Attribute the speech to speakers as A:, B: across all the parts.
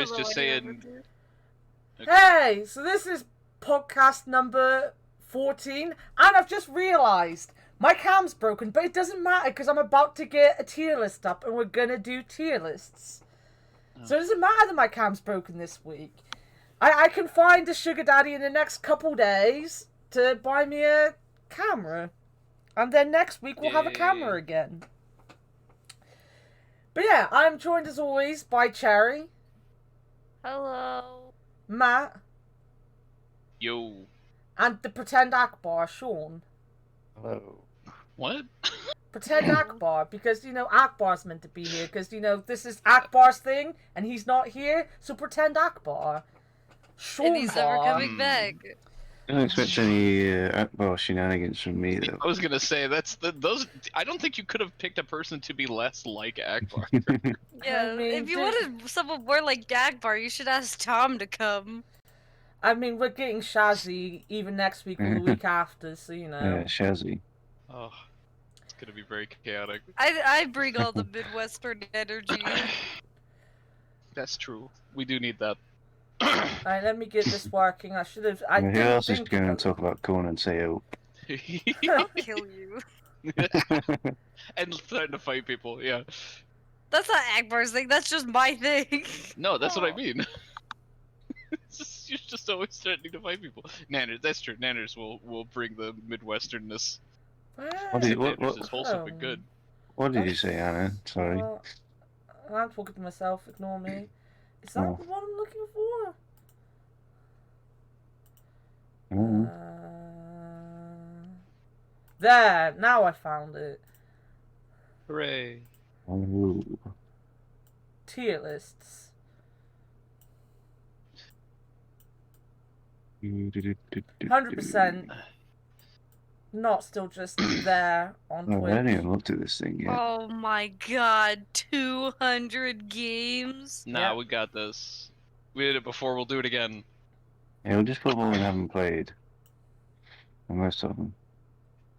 A: Cherry's just saying...
B: Okay. Hey, so this is podcast number 14, and I've just realised my cam's broken, but it doesn't matter because I'm about to get a tier list up and we're gonna do tier lists. Oh. So it doesn't matter that my cam's broken this week. I can find a sugar daddy in the next couple days to buy me a camera. And then next week we'll have a camera again. But yeah, I'm joined as always by Cherry.
C: Hello.
B: Matt.
A: Yo.
B: And the pretend Akbar, Sean.
D: Hello.
A: What?
B: Pretend Akbar, because, you know, Akbar's meant to be here, because, you know, this is Akbar's thing, and he's not here, so pretend Akbar. Sean.
C: And he's never coming back.
D: I don't expect any Akbar shenanigans from me, though.
A: I was gonna say, those. I don't think you could have picked a person to be less like Akbar.
C: Yeah, if you wanted someone more like Akbar, you should ask Tom to come.
B: I mean, we're getting Shazzy even next week or the week after, so you know.
D: Yeah, Shazzy.
A: Oh, it's gonna be very chaotic.
C: I bring all the Midwestern energy.
A: That's true. We do need that.
B: Alright, let me get this working. I should have.
D: Who else is going to talk about Conan and say, oh?
C: I'll kill you.
A: And starting to fight people, yeah.
C: That's not Akbar's thing, that's just my thing.
A: No, that's what I mean. You're just always threatening to fight people. Nanners, that's true. Nanners will bring the Midwesternness.
D: What
A: is wholesome and good.
D: What did you say, Anna? Sorry.
B: I'm talking to myself, ignore me. Is that what I'm looking for? There, now I found it.
A: Hooray.
D: Oh.
B: Tier lists. 100% not still just there on Twitch.
D: I haven't even looked at this thing yet.
C: Oh my god, 200 games?
A: Nah, we got this. We did it before, we'll do it again.
D: Yeah, we'll just put what we haven't played. And most of them.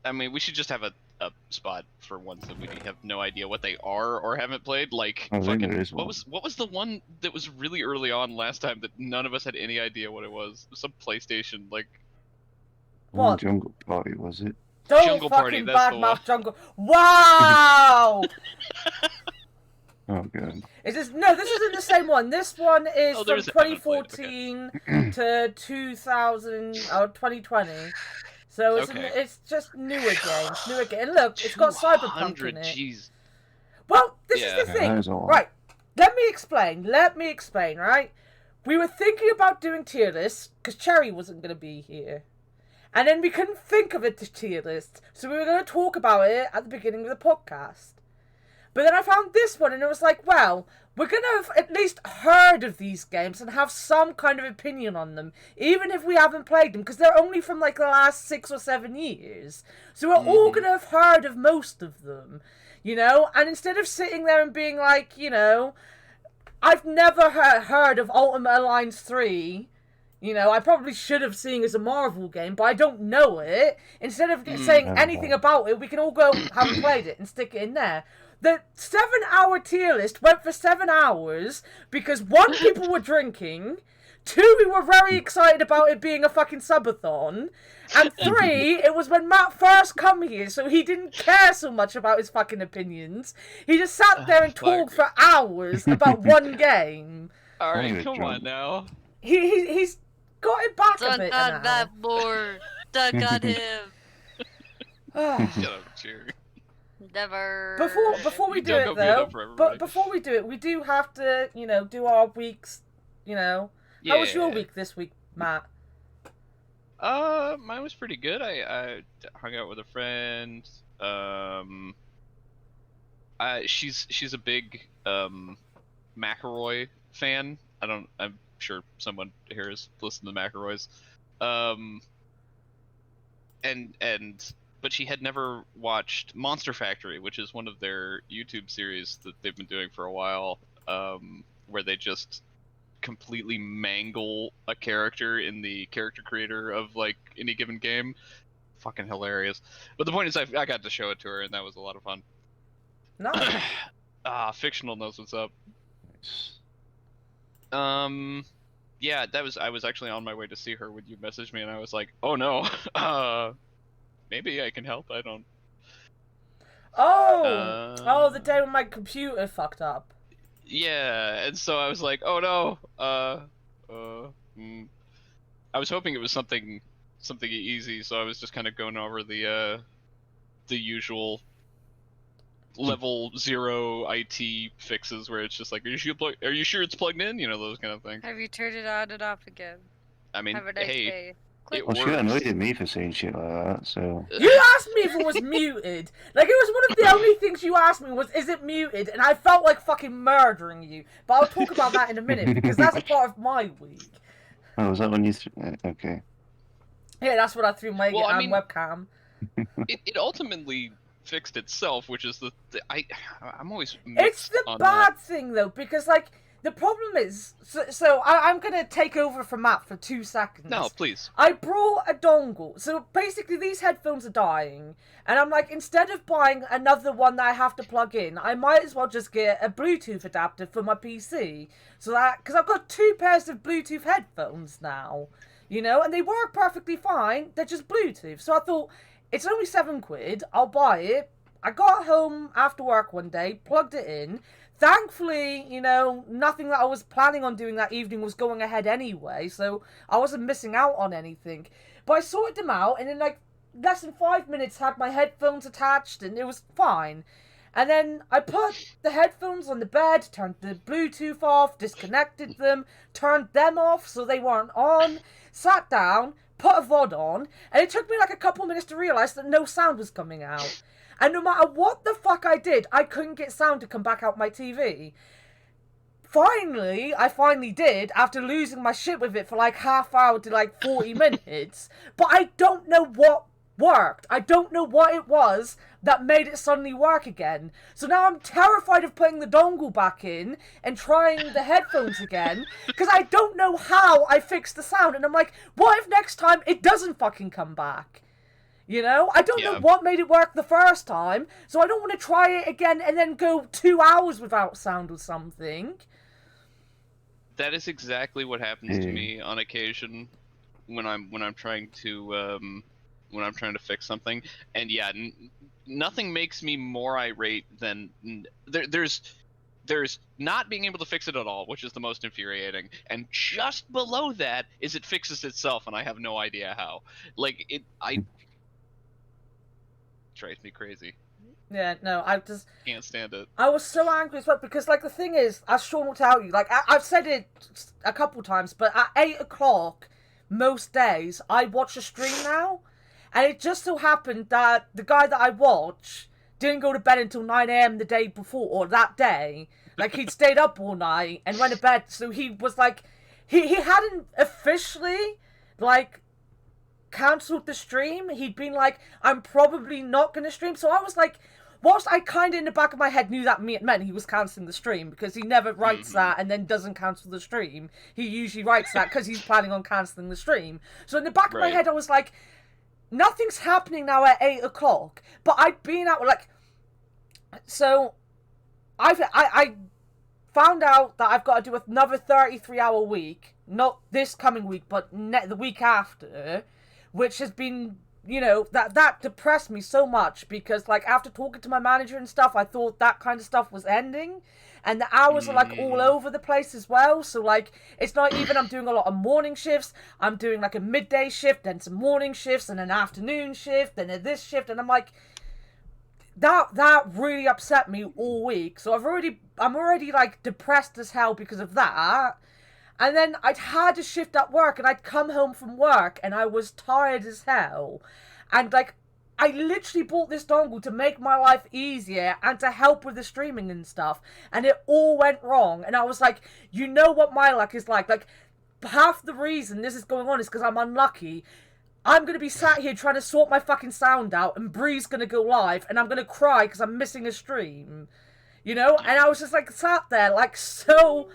A: I mean, we should just have a spot for ones that we have no idea what they are or haven't played. Like, what was the one that was really early on last time that none of us had any idea what it was? Some PlayStation, like...
B: What?
D: Jungle Party, was it?
B: Don't
A: Jungle
B: fucking
A: Party, that's the one.
B: badmouth Jungle. Wow!
D: Oh god.
B: Is this no? This isn't the same one. This one is from
A: there's
B: 2014 to 2020. So it's just newer games, newer games. And look, it's got Cyberpunk in it.
A: Jeez.
B: Well, this is the thing, right? Let me explain. Right? We were thinking about doing tier lists because Cherry wasn't going to be here. And then we couldn't think of a tier list, so we were going to talk about it at the beginning of the podcast. But then I found this one, and it was like, well, we're going to have at least heard of these games and have some kind of opinion on them, even if we haven't played them, because they're only from, like, the last 6 or 7 years. So we're all going to have heard of most of them, you know? And instead of sitting there and being like, you know, I've never heard of Ultimate Alliance 3... You know, I probably should have seen it as a Marvel game, but I don't know it. Instead of saying anything about it, we can all go, haven't played it, and stick it in there. The 7-hour tier list went for 7 hours because 1, people were drinking, 2, we were very excited about it being a fucking subathon, and 3, it was when Matt first come here, so he didn't care so much about his fucking opinions. He just sat there and talked for hours about one game.
A: Alright, come on now.
B: He's got it back a bit now.
C: Not that more. Stuck on him.
A: Shut up, Jerry.
C: Never.
B: Before we do it though, before we do it, we do have to, you know, do our weeks. You know, how was your week this week, Matt?
A: Mine was pretty good. I hung out with a friend. She's a big McElroy fan. I'm sure someone here has listened to McElroy's. But she had never watched Monster Factory, which is one of their YouTube series that they've been doing for a while, where they just completely mangle a character in the character creator of like any given game. Fucking hilarious. But the point is, I got to show it to her, and that was a lot of fun.
B: Nice.
A: Fictional knows what's up. Yeah, I was actually on my way to see her when you messaged me, and I was like, oh no, maybe I can help. I don't.
B: Oh, the day when my computer fucked up.
A: Yeah, and so I was like, oh no, I was hoping it was something easy, so I was just kind of going over the usual level 0 IT fixes where it's just like, are you sure it's plugged in? You know, those kind of things.
C: Have you turned it on and off again?
A: I mean,
C: Have a nice
A: hey,
C: day.
A: it
D: Well,
A: works.
D: she annoyed at me for saying shit like that, so...
B: You asked me if it was muted. Like, it was one of the only things you asked me was, is it muted? And I felt like fucking murdering you. But I'll talk about that in a minute, because that's part of my week.
D: Oh, was that when you... Okay.
B: Yeah, that's what I threw my webcam.
A: It ultimately fixed itself, which is I'm always
B: it's the bad thing though, because like the problem is, I'm gonna take over from Matt for 2 seconds.
A: No, please.
B: I brought a dongle, so basically these headphones are dying, and I'm like, instead of buying another one that I have to plug in, I might as well just get a Bluetooth adapter for my PC, so that because I've got 2 pairs of Bluetooth headphones now, you know, and they work perfectly fine. They're just Bluetooth, so I thought, it's only £7, I'll buy it. I got home after work one day, plugged it in. Thankfully, you know, nothing that I was planning on doing that evening was going ahead anyway, so I wasn't missing out on anything. But I sorted them out, and in like less than 5 minutes had my headphones attached, and it was fine. And then I put the headphones on the bed, turned the Bluetooth off, disconnected them, turned them off so they weren't on, sat down, put a VOD on, and it took me like a couple minutes to realise that no sound was coming out. And no matter what the fuck I did, I couldn't get sound to come back out my TV. I finally did, after losing my shit with it for like half hour to like 40 minutes. But I don't know what worked. I don't know what it was that made it suddenly work again. So now I'm terrified of putting the dongle back in and trying the headphones again, because I don't know how I fixed the sound. And I'm like, what if next time it doesn't fucking come back? You know? I don't know what made it work the first time, so I don't want to try it again and then go 2 hours without sound or something.
A: That is exactly what happens to me on occasion when I'm trying to fix something. And yeah, nothing makes me more irate than there's not being able to fix it at all, which is the most infuriating. And just below that is it fixes itself, and I have no idea how. Like it drives me crazy.
B: Yeah, no, I just
A: can't stand it.
B: I was so angry as well, because like the thing is, as Sean will tell you, like I've said it a couple times, but at 8 o'clock most days I watch a stream now, and it just so happened that the guy that I watch didn't go to bed until 9 a.m. the day before, or that day. Like, he'd stayed up all night and went to bed, so he was like, he hadn't officially like cancelled the stream. He'd been like, I'm probably not going to stream. So I was like, whilst I kind of in the back of my head knew that meant he was cancelling the stream, because he never writes that and then doesn't cancel the stream. He usually writes that because he's planning on cancelling the stream. So in the back of my head I was like, nothing's happening now at 8 o'clock. But I'd been out, like, so I found out that I've got to do another 33-hour week, not this coming week, but the week after, which has been, you know, that depressed me so much, because, like, after talking to my manager and stuff, I thought that kind of stuff was ending, and the hours are, like, all over the place as well, so, like, it's not even I'm doing a lot of morning shifts, I'm doing, like, a midday shift, then some morning shifts, and an afternoon shift, and then this shift, and I'm like, that really upset me all week, so I'm already, like, depressed as hell because of that. And then I'd had a shift at work, and I'd come home from work, and I was tired as hell. And, like, I literally bought this dongle to make my life easier and to help with the streaming and stuff. And it all went wrong. And I was like, you know what my luck is like? Like, half the reason this is going on is because I'm unlucky. I'm going to be sat here trying to sort my fucking sound out, and Bree's going to go live, and I'm going to cry because I'm missing a stream. You know? And I was just, like, sat there, like, so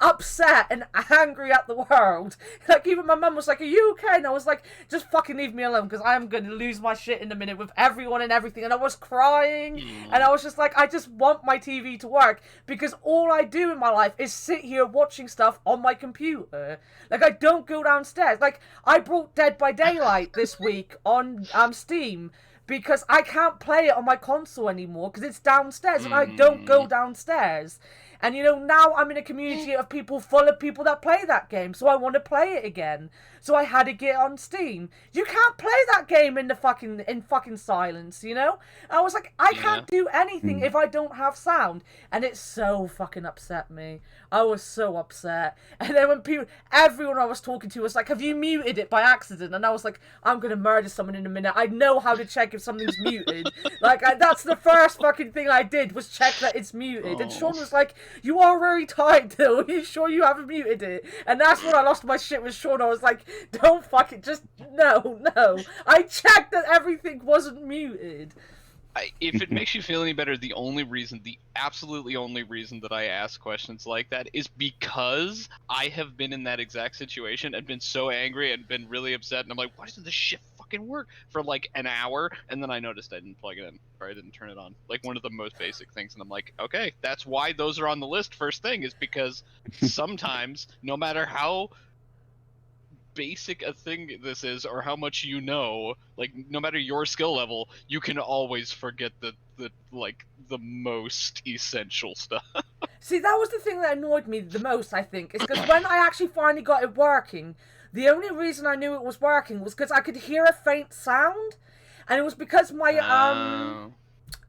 B: upset and angry at the world. Like, even my mum was like, are you okay? And I was like, just fucking leave me alone, because I am going to lose my shit in a minute with everyone and everything. And I was crying, and I was just like, I just want my TV to work, because all I do in my life is sit here watching stuff on my computer. Like, I don't go downstairs. Like, I brought Dead by Daylight this week on Steam, because I can't play it on my console anymore, because it's downstairs, and I don't go downstairs. And, you know, now I'm in a community of people full of people that play that game, so I want to play it again. So I had to get on Steam. You can't play that game in fucking silence, you know? And I was like, I can't do anything if I don't have sound. And it so fucking upset me. I was so upset. And then when everyone I was talking to was like, have you muted it by accident? And I was like, I'm gonna murder someone in a minute. I know how to check if something's muted. Like, that's the first fucking thing I did, was check that it's muted. And Sean was like, you are very tight, though. Are you sure you haven't muted it? And that's when I lost my shit with Sean. I was like, don't fucking, just, no. I checked that everything wasn't muted.
A: If it makes you feel any better, the absolutely only reason that I ask questions like that is because I have been in that exact situation and been so angry and been really upset, and I'm like, why doesn't this shit fucking work for like an hour? And then I noticed I didn't plug it in, or I didn't turn it on. Like, one of the most basic things, and I'm like, okay, that's why those are on the list first thing, is because sometimes, no matter how basic a thing this is, or how much you know, like, no matter your skill level, you can always forget the most essential stuff.
B: See, that was the thing that annoyed me the most, I think, is because when I actually finally got it working, the only reason I knew it was working was because I could hear a faint sound, and it was because my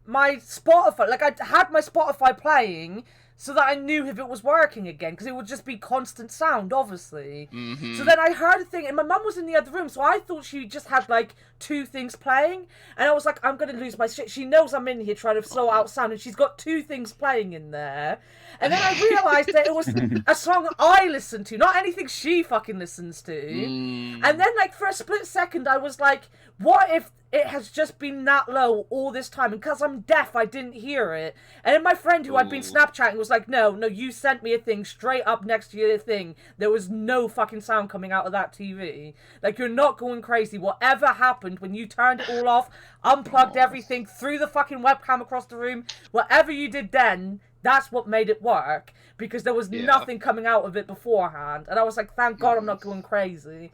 B: Spotify, like, I had my Spotify playing, so that I knew if it was working again, because it would just be constant sound, obviously. So then I heard a thing, and my mum was in the other room, so I thought she just had, like, 2 things playing, and I was like, I'm going to lose my shit. She knows I'm in here trying to slow out sound, and she's got 2 things playing in there. And then I realised that it was a song I listened to, not anything she fucking listens to. And then, like, for a split second, I was like, what if it has just been that low all this time, and because I'm deaf, I didn't hear it. And then my friend who I'd been Snapchatting was like, no, you sent me a thing straight up next to your thing. There was no fucking sound coming out of that TV. Like, you're not going crazy. Whatever happened when you turned it all off, unplugged everything, threw the fucking webcam across the room, whatever you did then, that's what made it work, because there was nothing coming out of it beforehand. And I was like, thank God I'm not going crazy.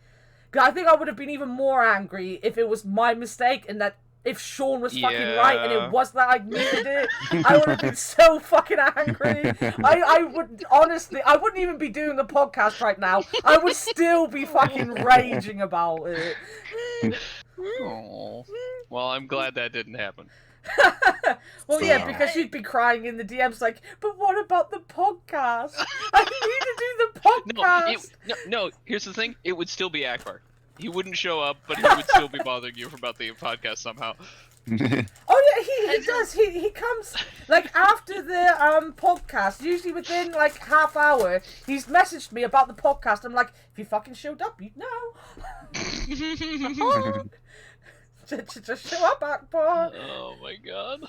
B: I think I would have been even more angry if it was my mistake, and that if Sean was fucking right and it was that I muted it, I would have been so fucking angry. I would, honestly, I wouldn't even be doing the podcast right now. I would still be fucking raging about it.
A: Aww. Well, I'm glad that didn't happen.
B: Well, yeah, because you'd be crying in the DMs like, but what about the podcast? I need to do the podcast.
A: No, here's the thing. It would still be Akbar. He wouldn't show up, but he would still be bothering you about the podcast somehow.
B: Oh yeah, he does. He comes like after the podcast, usually within like half hour. He's messaged me about the podcast. I'm like, if you fucking showed up, you'd know. Just show up, Akbar.
A: Oh my god.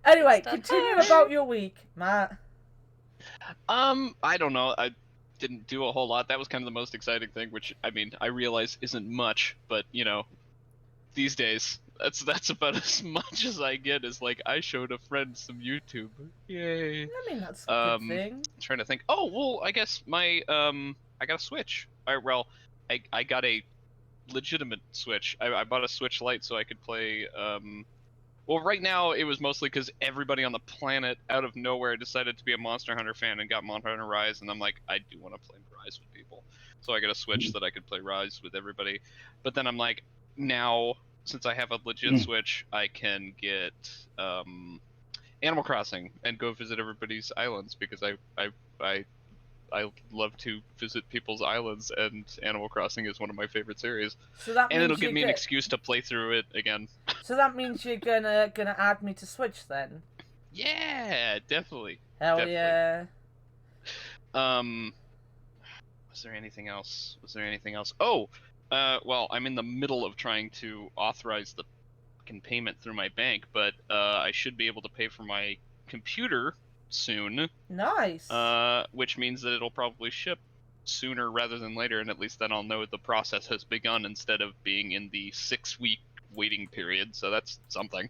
B: Anyway, continue about your week, Matt.
A: I don't know. I didn't do a whole lot. That was kind of the most exciting thing, which, I mean, I realize isn't much, but, you know, these days, that's about as much as I get, is like, I showed a friend some YouTube. Yay.
B: I mean, that's a good thing.
A: I'm trying to think. Oh, well, I guess I got a Switch. I got a legitimate Switch. I bought a Switch Lite so I could play, well, right now it was mostly because everybody on the planet out of nowhere decided to be a Monster Hunter fan and got Monster Hunter Rise, and I'm like, I do want to play Rise with people. So I got a Switch that I could play Rise with everybody. But then I'm like, now, since I have a legit Switch, I can get Animal Crossing and go visit everybody's islands, because I love to visit people's islands, and Animal Crossing is one of my favorite series.
B: So that
A: and it'll give me an excuse to play through it again.
B: So that means you're gonna add me to Switch then?
A: Yeah, definitely.
B: Hell
A: definitely.
B: Yeah.
A: Was there anything else? Oh, well, I'm in the middle of trying to authorize the fucking payment through my bank, but I should be able to pay for my computer soon.
B: Nice.
A: Which means that it'll probably ship sooner rather than later, and at least then I'll know the process has begun instead of being in the 6-week waiting period. So that's something.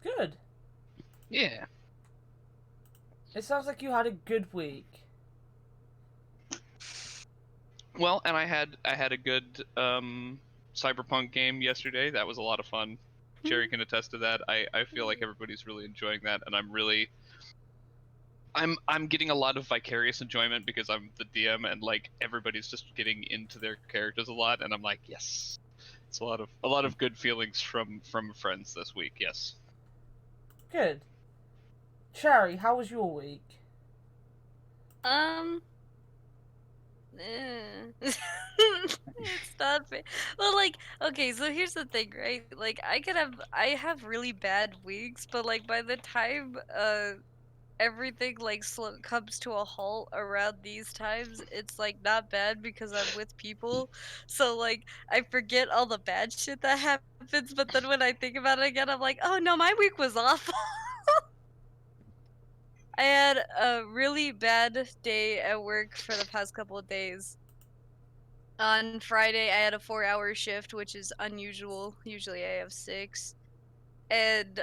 B: Good.
A: Yeah.
B: It sounds like you had a good week.
A: Well, and I had a good Cyberpunk game yesterday. That was a lot of fun. Jerry can attest to that. I feel like everybody's really enjoying that, and I'm getting a lot of vicarious enjoyment because I'm the DM, and like everybody's just getting into their characters a lot, and I'm like, yes, it's a lot of good feelings from friends this week. Yes.
B: Good. Cherry, how was your week?
C: It's not fair. Well, like, okay, so here's the thing, right? Like, I have really bad weeks, but like by the time everything like comes to a halt around these times, it's like not bad because I'm with people. So like I forget all the bad shit that happens, but then when I think about it again, I'm like, oh no, my week was awful. I had a really bad day at work for the past couple of days. On Friday, I had a 4-hour shift, which is unusual. Usually I have 6. And,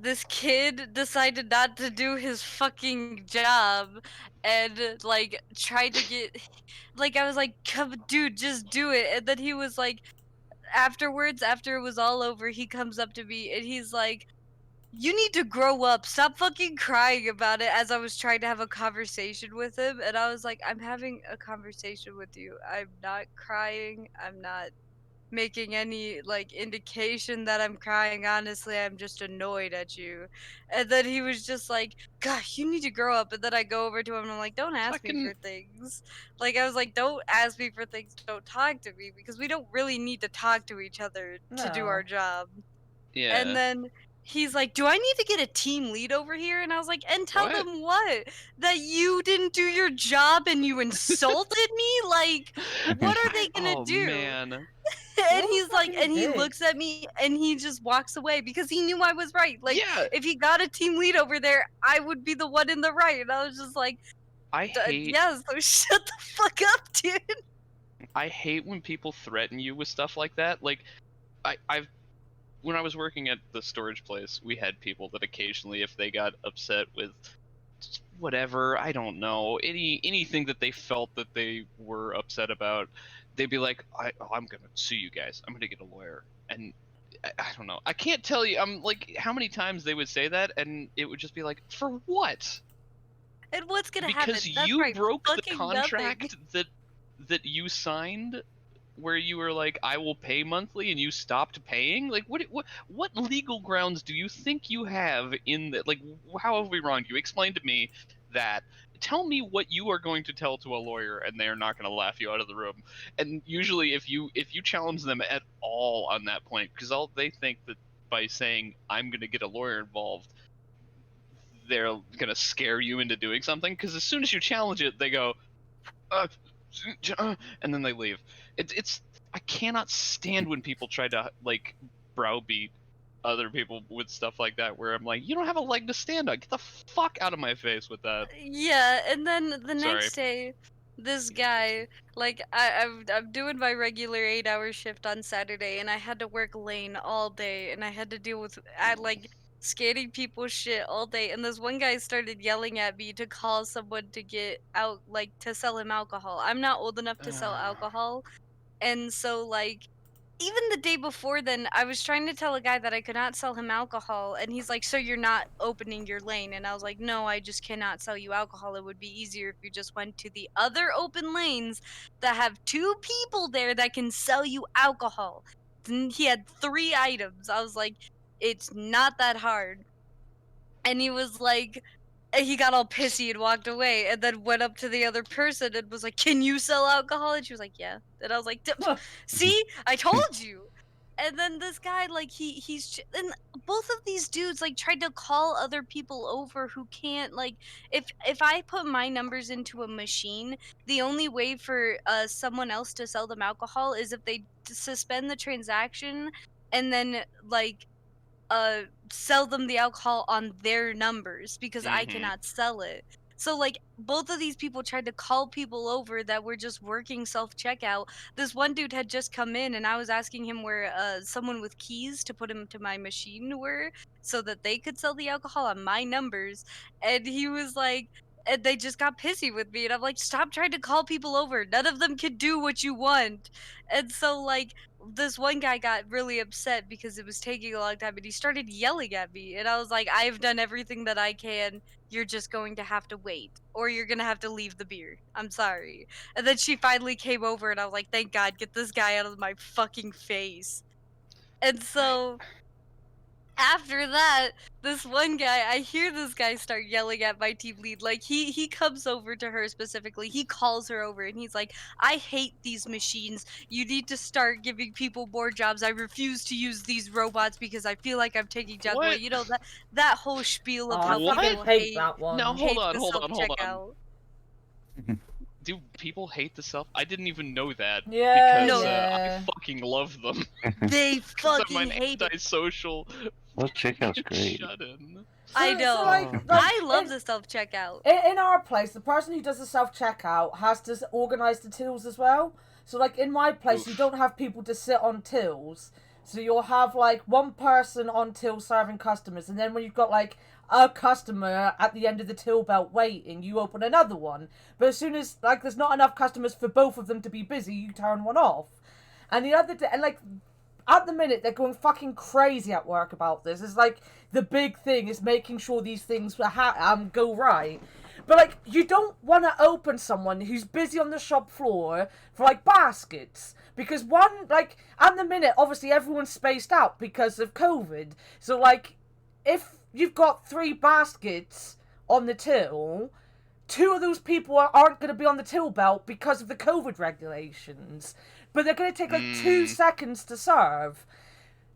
C: this kid decided not to do his fucking job and, like, tried to get. Like, I was like, come, dude, just do it. And then he was like, afterwards, after it was all over, he comes up to me and he's like, you need to grow up. Stop fucking crying about it, as I was trying to have a conversation with him. And I was like, I'm having a conversation with you. I'm not crying. I'm not making any like indication that I'm crying. Honestly, I'm just annoyed at you. And then he was just like, gosh, you need to grow up. And then I go over to him and I'm like, don't ask me
A: Fucking
C: for things. Like, I was like, don't ask me for things. Don't talk to me, because we don't really need to talk to each other to do our
B: No.
C: job. And
A: yeah.
C: then he's like, do I need to get a team lead over here? And I was like, and tell
A: What?
C: them what? That you didn't do your job and you insulted me? Like, what are they gonna
A: Oh
C: do?
A: man.
C: And
B: What a
C: he's like,
B: fucking
C: and he
B: dick.
C: looks at me and he just walks away because he knew I was right. Like,
A: Yeah.
C: if he got a team lead over there, I would be the one in the right. And I was just like,
A: I hate
C: yeah, so shut the fuck up, dude.
A: I hate when people threaten you with stuff like that. Like I've when I was working at the storage place, we had people that occasionally, if they got upset with whatever, I don't know, anything that they felt that they were upset about, they'd be like, I'm gonna sue you guys. I'm gonna get a lawyer. And I don't know. I can't tell you. I'm like, how many times they would say that, and it would just be like, for what?
C: And what's gonna
A: Because
C: happen? That's
A: you
C: right,
A: broke the
C: fucking nothing.
A: contract that you signed, where you were like, I will pay monthly, and you stopped paying. Like, what legal grounds do you think you have in that? Like, how have we wronged you? Explain to me that. Tell me what you are going to tell to a lawyer, and they're not going to laugh you out of the room. And usually, if you challenge them at all on that point, because all they think that by saying I'm going to get a lawyer involved, they're gonna scare you into doing something, because as soon as you challenge it, they go, and then they leave. It's I cannot stand when people try to like browbeat other people with stuff like that, where I'm like, you don't have a leg to stand on. Get the fuck out of my face with that.
C: Yeah, and then the
A: Sorry.
C: next day, this guy, like, I'm doing my regular 8-hour shift on Saturday, and I had to work lane all day, and I had to deal with like scanning people's shit all day. And this one guy started yelling at me to call someone to get out, like, to sell him alcohol. I'm not old enough to sell alcohol, and so like even the day before then, I was trying to tell a guy that I could not sell him alcohol, and he's like, so you're not opening your lane? And I was like, no, I just cannot sell you alcohol. It would be easier if you just went to the other open lanes that have 2 people there that can sell you alcohol. And he had 3 items. I was like, it's not that hard. And he was like, and he got all pissy and walked away, and then went up to the other person and was like, can you sell alcohol? And she was like, yeah. And I was like, see, I told you. And then this guy, like, and both of these dudes like tried to call other people over who can't, like, if I put my numbers into a machine, the only way for someone else to sell them alcohol is if they suspend the transaction and then like sell them the alcohol on their numbers because I
A: Mhm.
C: cannot sell it. So like both of these people tried to call people over that were just working self-checkout. This one dude had just come in and I was asking him where someone with keys to put him to my machine were so that they could sell the alcohol on my numbers. And he was like, and they just got pissy with me and I'm like, stop trying to call people over. None of them can do what you want. And so like this one guy got really upset because it was taking a long time and he started yelling at me and I was like, I've done everything that I can. You're just going to have to wait or you're going to have to leave the beer. I'm sorry. And then she finally came over and I was like, thank God, get this guy out of my fucking face. And so after that, this one guy, I hear this guy start yelling at my team lead. Like he comes over to her specifically. He calls her over and he's like, "I hate these machines. You need to start giving people more jobs. I refuse to use these robots because I feel like I'm taking jobs away."
A: What?
C: You know that whole spiel of
B: Oh, I
C: how
B: fucking
C: people
B: hate that one.
A: No, hold
C: hate
A: on,
C: the
A: hold on, hold on.
C: self-checkout.
A: Do people hate the self? I didn't even know that
B: Yeah,
A: because
B: yeah.
A: I fucking love them.
C: They
A: 'Cause I'm
C: fucking
A: an
C: hate it.
A: antisocial.
D: Well, checkout's great.
A: Shut in.
C: I
B: So,
C: know.
B: like,
C: I love
B: in,
C: the self-checkout.
B: in our place, the person who does the self-checkout has to organise the tills as well. So, like, in my place, you don't have people to sit on tills. So you'll have, like, one person on till serving customers, and then when you've got, like, a customer at the end of the till belt waiting, you open another one. But as soon as, like, there's not enough customers for both of them to be busy, you turn one off. And the other day, and, like, at the minute, they're going fucking crazy at work about this. It's like, the big thing is making sure these things go right. But, like, you don't want to open someone who's busy on the shop floor for, like, baskets. Because one, like, at the minute, obviously everyone's spaced out because of COVID. So, like, if you've got 3 baskets on the till, 2 of those people aren't going to be on the till belt because of the COVID regulations. But they're going to take, like, 2 seconds to serve.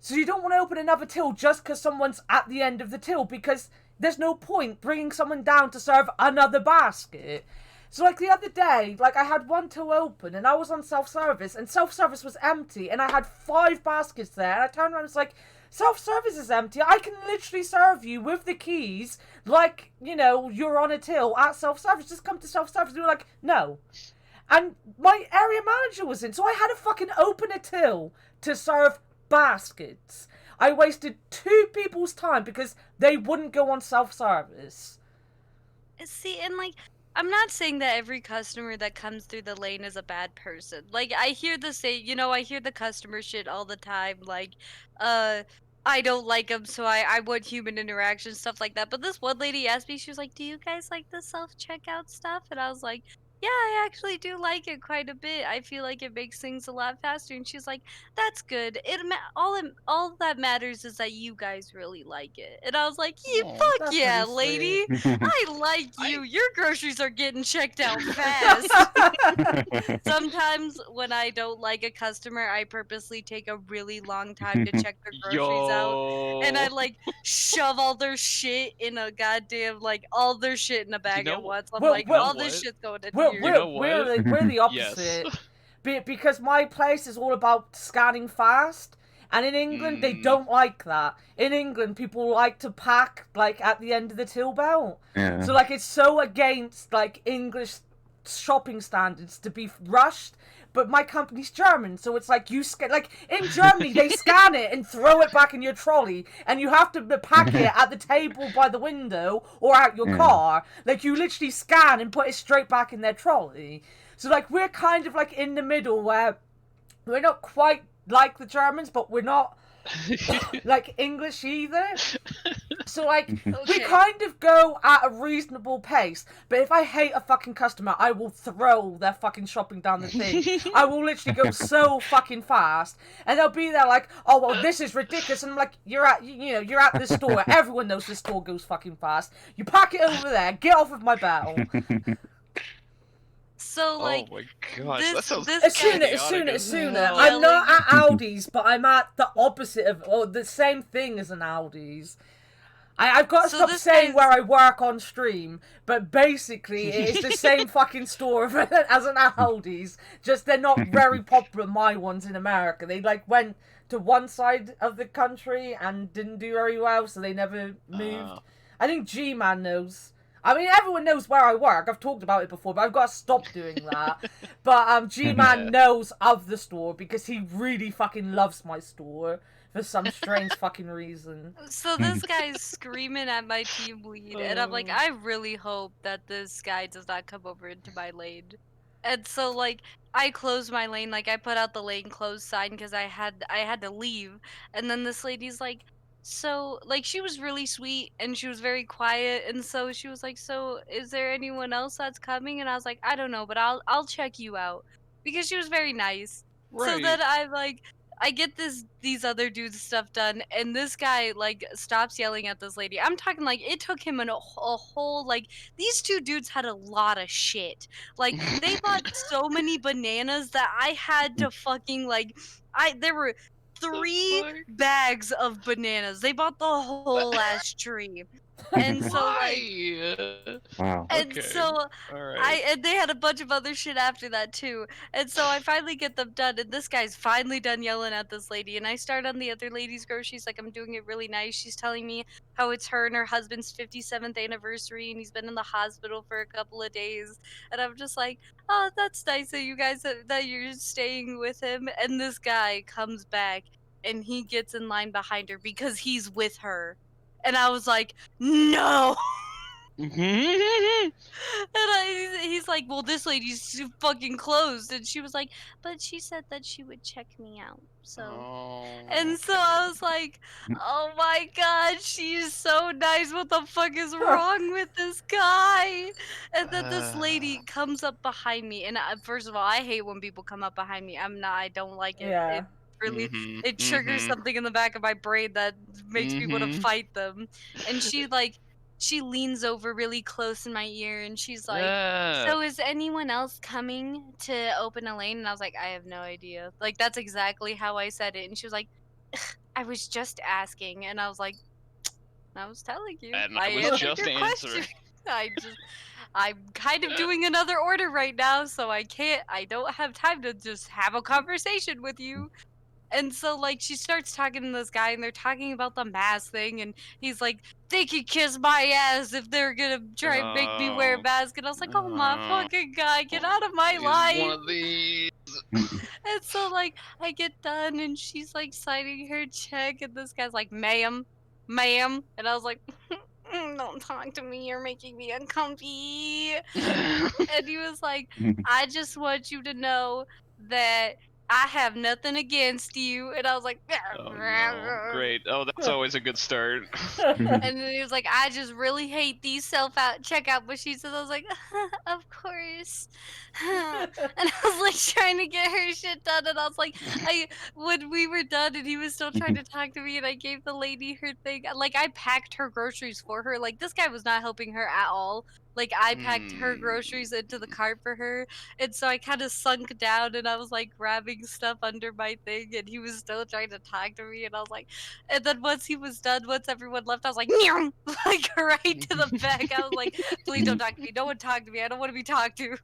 B: So you don't want to open another till just because someone's at the end of the till, because there's no point bringing someone down to serve another basket. So, like, the other day, like, I had one till open, and I was on self-service, and self-service was empty, and I had 5 baskets there, and I turned around and was like, self-service is empty, I can literally serve you with the keys, like, you know, you're on a till at self-service, just come to self-service. They were like, no. And my area manager was in, so I had to fucking open a till to serve baskets. I wasted 2 people's time because they wouldn't go on self-service.
C: See, and like, I'm not saying that every customer that comes through the lane is a bad person. Like, I hear I hear the customer shit all the time. Like, I don't like them, so I want human interaction, stuff like that. But this one lady asked me, she was like, "Do you guys like the self-checkout stuff?" And I was like, "Yeah, I actually do like it quite a bit. I feel like it makes things a lot faster." And she's like, "That's good. All that matters is that you guys really like it." And I was like, "Yeah,
A: Aw,
C: fuck
B: that's
C: yeah,
B: really
C: lady.
B: sweet.
C: I like you.
A: I-
C: Your groceries are getting checked out fast." Sometimes when I don't like a customer, I purposely take a really long time to check their groceries out. And I
A: Yo.
C: like shove all their shit in a goddamn, like, all their shit in a bag at
A: know-
C: once. I'm
B: Well,
C: like,
B: well,
C: all this
A: what?
C: shit's going in
B: We're,
C: here.
A: You know
B: we're,
A: what?
B: we're the
A: Yes.
B: opposite. Because my place is all about scanning fast. And in England, they don't like that. In England, people like to pack, like, at the end of the till belt.
D: Yeah.
B: So, like, it's so against, like, English shopping standards to be rushed. But my company's German, so it's like like, in Germany, they scan it and throw it back in your trolley, and you have to pack it at the table by the window or out your car. Like, you literally scan and put it straight back in their trolley. So, like, we're kind of, like, in the middle where we're not quite like the Germans, but we're not, like, English either. So, like, we
C: Okay.
B: kind of go at a reasonable pace. But if I hate a fucking customer, I will throw their fucking shopping down the thing. I will literally go so fucking fast. And they'll be there like, "Oh, well, this is ridiculous." And I'm like, you're at this store. Everyone knows this store goes fucking fast. You pack it over there. Get off of my bell.
C: So, like,
A: oh my gosh,
C: this-
A: that sounds
C: this
B: As
C: guy-
B: soon
A: chaotic
B: as soon.
A: hell.
B: I'm not
C: Yelling.
B: at Aldi's, but I'm at the opposite of, or the same thing as an Aldi's. I've got to
C: So
B: stop
C: this
B: saying
C: guy's-
B: where I work on stream, but basically it's the same fucking store as an Aldi's. Just they're not very popular, my ones in America. They, like, went to one side of the country and didn't do very well, so they never moved. I think G-Man knows. I mean, everyone knows where I work. I've talked about it before, but I've got to stop doing that. But G-Man knows of the store because he really fucking loves my store for some strange fucking reason.
C: So this guy's screaming at my team lead, and I'm like, I really hope that this guy does not come over into my lane. And so, like, I closed my lane, like, I put out the lane closed sign because I had to leave. And then this lady's like, so, like, she was really sweet and she was very quiet, and so she was like, so is there anyone else that's coming? And I was like, I don't know, but I'll check you out, because she was very nice.
A: Right.
C: So then I'm like, I get these other dudes stuff done, and this guy like stops yelling at this lady. I'm talking like it took him a whole like these two dudes had a lot of shit. Like they bought so many bananas that I had to fucking like there were 3 bags of bananas. They bought the whole ass tree. And so like
D: wow.
C: and
A: Okay.
C: so
A: All right.
C: and they had a bunch of other shit after that too. And so I finally get them done, and this guy's finally done yelling at this lady, and I start on the other lady's groceries like I'm doing it really nice. She's telling me how it's her and her husband's 57th anniversary and he's been in the hospital for a couple of days. And I'm just like, oh, that's nice that you guys that you're staying with him. And this guy comes back and he gets in line behind her because he's with her. And I was like, no. And he's like, well, this lady's fucking closed. And she was like, but she said that she would check me out. So, and so I was like, oh my god, she's so nice. What the fuck is wrong with this guy? And then this lady comes up behind me. And first of all, I hate when people come up behind me. I don't like it.
B: Yeah.
C: It really, it triggers something in the back of my brain that makes me want to fight them. And she leans over really close in my ear and she's like, so is anyone else coming to open a lane? And I was like, I have no idea. Like, that's exactly how I said it. And she was like, I was just asking. And I was like, I was telling you.
A: And I was just answering.
C: I'm kind of doing another order right now, so I don't have time to just have a conversation with you. And so, like, she starts talking to this guy, and they're talking about the mask thing, and he's like, they could kiss my ass if they're gonna try and make me wear a mask. And I was like, oh my fucking god, get out of my life!
A: One of these.
C: And so, like, I get done, and she's, like, signing her check, and this guy's like, ma'am. And I was like, don't talk to me, you're making me uncomfy. And he was like, I just want you to know that I have nothing against you. And I was like,
A: oh, no. Great. Oh, that's always a good start.
C: And then he was like, I just really hate these self-checkout machines. And I was like, of course. And I was like trying to get her shit done. And I was like, when we were done and he was still trying to talk to me and I gave the lady her thing, like I packed her groceries for her. Like this guy was not helping her at all. Like I packed her groceries into the cart for her, and so I kind of sunk down and I was like grabbing stuff under my thing, and he was still trying to talk to me, and I was like, and then once he was done, once everyone left, I was like, Nyam! Like right to the back. I was like, please don't talk to me. No one talk to me. I don't want to be talked to.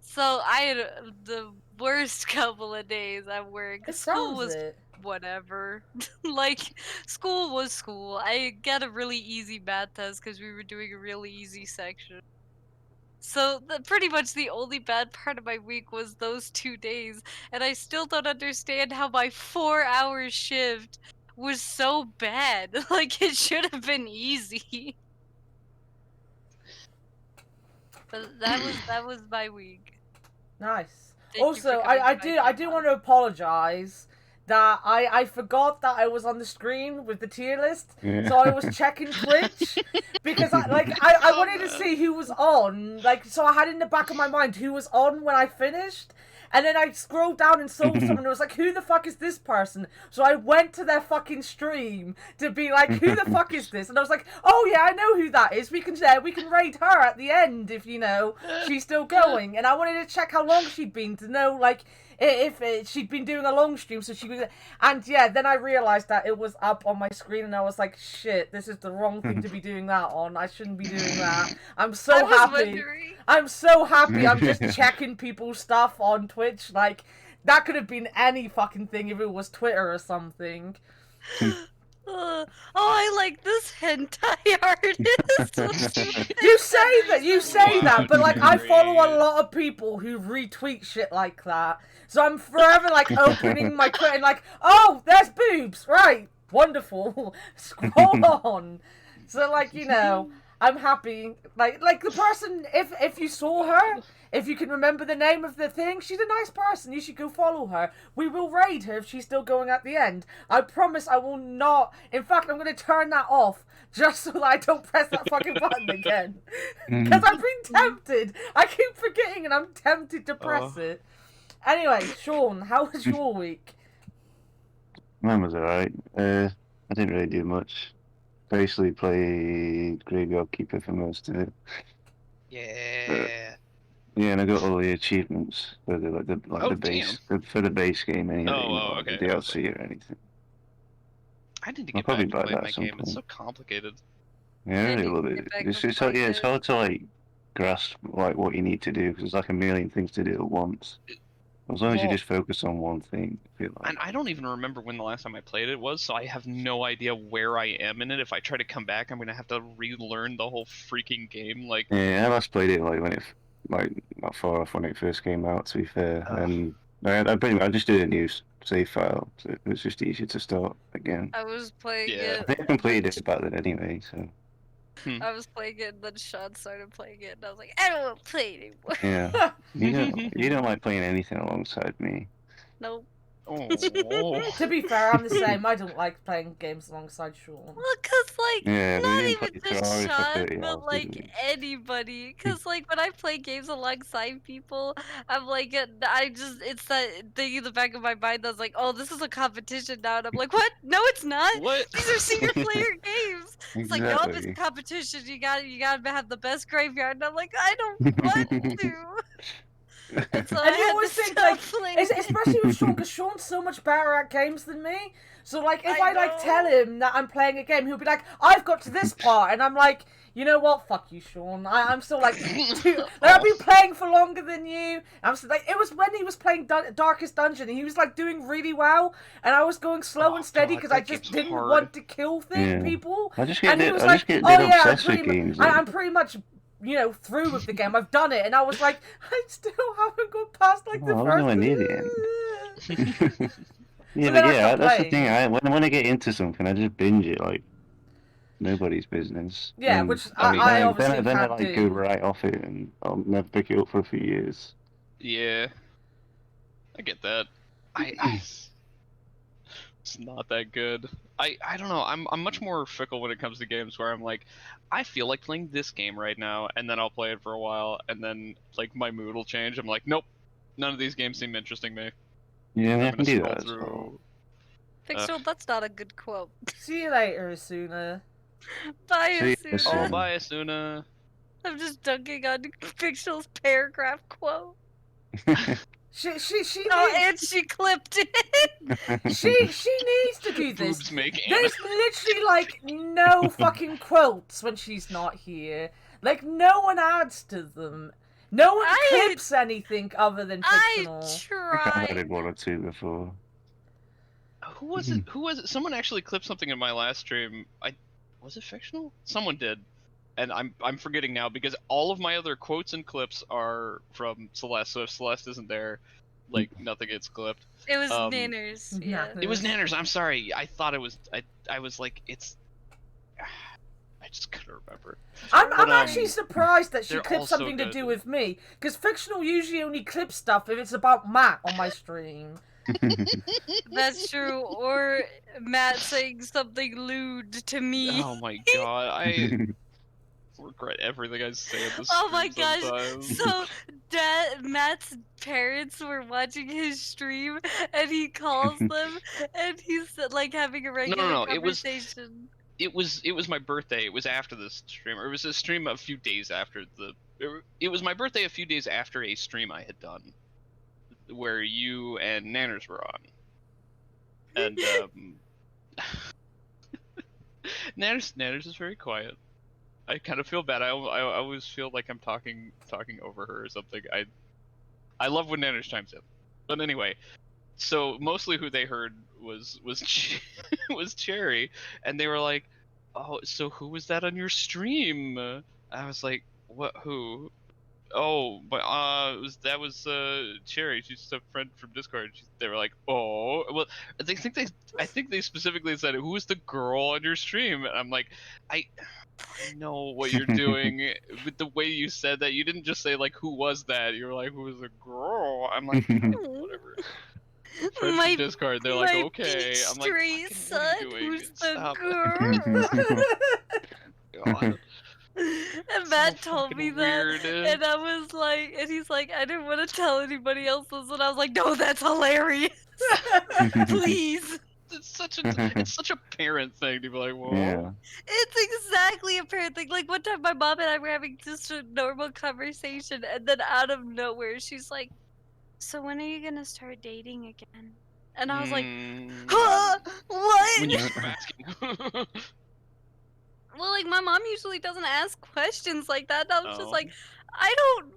C: So I had the worst couple of days at work. School was whatever. Like school was school. I got a really easy math test because we were doing a really easy section. So pretty much the only bad part of my week was those 2 days, and I still don't understand how my 4-hour shift was so bad. Like it should have been easy. But that was my week.
B: Nice. Also, I do want to apologize that I forgot that I was on the screen with the tier list, so I was checking Twitch because I wanted to see who was on, like, so I had in the back of my mind who was on when I finished. And then I scrolled down and saw someone and was like, who the fuck is this person? So I went to their fucking stream to be like, who the fuck is this? And I was like, oh yeah, I know who that is. We can raid her at the end if, she's still going. And I wanted to check how long she'd been to know, like, if she'd been doing a long stream, so she was, and yeah, then I realised that it was up on my screen, and I was like, shit, this is the wrong thing to be doing that on. I shouldn't be doing that. I'm so happy. I'm so happy. I'm just checking people's stuff on Twitch, like, that could have been any fucking thing if it was Twitter or something.
C: Oh, I like this hentai artist.
B: You say that, but like I follow a
A: Great.
B: lot of people who retweet shit like that. So I'm forever like opening my Twitter and like, oh, there's boobs, right? Wonderful. Scroll on. So like, you know, I'm happy. Like the person, if you saw her, if you can remember the name of the thing, she's a nice person. You should go follow her. We will raid her if she's still going at the end. I promise I will not. In fact, I'm going to turn that off just so that I don't press that fucking button again. Because I've been tempted. I keep forgetting and I'm tempted to press it. Anyway, Sean, how was your week?
D: Mine was alright. I didn't really do much. Basically played Graveyard Keeper for most of it.
A: Yeah.
D: Yeah, and I got all the achievements for the base game anyway.
A: Oh,
D: not the
A: okay.
D: DLC or anything.
A: I need to
D: I'll
A: get
D: probably
A: back to
D: buy
A: playing
D: that
A: that
D: at
A: game.
D: some
A: It's
D: point.
A: so complicated.
D: Yeah, I
C: I
D: really
C: need
D: love
C: to
D: it.
C: get back
D: It's
C: to
D: hard,
C: playing
D: it's
C: it.
D: hard to like grasp like what you need to do because there's like a million things to do at once. As long as you
A: Well,
D: just focus on one thing, I feel like.
A: And I don't even remember when the last time I played it was, so I have no idea where I am in it. If I try to come back, I'm gonna have to relearn the whole freaking game. Like,
D: Yeah, I last played it like when it not far off when it first came out. To be fair, and I just did a new save file, so it was just easier to start again.
C: I was playing
A: Yeah.
D: I
C: it.
D: think I completed it back then anyway, so
C: I was playing it, and then Sean started playing it, and I was like, I don't want to play it anymore.
D: yeah. You don't like playing anything alongside me.
C: Nope.
A: oh.
B: To be fair, I'm the same. I don't like playing games alongside Sean.
C: Well, cause like
D: Yeah, we
C: not
D: didn't
C: even
D: play
C: just
D: Ferrari for
C: Sean,
D: 30
C: but
D: hours, did
C: like
D: we?
C: anybody. Cause like when I play games alongside people, I'm like, it's that thing in the back of my mind that's like, oh, this is a competition now, and I'm like, what? No, it's not.
A: What?
C: These are single player games. It's like, no, it's
D: Exactly.
C: competition. You gotta have the best graveyard. And I'm like, I don't want to. And so I
B: And you
C: had
B: always
C: to
B: think,
C: stop
B: like,
C: playing.
B: especially with Sean, because Sean's so much better at games than me. So, like, if
C: I
B: I like
C: know.
B: tell him that I'm playing a game, he'll be like, I've got to this part. And I'm like, you know what? Fuck you, Sean. I'm still, like, I've been playing for longer than you. I'm still, like, it was when he was playing Darkest Dungeon, and he was, like, doing really well. And I was going slow and steady because I just didn't want to kill people.
D: I just get
B: And he
D: dead,
B: was
D: I
B: like,
D: just get
B: oh,
D: dead
B: yeah,
D: obsessed with games. Like,
B: I'm pretty much, you know, through with the game. I've done it. And I was like, I still haven't got past, like, the
D: I was
B: first...
D: nowhere near the end. Yeah,
B: So
D: but
B: then I
D: yeah,
B: stopped
D: that's the
B: playing.
D: thing. When I get into something, I just binge it like nobody's business.
B: Yeah,
D: And
B: which
A: I mean,
B: I obviously
D: then I
B: can't
D: like
B: do.
D: go right off it, and I'll never pick it up for a few years.
A: Yeah. I get that. It's not that good. I don't know. I'm much more fickle when it comes to games where I'm like, I feel like playing this game right now, and then I'll play it for a while, and then like my mood will change. I'm like, nope, none of these games seem interesting to me.
D: Yeah, I
A: I'm
D: can
A: gonna
D: do
A: scroll
D: that as well.
A: through.
C: Pixel, that's not a good quote.
B: See you later, Asuna.
C: Bye,
D: See you,
C: Asuna.
A: Oh, bye, Asuna.
C: I'm just dunking on Pixel's paragraph quote.
B: She
C: Oh,
B: needs,
C: and she clipped it.
B: she needs to do this.
A: Boobs make
B: There's literally like no fucking quotes when she's not here. Like no one adds to them. No one clips anything other than fictional.
C: I
D: I think I've
C: tried.
D: added one or two before.
A: Who was it? Who was it? Someone actually clipped something in my last stream. Was it fictional? Someone did, and I'm forgetting now because all of my other quotes and clips are from Celeste. So if Celeste isn't there, like nothing gets clipped.
C: It was Nanners. Yeah.
B: Nanners.
A: It was Nanners. I'm sorry. I thought it was. I was like, it's. I just couldn't remember.
B: I'm actually surprised that she
A: they're
B: clipped
A: all so
B: something to
A: good.
B: do with me. Because fictional usually only clips stuff if it's about Matt on my stream.
C: That's true. Or Matt saying something lewd to me.
A: Oh my god, I regret everything I say at this.
C: Oh my
A: stream
C: gosh!
A: sometimes.
C: So, Matt's parents were watching his stream, and he calls them, and he's like having a regular
A: no,
C: conversation.
A: It was my birthday. It was after this stream, or it was a stream a few days after the. It was my birthday a few days after a stream I had done, where you and Nanners were on, and Nanners is very quiet. I kind of feel bad. I always feel like I'm talking over her or something. I love when Nanners chimes in. But anyway, so mostly who they heard was was Cherry, and they were like, "Oh, so who was that on your stream?" I was like, "What? Who?" Oh, but that was Cherry. She's a friend from Discord. They were like, "Oh, well." I think they specifically said, "Who was the girl on your stream?" And I'm like, I know what you're doing, but the way you said that, you didn't just say like, "Who was that?" You were like, "Who was the girl?" I'm like, whatever. Friend from Discord. They're like, "Okay." I'm like,
C: Street
A: "Fucking, what
C: son,
A: are you doing?
C: who's the
A: Stop."
C: girl?
A: God.
C: And
A: So
C: Matt told
A: fucking
C: me that,
A: weird.
C: and I was like, and he's like, I didn't want to tell anybody else this, and I was like, no, that's hilarious. Please.
A: It's such a parent thing to be like, whoa.
D: Yeah.
C: It's exactly a parent thing. Like one time my mom and I were having just a normal conversation, and then out of nowhere she's like, so when are you gonna start dating again? And I was like, huh? What?
A: When you stop asking.
C: Well, like, my mom usually doesn't ask questions like that. And I was just
A: Oh.
C: like,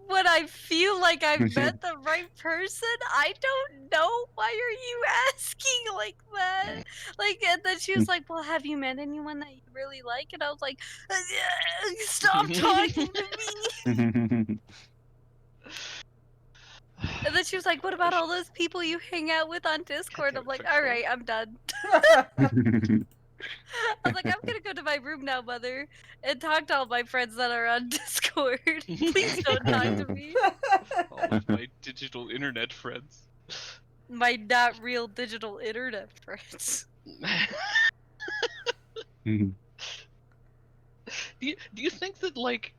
C: when I feel like I've met the right person, I don't know. Why are you asking like that? Like, and then she was like, well, have you met anyone that you really like? And I was like, stop talking to me. And then she was like, what about all those people you hang out with on Discord? I'm like, all right, I'm done. I was like, I'm gonna go to my room now, mother, and talk to all my friends that are on Discord. Please don't talk to me.
A: All of my digital internet friends.
C: My not real digital internet friends.
A: Do you think that, like,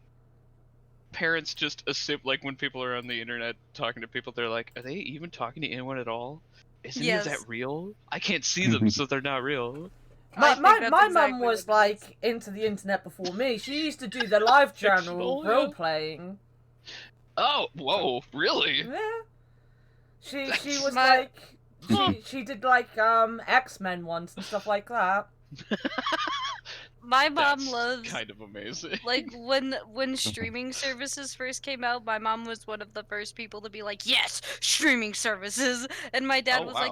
A: parents just assume, like, when people are on the internet talking to people, they're like, are they even talking to anyone at all? Is any of that real? I can't see them, so they're not real.
B: My mum was like into the internet before me. She used to do the live journal role playing.
A: Oh, whoa, really?
B: Yeah. She was like she did like X-Men ones and stuff like that.
C: My mom loves
A: kind of amazing.
C: Like when streaming services first came out, my mom was one of the first people to be like, yes, streaming services, and my dad was like,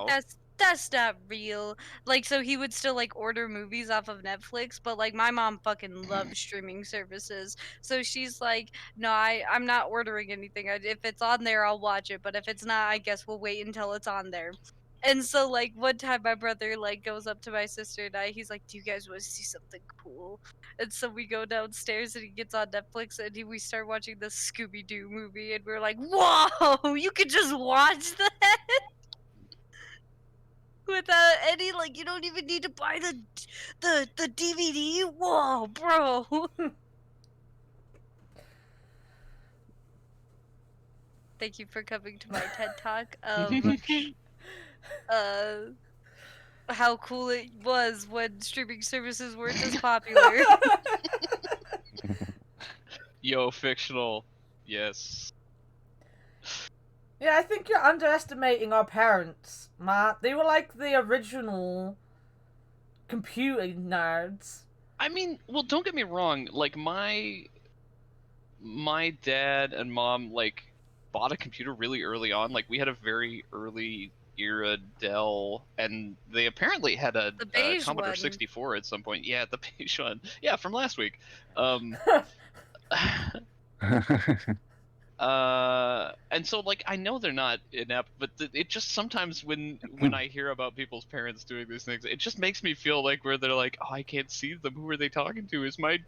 C: that's not real. Like, so he would still like order movies off of Netflix, but like my mom fucking loves streaming services. So she's like, no, I'm not ordering anything. If it's on there, I'll watch it. But if it's not, I guess we'll wait until it's on there. And so like one time my brother like goes up to my sister and I, he's like, do you guys want to see something cool? And so we go downstairs and he gets on Netflix and we start watching the Scooby-Doo movie and we're like, whoa, you could just watch that? Without any, like, you don't even need to buy the DVD. Whoa, bro. Thank you for coming to my TED Talk. How cool it was when streaming services weren't as popular.
A: Yo, fictional. Yes.
B: Yeah, I think you're underestimating our parents, Matt. They were like the original computer nerds.
A: I mean, well, don't get me wrong. Like, my dad and mom, like, bought a computer really early on. Like, we had a very early era Dell, and they apparently had a Commodore 64 at some point. Yeah, the beige one. Yeah, from last week. And so, like, I know they're not inept, but it just sometimes when I hear about people's parents doing these things, it just makes me feel like where they're like, oh, I can't see them. Who are they talking to? Is my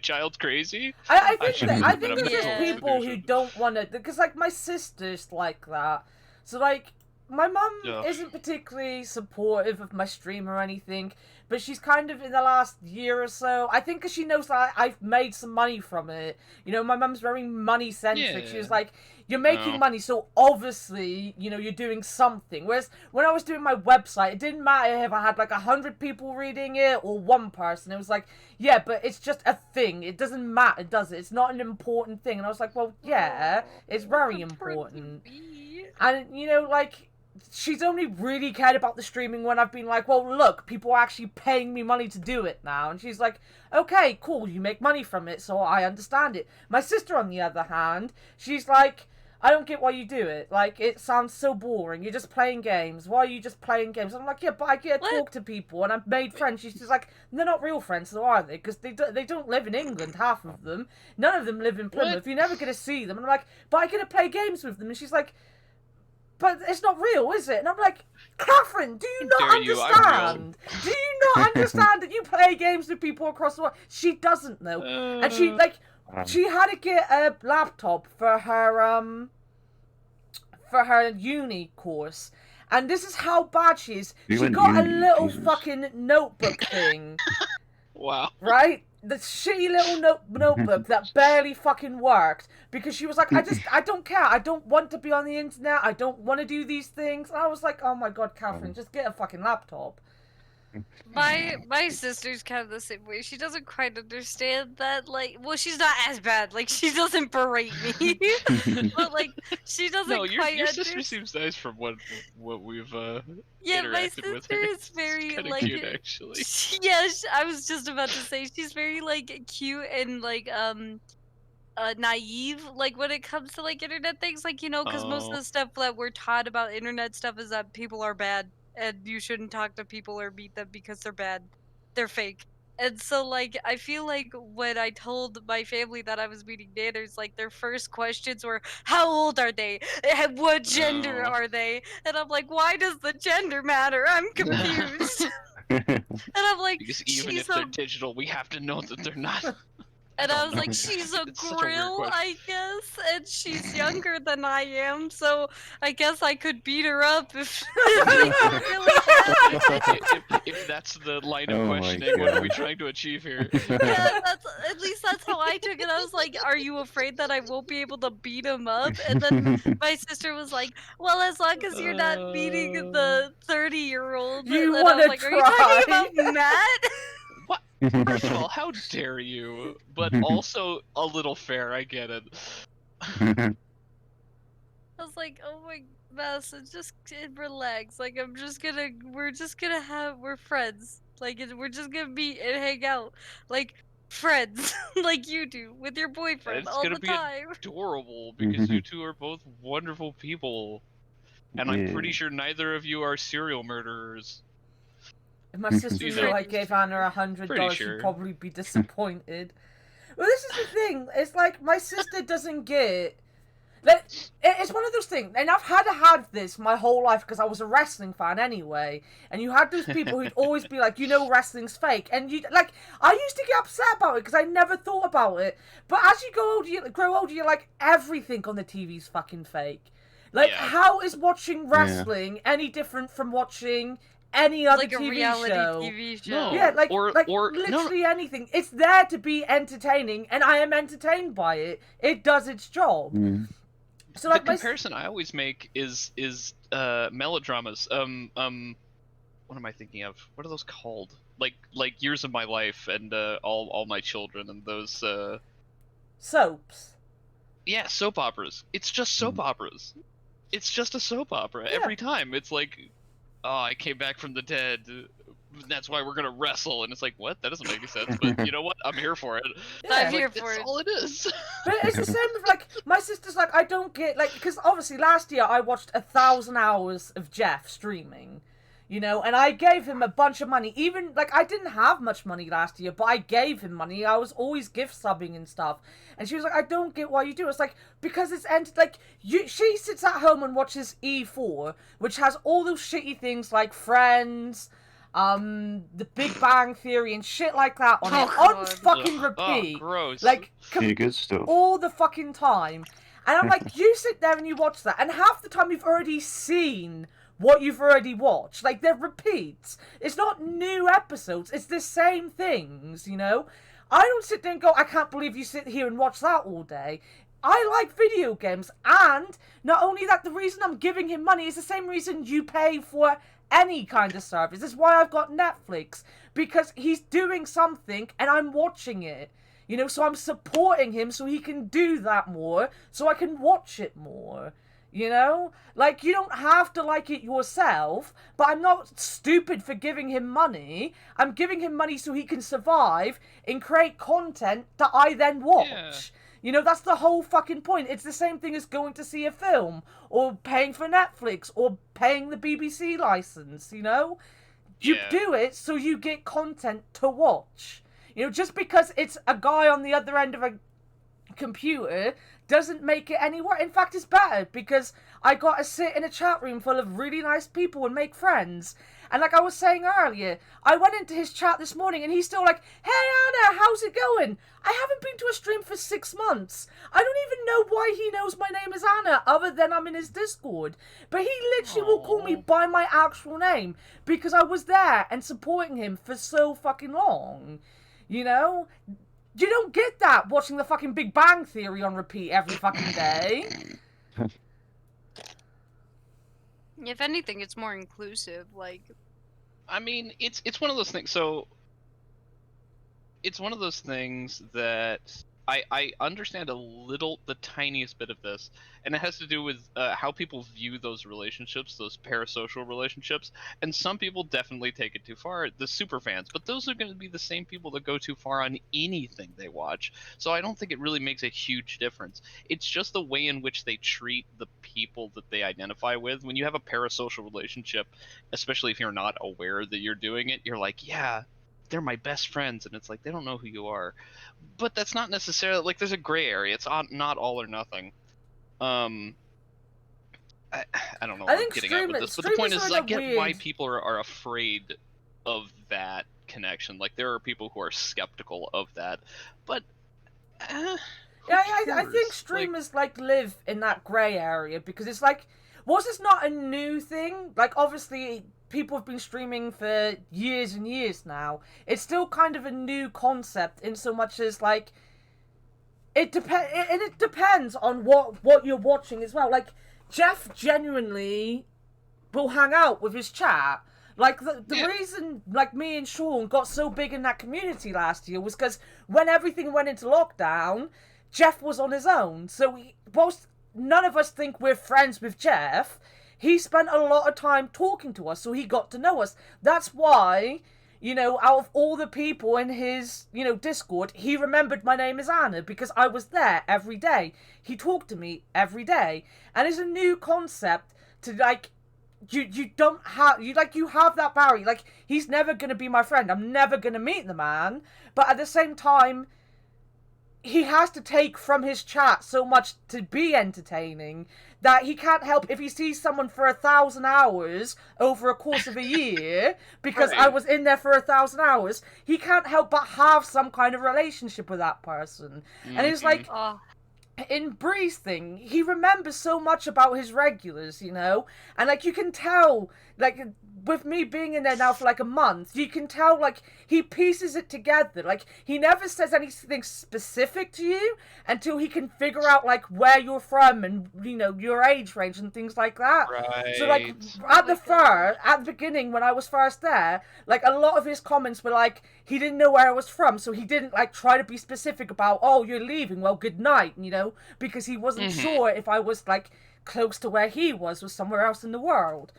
A: child crazy?
B: I think there's just people who don't want to, because like my sister's like that. So like my mum isn't particularly supportive of my stream or anything, but she's kind of in the last year or so, I think because she knows that I've made some money from it. You know, my mum's very money-centric. Yeah. She was like, you're making money, so obviously, you know, you're doing something. Whereas when I was doing my website, it didn't matter if I had like 100 people reading it or one person. It was like, yeah, but it's just a thing. It doesn't matter, does it? It's not an important thing. And I was like, well, yeah, it's very important. And, you know, like, she's only really cared about the streaming when I've been like, well, look, people are actually paying me money to do it now. And she's like, okay, cool, you make money from it, so I understand it. My sister, on the other hand, she's like, I don't get why you do it. Like, it sounds so boring. You're just playing games. Why are you just playing games? I'm like, yeah, but I get to talk to people, and I've made friends. She's just like, they're not real friends, though, are they? Because they don't live in England, half of them. None of them live in Plymouth. You're never going to see them. And I'm like, but I get to play games with them. And she's like, but it's not real, is it? And I'm like, Catherine, do you not understand? Do you not understand that you play games with people across the world? She doesn't, though. And she, like... She had to get a laptop for her uni course, and this is how bad she is. She got a little fucking notebook thing.
A: Wow.
B: Right? The shitty little notebook that barely fucking worked, because she was like, I don't care. I don't want to be on the internet. I don't want to do these things. And I was like, oh my god, Catherine, just get a fucking laptop.
C: My sister's kind of the same way. She doesn't quite understand that, like, well, she's not as bad. Like, she doesn't berate me, but like, she doesn't. No,
A: your sister seems nice from what we've
C: yeah,
A: interacted
C: my sister
A: with her.
C: is very like
A: cute, actually.
C: I was just about to say she's very like cute and like naive, like when it comes to like internet things, like, you know, because most of the stuff that we're taught about internet stuff is that people are bad. And you shouldn't talk to people or meet them because they're bad. They're fake. And so, like, I feel like when I told my family that I was meeting nanners, like, their first questions were, how old are they? What gender are they? And I'm like, why does the gender matter? I'm confused. And I'm like,
A: because even if they're digital, we have to know that they're not.
C: And I was like, she's a grill, I guess, and she's younger than I am, so I guess I could beat her up if
A: if that's the line of questioning. What are we trying to achieve here?
C: Yeah, at least that's how I took it. I was like, are you afraid that I won't be able to beat him up? And then my sister was like, well, as long as you're not beating the 30-year-old.
B: You want to
C: like, are you talking about Matt?
A: What? First of all, how dare you? But also a little fair, I get it.
C: I was like, oh my Madison, just relax. Like, we're friends. Like, we're just gonna meet and hang out. Like, friends. Like you do, with your boyfriend all the time. It's gonna
A: be adorable, because you two are both wonderful people. And I'm pretty sure neither of you are serial murderers.
B: If my sister knew I gave Anna $100, she'd probably be disappointed. Well, this is the thing. It's like, my sister doesn't get... Like, it's one of those things, and I've had this my whole life because I was a wrestling fan anyway, and you had those people who'd always be like, you know, wrestling's fake, and you like, I used to get upset about it because I never thought about it, but as you grow older, you're like, everything on the TV's fucking fake. Like, how is watching wrestling any different from watching any other
C: like
B: TV
C: TV show?
A: No.
B: Yeah, like
A: or
B: literally anything. It's there to be entertaining, and I am entertained by it. It does its job. So, like,
A: the comparison I always make is melodramas. What am I thinking of? What are those called? Like Years of My Life and All My Children and those
B: soaps.
A: Yeah, soap operas. It's just soap operas. It's just a soap opera every time. It's like, oh, I came back from the dead. That's why we're gonna wrestle, and it's like, what? That doesn't make any sense. But you know what? I'm here for it.
C: I'm here for it.
A: That's all it is.
B: But it's the same with, like, my sister's like, I don't get, like, because obviously last year I watched 1,000 hours of Jeff streaming, you know, and I gave him a bunch of money. Even, like, I didn't have much money last year, but I gave him money. I was always gift subbing and stuff. And she was like, I don't get why you do it. It's like, because it's she sits at home and watches E4, which has all those shitty things like Friends, The Big Bang Theory and shit like that on it, on fucking repeat.
A: Oh, gross.
B: Like,
D: good stuff.
B: all the fucking time. And I'm like, you sit there and you watch that, and half the time you've already seen what you've already watched. Like, they're repeats. It's not new episodes, it's the same things, you know? I don't sit there and go, I can't believe you sit here and watch that all day. I like video games, and not only that, the reason I'm giving him money is the same reason you pay for any kind of service. That's why I've got Netflix, because he's doing something and I'm watching it. You know, so I'm supporting him so he can do that more, so I can watch it more. You know? Like, you don't have to like it yourself, but I'm not stupid for giving him money. I'm giving him money so he can survive and create content that I then watch.
A: Yeah.
B: You know, that's the whole fucking point. It's the same thing as going to see a film, or paying for Netflix, or paying the BBC license, you know? You do it so you get content to watch. You know, just because it's a guy on the other end of a computer doesn't make it any worse. In fact, it's better because I got to sit in a chat room full of really nice people and make friends. And like I was saying earlier, I went into his chat this morning and he's still like, "Hey Anna, how's it going? I haven't been to a stream for 6 months. I don't even know why he knows my name is Anna other than I'm in his Discord. But he literally will call me by my actual name because I was there and supporting him for so fucking long. You know? You don't get that watching the fucking Big Bang Theory on repeat every fucking day."
C: If anything, it's more inclusive. Like,
A: I mean, it's one of those things. So, it's one of those things that I understand the tiniest bit of this, and it has to do with how people view those relationships, those parasocial relationships. And some people definitely take it too far, the super fans. But those are going to be the same people that go too far on anything they watch. So I don't think it really makes a huge difference. It's just the way in which they treat the people that they identify with. When you have a parasocial relationship, especially if you're not aware that you're doing it, you're like, yeah, they're my best friends, and it's like they don't know who you are. But that's not necessarily, like, there's a gray area. It's not all or nothing. I don't know what I'm getting at with this, but the point is, I get why people are afraid of that connection. Like, there are people who are skeptical of that, but
B: yeah, I think streamers like live in that gray area because it's like, was this not a new thing? Like, obviously people have been streaming for years and years now. It's still kind of a new concept in so much as, like, it depends on what you're watching as well. Like, Jeff genuinely will hang out with his chat. Like, the reason, like, me and Sean got so big in that community last year was because when everything went into lockdown, Jeff was on his own. So whilst none of us think we're friends with Jeff, he spent a lot of time talking to us, so he got to know us. That's why, you know, out of all the people in his, you know, Discord, he remembered my name is Anna because I was there every day. He talked to me every day. And it's a new concept to, like, you don't have, you have that barrier. Like, he's never going to be my friend. I'm never going to meet the man. But at the same time, he has to take from his chat so much to be entertaining that he can't help if he sees someone for 1,000 hours over a course of a year because I was in there for 1,000 hours. He can't help but have some kind of relationship with that person. And it's like, in Bree's thing, he remembers so much about his regulars, you know? And, like, you can tell, like, with me being in there now for, like, a month, you can tell, like, he pieces it together. Like, he never says anything specific to you until he can figure out, like, where you're from and, you know, your age range and things like that.
A: Right.
B: So, like, at the beginning, when I was first there, like, a lot of his comments were, like, he didn't know where I was from, so he didn't, like, try to be specific about, oh, you're leaving, well, good night, you know? Because he wasn't sure if I was, like, close to where he was or somewhere else in the world.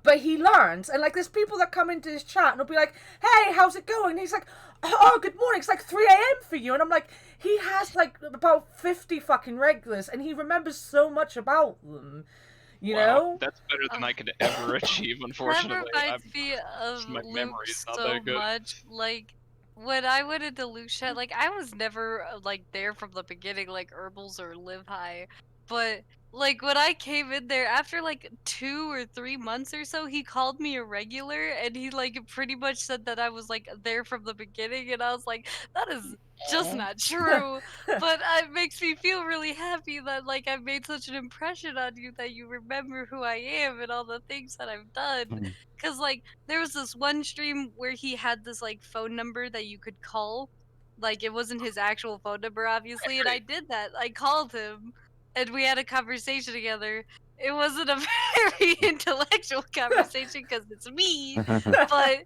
B: But he learns, and, like, there's people that come into his chat and will be like, "Hey, how's it going?" And he's like, "Oh, good morning, it's like 3 a.m. for you." And I'm like, he has, like, about 50 fucking regulars, and he remembers so much about them. You know?
A: That's better than I could ever achieve, unfortunately.
C: That reminds me of Luke so much. Like, when I went into Luke's chat, like, I was never, like, there from the beginning, like Herbals or Live High. But, like, when I came in there, after, like, 2 or 3 months or so, he called me a regular, and he, like, pretty much said that I was, like, there from the beginning, and I was like, that is just not true. But it makes me feel really happy that, like, I've made such an impression on you that you remember who I am and all the things that I've done. Because, like, there was this one stream where he had this, like, phone number that you could call. Like, it wasn't his actual phone number, obviously, and I did that. I called him, and we had a conversation together. It wasn't a very intellectual conversation because it's me, but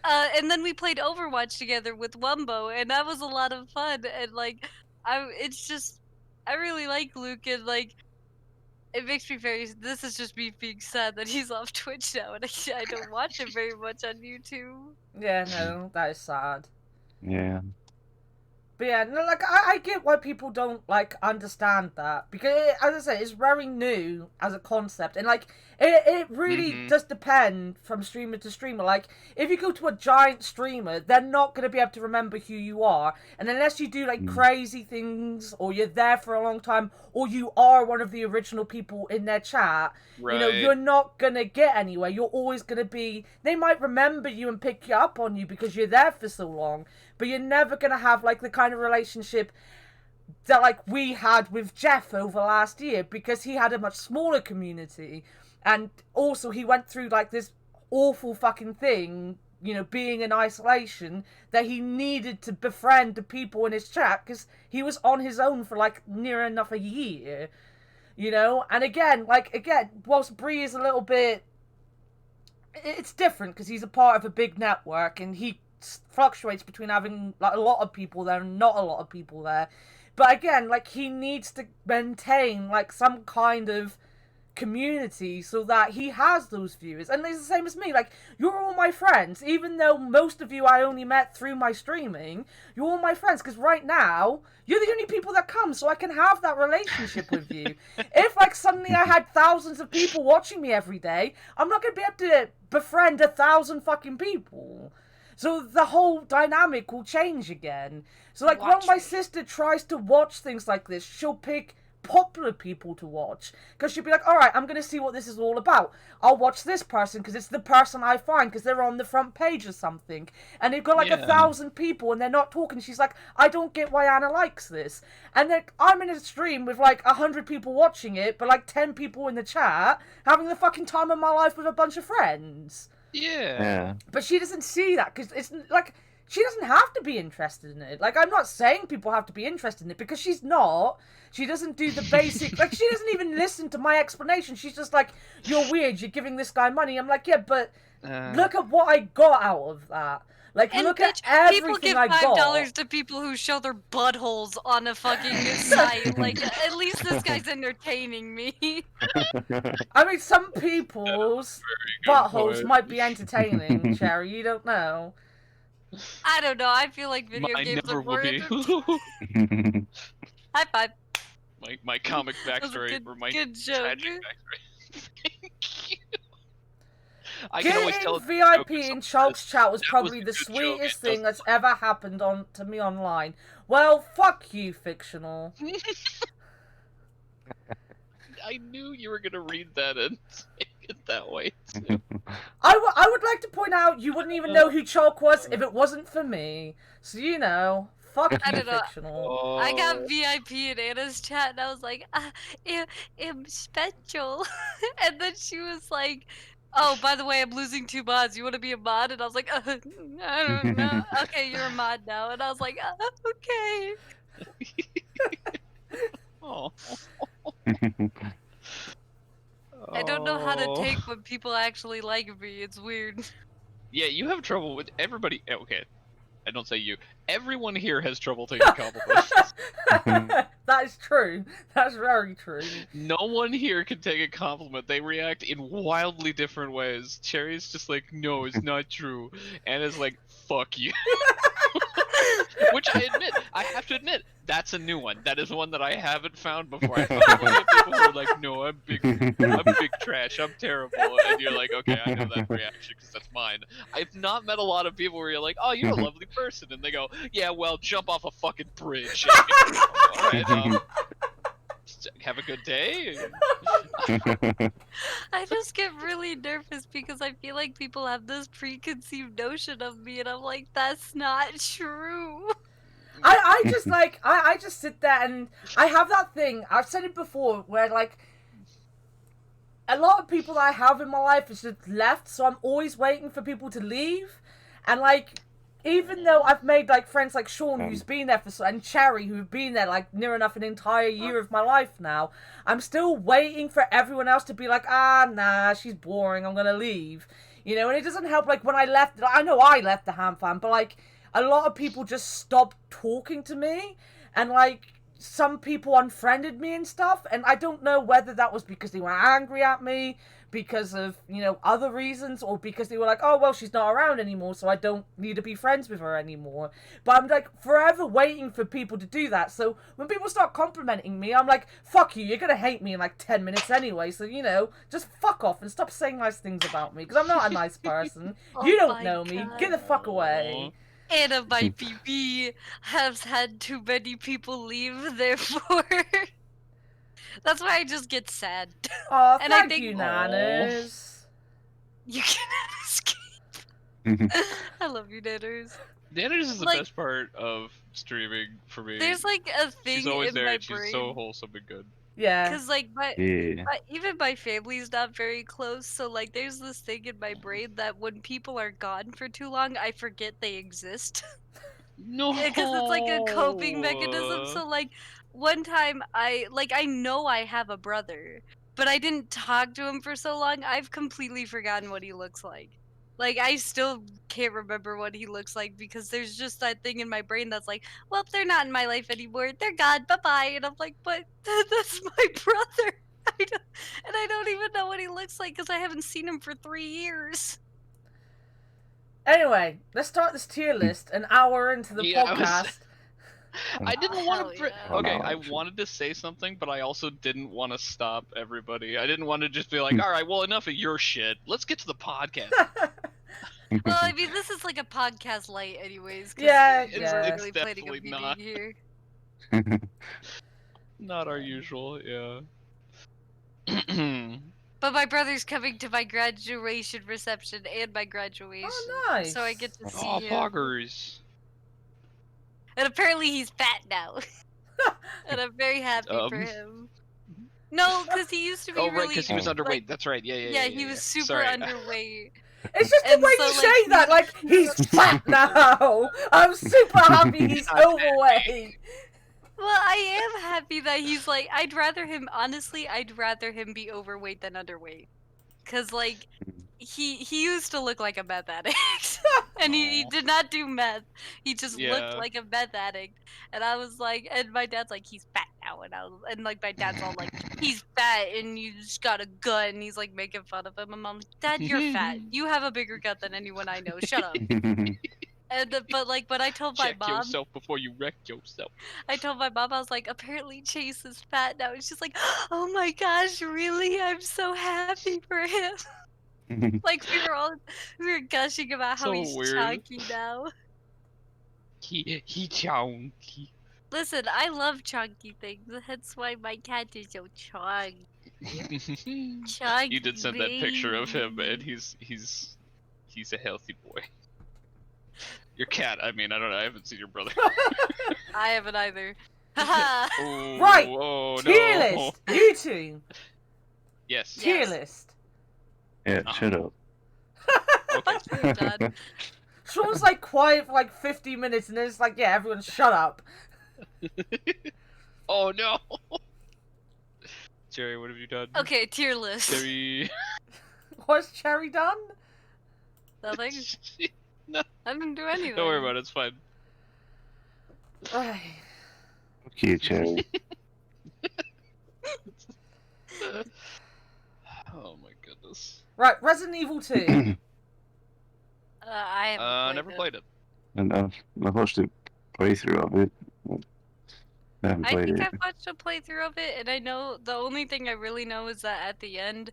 C: and then we played Overwatch together with Wumbo, and that was a lot of fun. And, like, it's just, I really like Luke, and, like, it makes me very. This is just me being sad that he's off Twitch now, and I don't watch him very much on YouTube.
B: Yeah, no, that is sad.
D: Yeah.
B: But yeah, no, like I get why people don't like understand that, because as I say, it's very new as a concept, and like it really does depend from streamer to streamer. Like if you go to a giant streamer, they're not going to be able to remember who you are, and unless you do like crazy things, or you're there for a long time, or you are one of the original people in their chat, you know, you're not gonna get anywhere. You're always gonna be. They might remember you and pick you up on you because you're there for so long. But you're never going to have, like, the kind of relationship that, like, we had with Jeff over last year, because he had a much smaller community. And also he went through, like, this awful fucking thing, you know, being in isolation, that he needed to befriend the people in his chat, because he was on his own for, like, near enough a year. You know? And again, whilst Bree is a little bit... It's different, because he's a part of a big network, and he fluctuates between having like a lot of people there and not a lot of people there. But again, like, he needs to maintain like some kind of community so that he has those viewers. And it's the same as me. Like, you're all my friends, even though most of you I only met through my streaming. You're all my friends, because right now you're the only people that come, so I can have that relationship with you. If like suddenly I had thousands of people watching me every day, I'm not gonna be able to befriend 1,000 fucking people. So the whole dynamic will change again. So like when my sister tries to watch things like this, she'll pick popular people to watch, because she'll be like, all right, I'm going to see what this is all about. I'll watch this person because it's the person I find because they're on the front page or something, and they've got like 1,000 people and they're not talking. She's like, I don't get why Anna likes this. And then I'm in a stream with like 100 people watching it, but like 10 people in the chat having the fucking time of my life with a bunch of friends.
A: Yeah.
B: But she doesn't see that, because it's like, she doesn't have to be interested in it. Like, I'm not saying people have to be interested in it, because she's not. She doesn't do the basic, like, she doesn't even listen to my explanation. She's just like, you're weird, you're giving this guy money. I'm like, yeah, but look at what I got out of that. Like, and look at everything I got.
C: People give $5 to people who show their buttholes on a fucking site. Like, at least this guy's entertaining me.
B: I mean, some people's buttholes might be entertaining, Cherry. You don't know.
C: I don't know. I feel like video games are more entertaining. High five.
A: My comic backstory, or my
C: good joke.
A: Tragic backstory. Thank you. I
B: Getting
A: can always tell
B: VIP in Chalk's chat was probably the sweetest thing that's ever happened to me online. Well, fuck you, fictional.
A: I knew you were gonna read that and say it that way too.
B: I would like to point out you wouldn't even know who Chalk was if it wasn't for me. So you know, fuck you, fictional.
C: I got VIP in Anna's chat and I was like, I'm special. And then she was like, oh, by the way, I'm losing 2 mods. You want to be a mod? And I was like, I don't know. Okay, you're a mod now. And I was like, okay.
A: Oh.
C: I don't know how to take when people actually like me. It's weird.
A: Yeah, you have trouble with everybody. Okay, I don't say you. Everyone here has trouble taking compliments.
B: That is true. That's very true.
A: No one here can take a compliment. They react in wildly different ways. Cherry's just like, no, it's not true. Anna's like, fuck you. Which I have to admit, that's a new one. That is one that I haven't found before. I found plenty of people who are like, no, I'm big trash, I'm terrible. And you're like, okay, I know that reaction because that's mine. I've not met a lot of people where you're like, oh, you're a lovely person. And they go, yeah, well, jump off a fucking bridge. All right, have a good day.
C: I just get really nervous because I feel like people have this preconceived notion of me, and I'm like, that's not true.
B: I just like, I just sit there and I have that thing, I've said it before, where like, a lot of people that I have in my life is just left, so I'm always waiting for people to leave. And like, even though I've made like friends like Sean, who's been there and Cherry, who've been there like near enough an entire year of my life now, I'm still waiting for everyone else to be like, nah, she's boring, I'm gonna leave. You know, and it doesn't help, like, when I left, I know I left the Ham Fam, but like, a lot of people just stopped talking to me, and like, some people unfriended me and stuff, and I don't know whether that was because they were angry at me, because of, other reasons, or because they were like, oh, well, she's not around anymore, so I don't need to be friends with her anymore. But I'm, like, forever waiting for people to do that, so when people start complimenting me, I'm like, fuck you, you're gonna hate me in, like, 10 minutes anyway, so, just fuck off and stop saying nice things about me, because I'm not a nice person. You don't know me. Get the fuck away.
C: Anna, my PB, has had too many people leave, therefore... That's why I just get sad.
B: Oh, and thank you, Nanners.
C: You cannot escape. I love you, Nanners.
A: Nanners is the best part of streaming for me.
C: There's like a thing
A: she's always
C: in
A: there
C: my
A: and
C: brain.
A: She's so wholesome and good.
B: Yeah.
C: Because like even my family's not very close, so like there's this thing in my brain that when people are gone for too long, I forget they exist.
A: No.
C: Because it's like a coping mechanism. So like one time I know I have a brother, but I didn't talk to him for so long, I've completely forgotten what he looks like. Like, I still can't remember what he looks like because there's just that thing in my brain that's like, well, they're not in my life anymore. They're gone. Bye-bye. And I'm like, but that's my brother. I don't even know what he looks like because I haven't seen him for 3 years.
B: Anyway, let's start this tier list an hour into the podcast.
A: I didn't want to... Okay, I wanted to say something, but I also didn't want to stop everybody. I didn't want to just be like, all right, well, enough of your shit. Let's get to the podcast.
C: Well, I mean, this is like a podcast light anyways.
B: Yeah,
A: it's really definitely not.
C: Here.
A: Not our usual, yeah.
C: But my brother's coming to my graduation reception and my graduation.
B: Oh, nice.
C: So I get to see
A: him.
C: Oh,
A: poggers.
C: And apparently he's fat now. And I'm very happy for him. No, because he used to be
A: really...
C: Oh, right,
A: because he was underweight. Like, that's right. Yeah,
C: he was super underweight.
B: It's just the way you say that, like, he's fat now. I'm super happy he's overweight.
C: Well, I am happy that he's like, I'd rather him be overweight than underweight. Cause like, he used to look like a meth addict. And he did not do meth. He just looked like a meth addict. And I was like, and my dad's like, he's fat now. And like my dad's all like, he's fat and you just got a gut. And he's like making fun of him. And I'm like, Dad, you're fat. You have a bigger gut than anyone I know. Shut up. And but I told my mom. Check
A: yourself before you wreck yourself.
C: I told my mom, I was like, apparently Chase is fat now. And she's like, oh my gosh, really? I'm so happy for him. Like we were gushing about how he's chunky now.
A: He chunky.
C: Listen, I love chunky things. That's why my cat is so chunky. Chunky.
A: You did send that picture of him, and he's a healthy boy. Your cat, I mean, I don't know, I haven't seen your brother.
C: I haven't either.
A: Oh,
B: right!
A: Oh,
B: tier
A: no.
B: list! You two!
A: Yes.
B: Tier list.
D: Yeah, shut up.
C: Okay.
B: Sean's like quiet for like 50 minutes and then it's like, yeah, everyone shut up.
A: Oh no! Jerry, what have you done?
C: Okay, tier list.
A: Jerry...
B: What's Cherry done?
C: Nothing.
A: No.
C: I didn't do anything.
A: Don't worry about it, it's fine.
D: Fuck you, Cherry.
A: Oh my goodness.
B: Right, Resident Evil 2.
C: I haven't
A: never played it.
D: And I've watched a playthrough of it. I haven't played it.
C: I've watched a playthrough of it, and I know the only thing I really know is that at the end,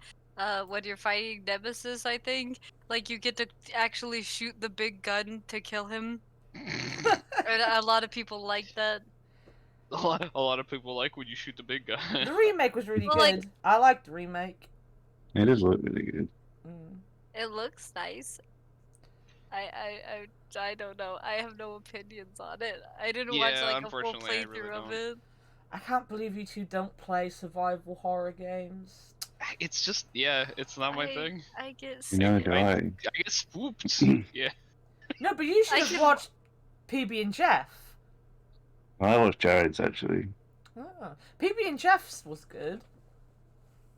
C: when you're fighting Nemesis, I think, like you get to actually shoot the big gun to kill him. And a lot of people like that.
A: A lot of people like when you shoot the big guy.
B: The remake was really good. I liked the remake.
D: It does look really good.
C: It looks nice. I don't know. I have no opinions on it. I didn't watch like a full playthrough of it.
B: I can't believe you two don't play survival horror games.
A: It's just, it's not my thing.
C: I get
D: scared. No, do I
A: get spooked. Yeah.
B: No, but you should have watched PB and Jeff.
D: Well, I watched Jared's actually.
B: Oh. PB and Jeff's was good.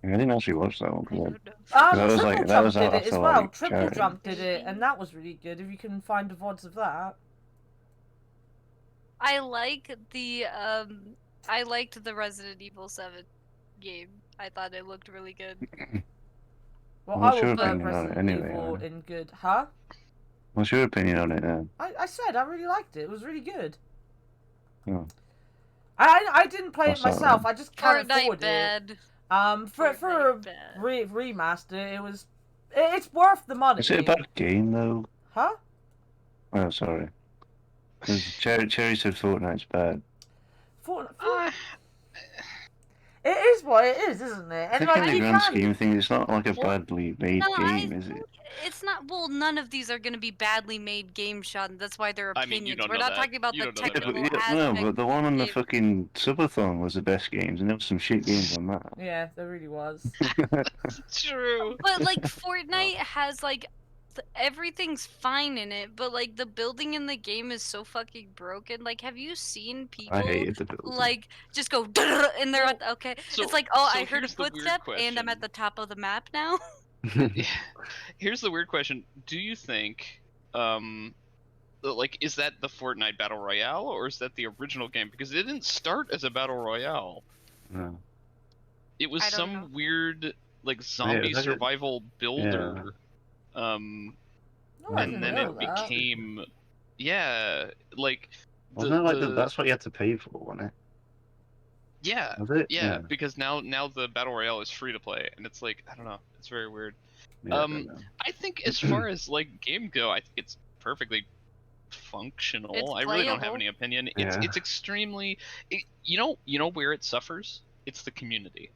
D: I didn't actually watch that one.
B: Triple Jump did it as well. Triple Jump did it, and that was really good. If you can find the VODs of that.
C: I like the I liked the Resident Evil 7 game. I thought it looked really good.
B: Well,
D: What's
B: I
D: your
B: will put
D: opinion on it
B: Resident
D: anyway,
B: Evil
D: Anna?
B: in good. Huh?
D: What's your opinion on it then?
B: I said I really liked it. It was really good.
D: Oh.
B: I didn't play
D: What's
B: it
D: that
B: myself.
D: then?
B: I just can't
C: Fortnite
B: afford it.
C: bad.
B: For a
C: Fortnite bad.
B: remaster, it was. It's worth the money.
D: Is it a bad game though?
B: Huh?
D: Oh, sorry. Because Cherry said Fortnite's bad.
B: It is what it is, isn't it?
D: I
B: And
D: think in
B: like
D: the
B: you
D: grand
B: can't.
D: scheme of things, it's not like a
C: Well,
D: badly made
C: No, I
D: game, is it?
C: think it's not. Well, none of these are going to be badly made games, Sean. That's why they're
A: I mean, you
C: opinions.
A: don't
C: We're
A: know
C: not
A: that.
C: talking about
A: You
C: the
A: don't know that,
C: technical
A: really.
D: No,
C: aspect.
D: but the one on the
C: game.
D: fucking subathon was the best games, and there was some shit games on that.
B: Yeah, there really was.
A: It's true.
C: But like Fortnite has like everything's fine in it, but like the building in the game is so fucking broken. Like, have you seen people
D: I hated the building.
C: like just go and they're at okay?
A: So-
C: it's like, oh,
A: so
C: I heard a
A: here's the weird
C: footstep and I'm
A: question.
C: at the top of the map now.
A: Here's the weird question: do you think, like, is that the Fortnite Battle Royale, or is that the original game? Because it didn't start as a Battle Royale.
D: No.
A: It was
C: I don't know.
A: some weird, like, zombie
D: like a-
A: survival builder.
B: No, I
A: And
B: didn't
A: then
B: know
A: it
B: that.
A: became, yeah, like.
D: Wasn't it like that's what you had to pay for, wasn't it?
A: Yeah,
D: Was it?
A: yeah, because now the Battle Royale is free to play, and it's like, I don't know, it's very weird.
D: Yeah, I don't know.
A: I think as far as like game go, I think it's perfectly functional.
C: It's
A: I really don't have
C: playable.
A: any opinion.
D: Yeah.
A: It's extremely, you know where it suffers? It's the community.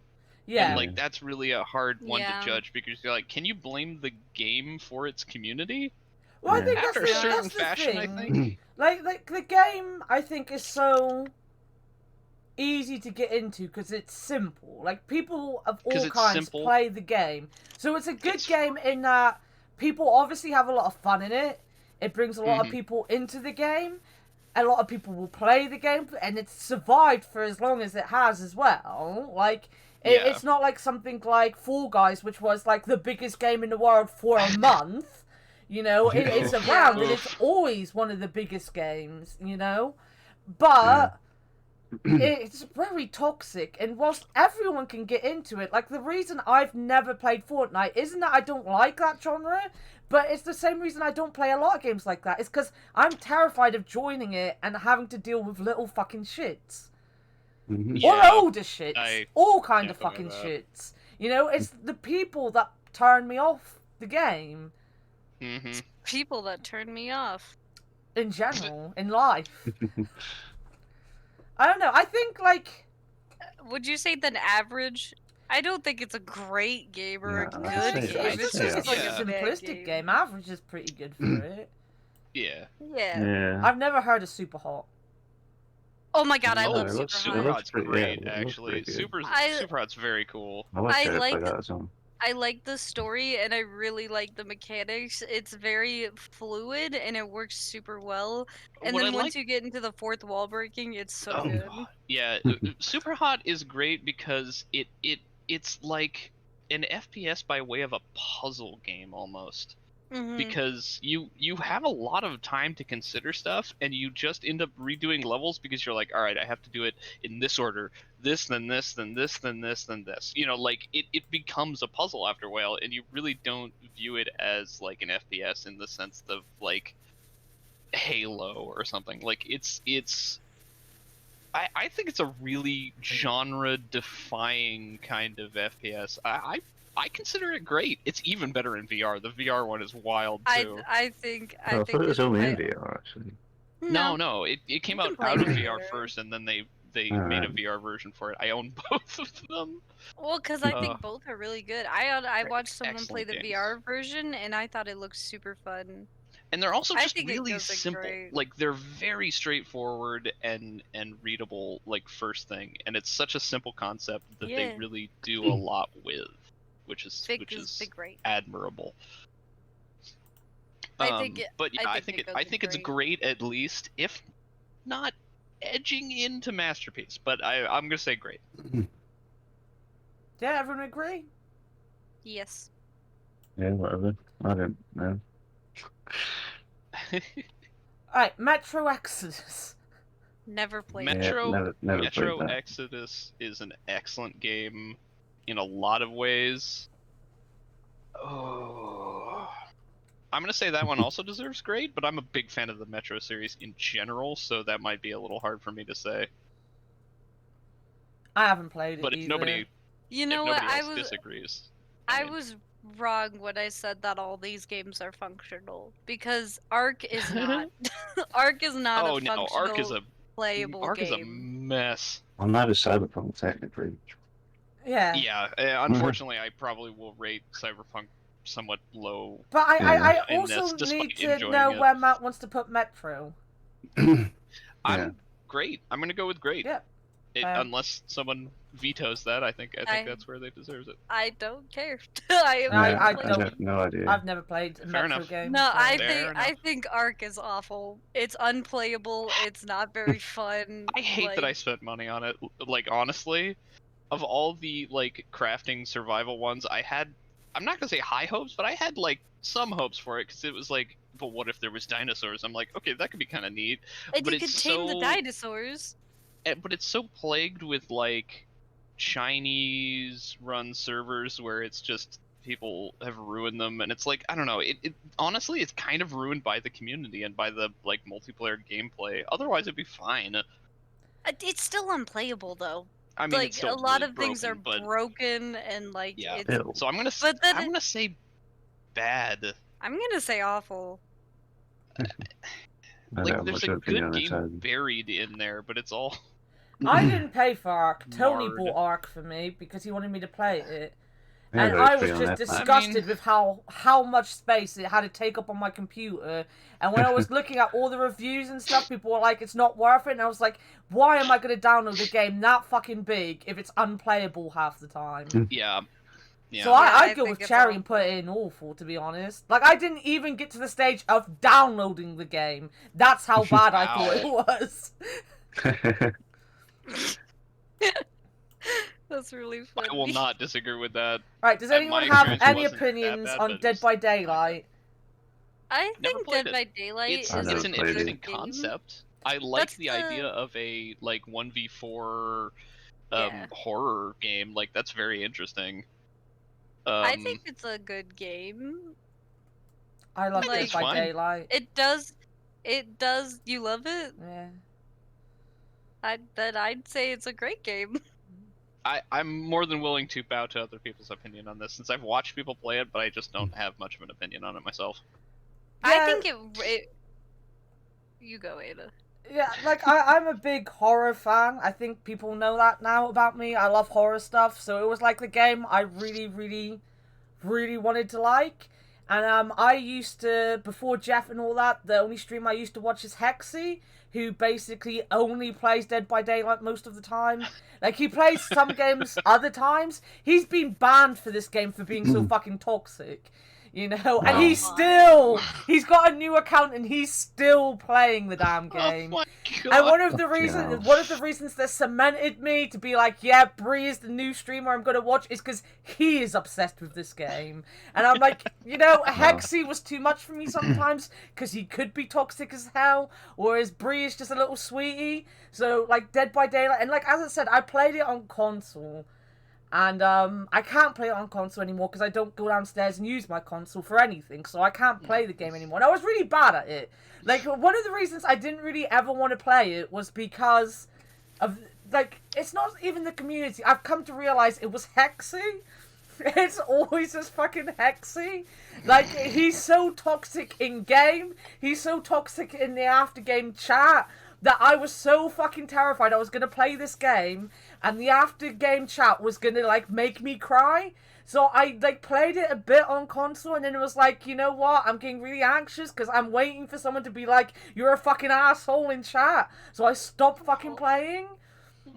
B: Yeah.
A: And like that's really a hard one
C: Yeah.
A: to judge because you're like, can you blame the game for its community?
B: Well, I
D: Yeah.
B: think
A: After a
B: that's
A: certain
B: the
A: fashion,
B: thing.
A: I think.
B: Like the game, I think is so easy to get into because it's simple. Like people of
A: 'Cause
B: all
A: it's
B: kinds
A: simple.
B: play the game, so it's a good
A: It's-
B: game in that people obviously have a lot of fun in it. It brings a lot of
A: Mhm.
B: people into the game. A lot of people will play the game, and it's survived for as long as it has as well. Like
A: Yeah.
B: it's not like something like Fall Guys, which was like the biggest game in the world for a month. You know, it's around and it's always one of the biggest games, you know? But it's very toxic, and whilst everyone can get into it, like the reason I've never played Fortnite isn't that I don't like that genre, but it's the same reason I don't play a lot of games like that. It's because I'm terrified of joining it and having to deal with little fucking shits.
A: Yeah,
B: Or older shits.
A: I
B: All kind of
A: can't
B: fucking
A: believe that.
B: shits. You know, it's the people that turn me off the game.
A: Mhm.
C: People that turn me off.
B: In general, in life. I don't know. I think, like...
C: Would you say that average? I don't think it's a great game or a
D: No,
C: good
D: I'd say-
C: game.
D: I'd
C: It's
D: say
C: just
B: It's
C: like
B: like
A: Yeah.
B: a
C: a bad
B: simplistic game. Average is pretty good for it.
A: Yeah.
C: Yeah.
D: Yeah.
B: I've never heard of Super Hot.
C: Oh my god, I
D: No,
C: love
D: it
C: Super
D: looks-
C: Hot.
D: it looks
A: Hot's
D: pretty- yeah,
A: great,
D: it looks
A: actually.
D: pretty good.
A: Super Hot's very cool.
D: I like
C: I
D: to play
C: like-
D: that as well.
C: I like the story and I really like the mechanics. It's very fluid and it works super well. And
A: What
C: then
A: I
C: once
A: like-
C: you get into the fourth wall breaking, it's so
D: Oh,
C: good.
A: God. Yeah, Super Hot is great because it's like an FPS by way of a puzzle game almost.
C: Mhm.
A: Because you have a lot of time to consider stuff and you just end up redoing levels because you're like, all right, I have to do it in this order, this then this then this then this then this, you know, like it becomes a puzzle after a while, and you really don't view it as like an FPS in the sense of like Halo or something. Like I think it's a really genre defying kind of FPS. I consider it great. It's even better in VR. The VR one is wild too.
C: I think
D: I thought it was
C: it's
D: only in
C: quite-
D: VR, actually.
A: No, it came
C: You
A: out
C: can play
A: out of
C: it
A: VR
C: there.
A: first, and then they made a
D: Alright.
A: VR version for it. I own both of them.
C: Well, because I
A: Uh,
C: think both are really good. I watched someone play
A: excellent
C: the
A: games.
C: VR version and I thought it looked super fun.
A: And they're also
C: I
A: just
C: think it
A: really
C: does it
A: simple.
C: great.
A: Like they're very straightforward and readable, like first thing. And it's such a simple concept that they
C: Yeah.
A: really do a lot with, which is
C: Fig is great.
A: admirable.
C: I think
A: but yeah, I think
C: it goes
A: it's
C: great.
A: great at least, if not edging into masterpiece. But I'm gonna say great.
B: Yeah, everyone agree?
C: Yes.
D: Yeah, whatever. I don't know.
B: Alright, Metro Exodus.
C: Never played
A: Metro,
D: never
A: Metro
D: played that.
A: Exodus is an excellent game in a lot of ways. Oh, I'm gonna say that one also deserves great, but I'm a big fan of the Metro series in general, so that might be a little hard for me to say.
B: I haven't played it
A: But
B: either.
A: if nobody else disagrees,
C: I was wrong when I said that all these games are functional, because Ark is not. Ark is not a functional,
A: Ark is a
C: playable
A: Ark
C: game.
A: is a mess.
D: Well, not as Cyberpunk technically.
B: Yeah.
A: Yeah, unfortunately, I probably will rate Cyberpunk somewhat low.
B: But I
A: in
B: also
A: this,
B: need
A: despite
B: to
A: enjoying
B: know
A: it.
B: where Matt wants to put Metro.
A: I'm great. I'm gonna go with great.
B: Yeah.
A: Unless someone vetoes that, I think that's where they deserve it.
C: I don't care.
D: I have no idea.
B: I've never played a
A: Fair
B: Metro
A: enough.
B: game.
C: No,
B: so.
C: I think Ark is awful. It's unplayable. It's not very fun.
A: I hate that I spent money on it. Like, honestly, of all the like crafting survival ones, I'm not gonna say high hopes, but I had like some hopes for it because it was like, but what if there was dinosaurs? I'm like, okay, that could be kind of neat.
C: And
A: but
C: you could tame the dinosaurs.
A: But it's so plagued with like Chinese-run servers where it's just people have ruined them, and it's like, I don't know. It honestly, it's kind of ruined by the community and by the like multiplayer gameplay. Otherwise, it'd be fine.
C: It's still unplayable though.
A: I mean,
C: like
A: it's still
C: a lot
A: really
C: of things are
A: broken,
C: broken, and like
A: So I'm gonna say bad.
C: I'm gonna say awful.
A: Like, there's a good game buried in there, but it's all.
B: I didn't pay for Ark. Tony
A: Marred.
B: bought Ark for me because he wanted me to play it.
D: Yeah,
B: And I was just disgusted with how much space it had to take up on my computer. And when I was looking at all the reviews and stuff, people were like, it's not worth it. And I was like, why am I going to download a game that fucking big if it's unplayable half the time?
A: Yeah.
B: So I'd go with Cherry and put it in awful, to be honest. Like, I didn't even get to the stage of downloading the game. That's how bad I thought it was.
C: That's really funny.
A: I will not disagree with that.
B: Right, does anyone have any opinions on Dead by Daylight?
C: I think Dead by Daylight is
A: an interesting concept. I like the idea of a like 1v4 horror game. Like, that's very interesting.
C: I think it's a good game.
B: I love Dead by Daylight.
C: It does. You love it?
B: Yeah.
C: I'd say it's a great game.
A: I'm more than willing to bow to other people's opinion on this, since I've watched people play it, but I just don't have much of an opinion on it myself.
C: Yeah. I think it. You go, Ada.
B: Yeah, like, I'm a big horror fan. I think people know that now about me. I love horror stuff, so it was like the game I really, really, really wanted to like. And I used to, before Jeff and all that, the only stream I used to watch is Hexy, who basically only plays Dead by Daylight most of the time. Like, he plays some games other times. He's been banned for this game for being so fucking toxic. You know, and he's got a new account and he's still playing the damn game.
A: Oh my God.
B: And one of the reasons that cemented me to be like, yeah, Bree is the new streamer I'm gonna watch is because he is obsessed with this game. And I'm like, you know, Hexy was too much for me sometimes because he could be toxic as hell, whereas Bree is just a little sweetie. So, like, Dead by Daylight, and like, as I said, I played it on console. And I can't play it on console anymore because I don't go downstairs and use my console for anything, so I can't play the game anymore. And I was really bad at it. Like, one of the reasons I didn't really ever want to play it was because of, like, it's not even the community. I've come to realize it was Hexy. It's always just fucking Hexy. Like, he's so toxic in game. He's so toxic in the after game chat that I was so fucking terrified I was going to play this game and the after game chat was going to, like, make me cry. So I, like, played it a bit on console and then it was like, you know what, I'm getting really anxious because I'm waiting for someone to be like, you're a fucking asshole in chat. So I stopped fucking playing.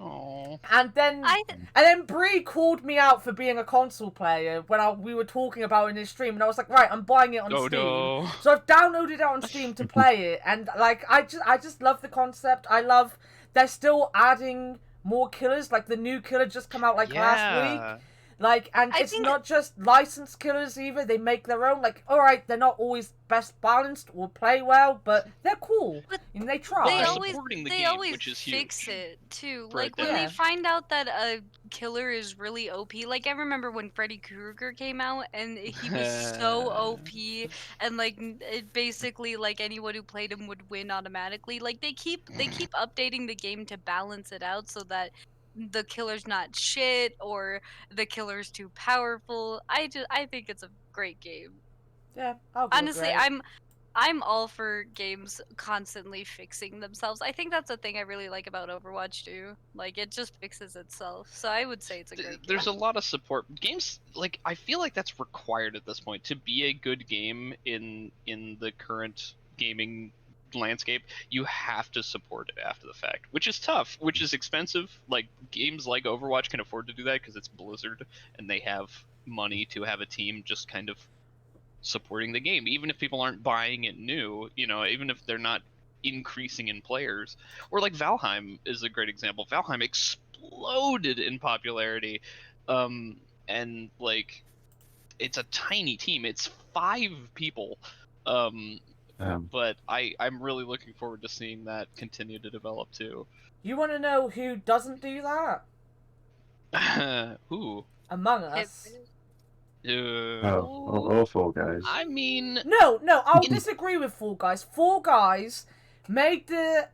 A: Aww.
B: And then Bree called me out for being a console player when we were talking about it in his stream, and I was like, right, I'm buying it on Steam.
A: No.
B: So I've downloaded it on Steam to play it, and like I just love the concept. I love they're still adding more killers. Like the new killer just come out last week. Like, and it's not just licensed killers either. They make their own. Like, all right, they're not always best balanced or play well, but they're cool. And they try.
C: They always
A: which is
C: fix
A: huge.
C: it too.
A: Right
C: Like when
A: there.
C: they find out that a killer is really OP. Like I remember when Freddy Krueger came out and he was so OP, and like it basically like anyone who played him would win automatically. Like they keep updating the game to balance it out so that the killer's not shit or the killer's too powerful. I think it's a great game.
B: Yeah,
C: honestly, I'm all for games constantly fixing themselves. I think that's a thing I really like about Overwatch too. Like it just fixes itself. So I would say it's a great game.
A: There's a lot of support. Games like I feel like that's required at this point to be a good game in the current gaming landscape. You have to support it after the fact, which is tough, which is expensive. Like games like Overwatch can afford to do that because it's Blizzard and they have money to have a team just kind of supporting the game, even if people aren't buying it new, you know, even if they're not increasing in players. Or like Valheim is a great example. Valheim exploded in popularity, and like it's a tiny team. It's 5 people, but I'm really looking forward to seeing that continue to develop too.
B: You want to know who doesn't do that?
A: Who?
B: Among Us.
D: Fall Guys.
A: I mean,
B: no, I'll disagree with Fall Guys. Fall Guys made the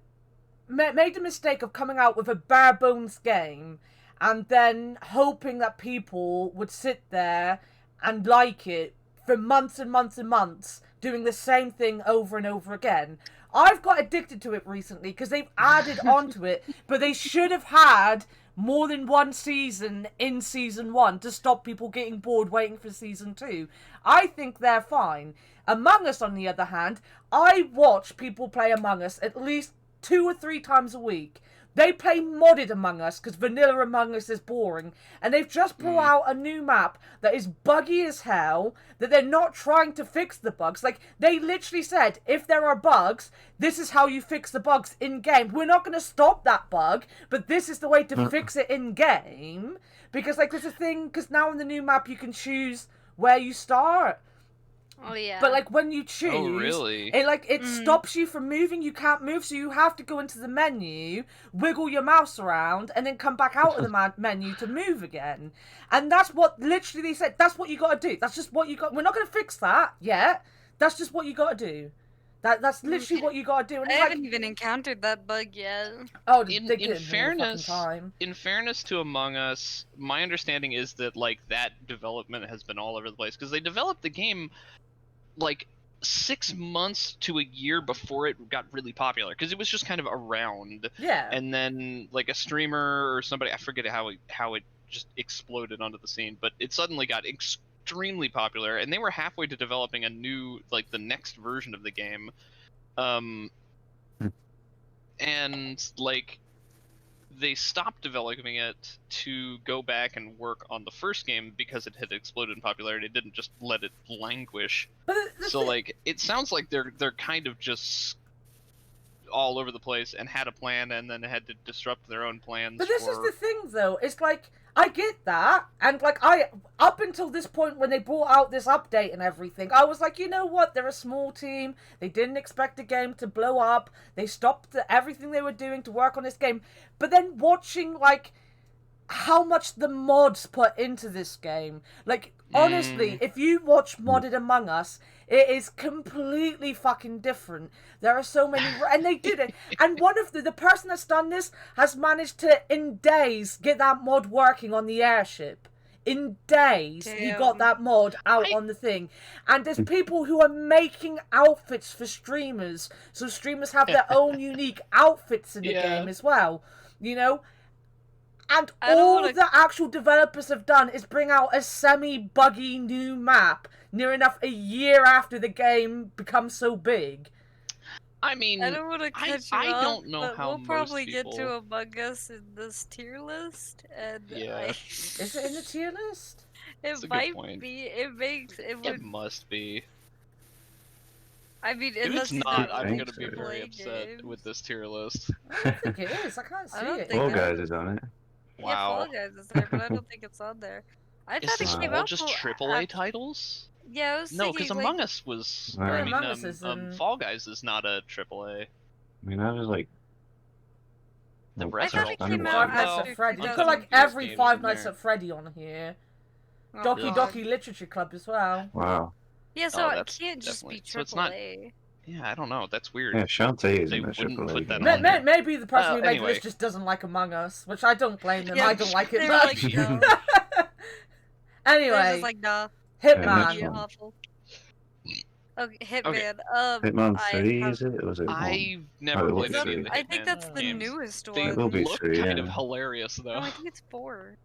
B: mistake of coming out with a bare bones game and then hoping that people would sit there and like it for months and months and months, doing the same thing over and over again. I've got addicted to it recently because they've added onto it, but they should have had more than one season in season 1 to stop people getting bored waiting for season 2. I think they're fine. Among Us, on the other hand, I watch people play Among Us at least 2 or 3 times a week. They play modded Among Us because vanilla Among Us is boring, and they've just brought out a new map that is buggy as hell, that they're not trying to fix the bugs. Like, they literally said, if there are bugs, this is how you fix the bugs in-game. We're not going to stop that bug, but this is the way to fix it in-game. Because, like, there's a thing, because now in the new map you can choose where you start.
C: Oh yeah.
B: But like when you choose, it stops you from moving. You can't move, so you have to go into the menu, wiggle your mouse around, and then come back out of the menu to move again. And that's what literally they said. That's what you got to do. That's just what you got. We're not going to fix that yet. That's just what you got to do. That's literally what you got to do. And
C: I haven't even encountered that bug yet.
B: Oh,
A: in fairness to Among Us, my understanding is that like that development has been all over the place because they developed the game like 6 months to a year before it got really popular because it was just kind of around.
B: Yeah.
A: And then like a streamer or somebody, I forget how it just exploded onto the scene, but it suddenly got extremely popular, and they were halfway to developing a new, like the next version of the game, and like they stopped developing it to go back and work on the first game because it had exploded in popularity. It didn't just let it languish. So like it sounds like they're kind of just all over the place and had a plan and then had to disrupt their own plans.
B: But this is the thing though, it's like I get that, and like up until this point when they brought out this update and everything, I was like, you know what, they're a small team, they didn't expect the game to blow up, they stopped everything they were doing to work on this game. But then watching like how much the mods put into this game, like honestly, if you watch modded Among Us, it is completely fucking different. There are so many, and they did it. And one of the person that's done this has managed to, in days, get that mod working on the airship. In days, he got that mod out on the thing. And there's people who are making outfits for streamers, so streamers have their own unique outfits in the game as well. You know? And all the actual developers have done is bring out a semi-buggy new map near enough a year after the game becomes so big.
A: I mean,
C: I don't want to cut you
A: I
C: off,
A: don't know
C: but
A: how
C: we'll probably
A: most people...
C: get to Among Us in this tier list, and
B: Is it in the tier list?
C: It might be. It
A: must be.
C: I mean,
A: if it's not, I'm gonna be very upset with this tier list.
B: I don't think it is. I can't see it.
D: Fall Guys is on it.
A: Wow.
C: Yeah, Fall Guys is there, but I don't think it's on there. I
A: Is
C: thought
A: this
C: it came
A: all
C: out
A: just
C: for-
A: AAA titles?
C: Yeah, I was
A: No,
C: thinking
A: because
C: like
A: Among Us was.
D: Yeah,
A: I mean,
B: Among Us is
A: Fall Guys is not a AAA.
D: I mean, I was like,
A: The
D: well,
A: rest
C: I
A: are
C: thought
A: all
C: it came
A: AAA.
C: out
B: Five Nights
A: Well,
B: at Freddy. You've
C: after
B: got like
C: 2000.
B: every
A: games
B: Five
A: in
B: Nights
A: there.
B: at Freddy on here.
C: Oh,
B: Doki
C: God.
B: Doki Literature Club as well.
D: wow.
C: Yeah, so it
A: that's
C: can't just be
A: definitely. So it's not.
C: AAA.
A: Yeah, I don't know. That's weird.
D: Yeah, Shantae isn't
A: They
D: a
A: wouldn't
D: AAA
A: put that
D: game.
A: on there.
B: Maybe the person who made the
A: Anyway.
B: list just doesn't like Among Us, which I don't blame them.
C: Yeah,
B: I don't like it
C: they're
B: much.
C: like, no. They're
B: Anyway,
C: just like, nah.
B: Hitman.
D: next one.
C: Awful. Okay, Hitman.
A: Okay.
D: Hitman
C: I
D: 3,
C: have-
D: is it? Or was it 1?
A: I've never
D: Oh, it will
A: played
D: be
A: any of the
D: three.
C: I think
A: Hitman
C: that's the
A: games.
C: newest
A: They
D: It will
C: one.
D: be
A: look
D: three,
A: kind
D: yeah.
A: of hilarious, though.
C: No, I think it's 4.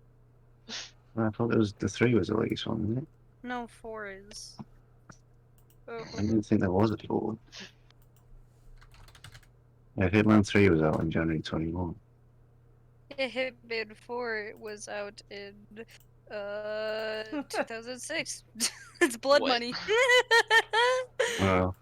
D: I thought it was the 3 was the latest one, wasn't it?
C: No, 4 is. Oh.
D: I didn't think there was a 4. Yeah, Hitman 3 was out in January 21.
C: Yeah, Hitman 4 was out in 2006. It's Blood
A: What?
C: Money.
D: Well,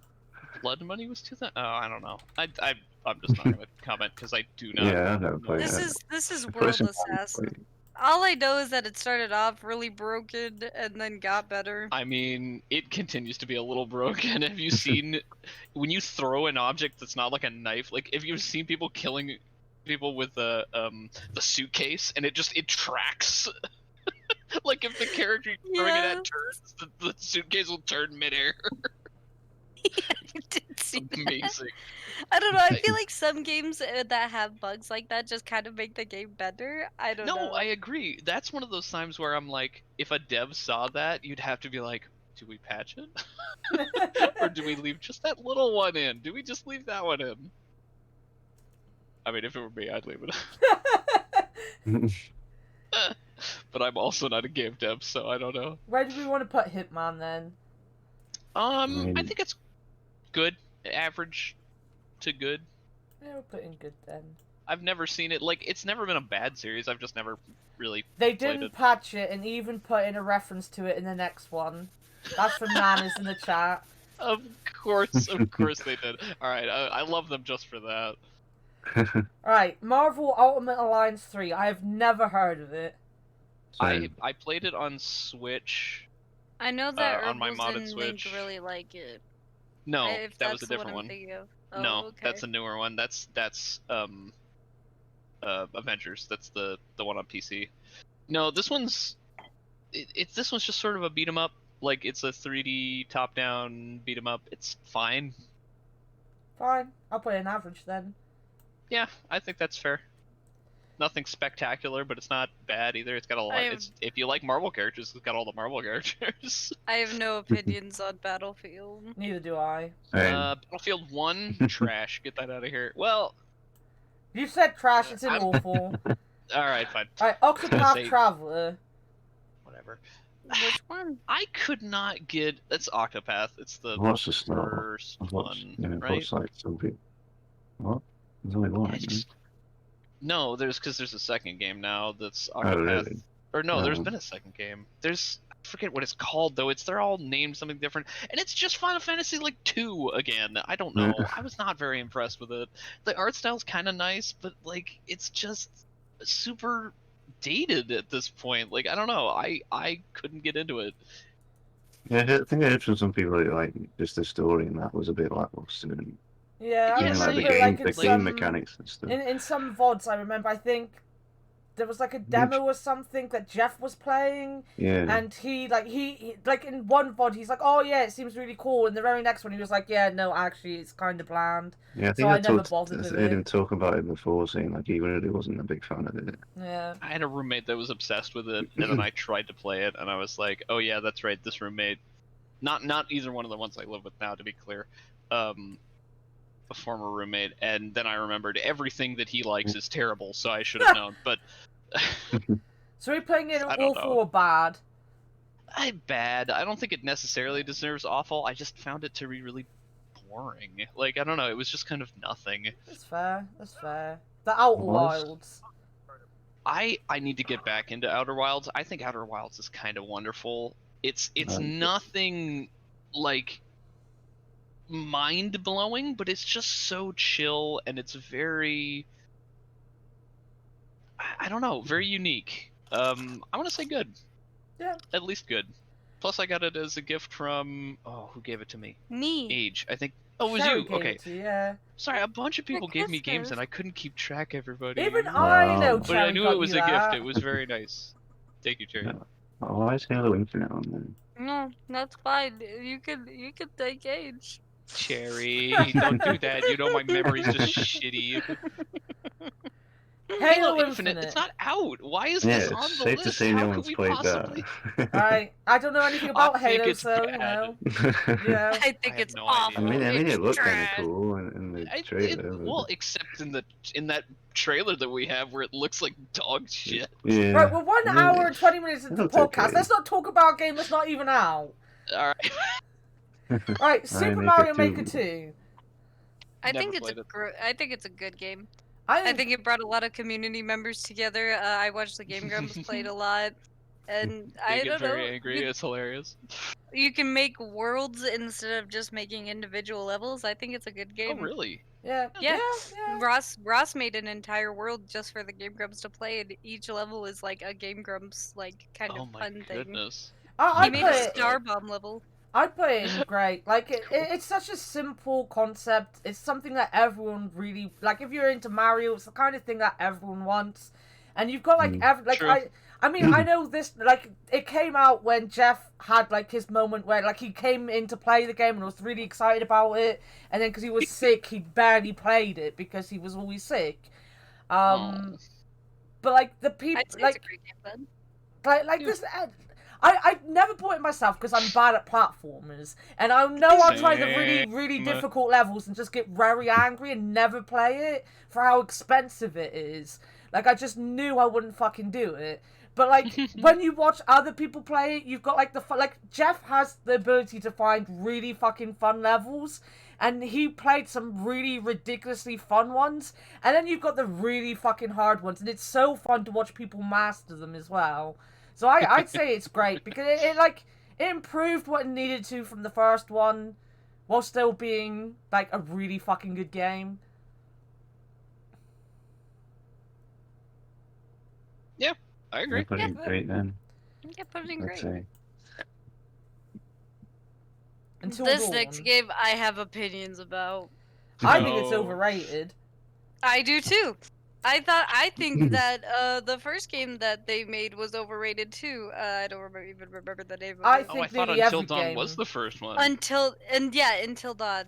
A: Blood Money was 2000. Oh, I don't know. I'm just not gonna comment because I do not.
D: yeah, I've never
A: know.
D: played
C: This
D: it.
C: is
D: The
C: World
D: person
C: Assassin. All I know is that it started off really broken and then got better.
A: I mean, it continues to be a little broken. Have you seen when you throw an object that's not like a knife? Like, have you seen people killing people with the suitcase and it tracks? Like if the character you're throwing it at turns, the suitcase will turn midair.
C: I did see that.
A: Amazing.
C: I don't know. I feel like some games that have bugs like that just kind of make the game better. I don't know.
A: No, I agree. That's one of those times where I'm like, if a dev saw that, you'd have to be like, do we patch it? Or do we leave just that little one in? Do we just leave that one in? I mean, if it were me, I'd leave it. But I'm also not a game dev, so I don't know.
B: Where do we want to put Hitman then?
A: I think it's good, average to good.
B: Yeah, we'll put in good then.
A: I've never seen it. Like, it's never been a bad series. I've just never really.
B: They
A: played
B: didn't
A: it.
B: patch it and even put in a reference to it in the next one. That's from Manners in the chat.
A: Of course they did. All right, I love them just for that.
B: Alright, Marvel Ultimate Alliance 3. I have never heard of it.
A: I played it on Switch.
C: I know that
A: on my
C: Herbals
A: modded
C: and Link
A: Switch.
C: really like it.
A: No,
C: If
A: that was a
C: that's the
A: different
C: I'm
A: one.
C: thinking of. Oh,
A: No,
C: okay.
A: that's a newer one. That's Avengers. That's the one on PC. No, this one's this one's just sort of a beat 'em up. Like, it's a 3D top down beat 'em up. It's fine.
B: Fine, I'll put in average then.
A: Yeah, I think that's fair. Nothing spectacular, but it's not bad either. It's got a lot. If you like Marvel characters, it's got all the Marvel characters.
C: I have no opinions on Battlefield.
B: Neither do I.
A: Battlefield 1, trash. Get that out of here. Well,
B: You said trash, it's awful.
A: alright, fine.
B: Alright, Octopath
A: Say-
B: Traveler.
A: Whatever.
C: Which one?
A: I could not get. That's Octopath. It's the
D: What's the start?
A: first
D: I've
A: one,
D: watched, yeah, I've
A: right?
D: watched like some people. What? There's only one.
A: I
D: isn't
A: just- No, there's a second game now that's
D: there?
A: Octopath.
D: Oh, really?
A: Or no, there's
D: Oh.
A: been a second game. I forget what it's called though. They're all named something different, and it's just Final Fantasy like 2 again. I don't know. I was not very impressed with it. The art style's kind of nice, but like it's just super dated at this point. Like, I don't know. I couldn't get into it.
D: Yeah, I think I heard from some people that like just the story and that was a bit lackluster. And
B: Yeah, I
A: Yeah,
D: even like the
B: remember
A: same.
D: game,
B: like in
D: the
B: some
D: game mechanics and stuff.
B: in some VODs I remember I think there was like a demo or something that Jeff was playing
D: Yeah.
B: and he like in one VOD he's like, oh yeah, it seems really cool, and the very next one he was like, yeah, no, actually it's kind of bland.
D: Yeah, I
B: So
D: think
B: I
D: I
B: never
D: talked.
B: bothered with
D: I
B: it.
D: didn't talk about it before, saying like he really wasn't a big fan of it.
B: Yeah.
A: I had a roommate that was obsessed with it, and then I tried to play it, and I was like, "Oh yeah, that's right, this roommate." Not either one of the ones I live with now, to be clear. A former roommate, and then I remembered everything that he likes is terrible, so I should have known. But
B: So are we playing it
A: I don't
B: awful
A: know.
B: or bad?
A: bad. I don't think it necessarily deserves awful. I just found it to be really boring. Like, I don't know. It was just kind of nothing.
B: That's fair. That's fair. The Outer
D: Was?
B: Wilds.
A: I need to get back into Outer Wilds. I think Outer Wilds is kind of wonderful. It's nothing like mind blowing, but it's just so chill, and it's very, I don't know, very unique. I want to say good. at least good. Plus, I got it as a gift from who gave it to me?
C: Me.
A: Age, I think. Oh, it was
B: Sherry
A: you.
B: gave
A: Okay.
B: it to you, yeah.
A: Sorry, a bunch of people gave me games
C: Christmas.
A: and I couldn't keep track everybody.
B: Even I know
A: But
B: Cherry
A: I knew
B: got
A: it was
B: you
A: a
B: that.
A: gift. It was very nice. Thank you, Cherry.
D: Oh, why is Halo Infinite on there?
C: No, that's fine. You can take Age.
A: Cherry, don't do that. You know my memory's just shitty.
B: Halo
A: Infinite, it's not out. Why is
D: Yeah,
A: this on
D: it's
A: the
D: safe to
A: list?
D: say
A: How
D: no
A: could
D: one's
A: we
D: played
A: possibly?
B: I don't know anything about
A: think
B: Halo,
A: it's
B: so
A: bad.
B: you know. Yeah.
C: I think
A: have
C: it's
A: no
C: awful.
A: idea.
D: I mean,
C: It's
D: it looked kind of
C: trash.
D: cool in the trailer.
A: Well, except in that trailer that we have where it looks like dog shit.
D: Yeah.
B: Right, we're 1
D: I mean,
B: hour and 20 minutes into the
D: looks
B: podcast.
D: okay.
B: Let's not talk about a game that's not even out.
A: All right.
B: Right, Super Mario Maker 2.
C: I
A: Never
C: think it's
A: played it.
C: I think it's a good game.
B: I
C: I think it brought a lot of community members together. I watched the Game Grumps played a lot, and
A: They
C: I
A: get
C: don't
A: very
C: know.
A: angry. It's hilarious.
C: You can make worlds instead of just making individual levels. I think it's a good game.
A: Oh, really?
B: Yeah.
C: Yeah. Ross made an entire world just for the Game Grumps to play, and each level is like a Game Grumps like kind
A: Oh
C: of
A: my
C: fun thing.
A: goodness.
B: I
C: He made
B: play
C: a
B: it.
C: Star Bomb level.
B: I'd play it great. Like it's such a simple concept. It's something that everyone really like. If you're into Mario, it's the kind of thing that everyone wants. And you've got like
A: True.
B: I mean I know this like it came out when Jeff had like his moment where like he came in to play the game and was really excited about it, and then because he was sick he barely played it because he was always sick. But like the people
C: I'd say
B: like
C: it's a great game then.
B: like this. I never bought it myself because I'm bad at platformers, and I know I'll try the really difficult levels and just get very angry and never play it for how expensive it is. Like I just knew I wouldn't fucking do it. But like when you watch other people play it, you've got like like Jeff has the ability to find really fucking fun levels, and he played some really ridiculously fun ones, and then you've got the really fucking hard ones, and it's so fun to watch people master them as well. So I'd say it's great because it improved what it needed to from the first one, while still being like a really fucking good game.
A: Yeah, I agree.
D: Put it great then.
C: Yeah, put it in
D: Let's
C: great.
D: say.
B: Until
C: This
B: Dawn.
C: next game I have opinions about.
B: I think it's
A: No.
B: overrated.
C: I do too. I think that the first game that they made was overrated too. I don't even remember the name of
B: I
C: it.
B: think
A: I thought
B: nearly
A: Until
B: every
A: Dawn
B: game.
A: was the first one.
C: Until Dawn.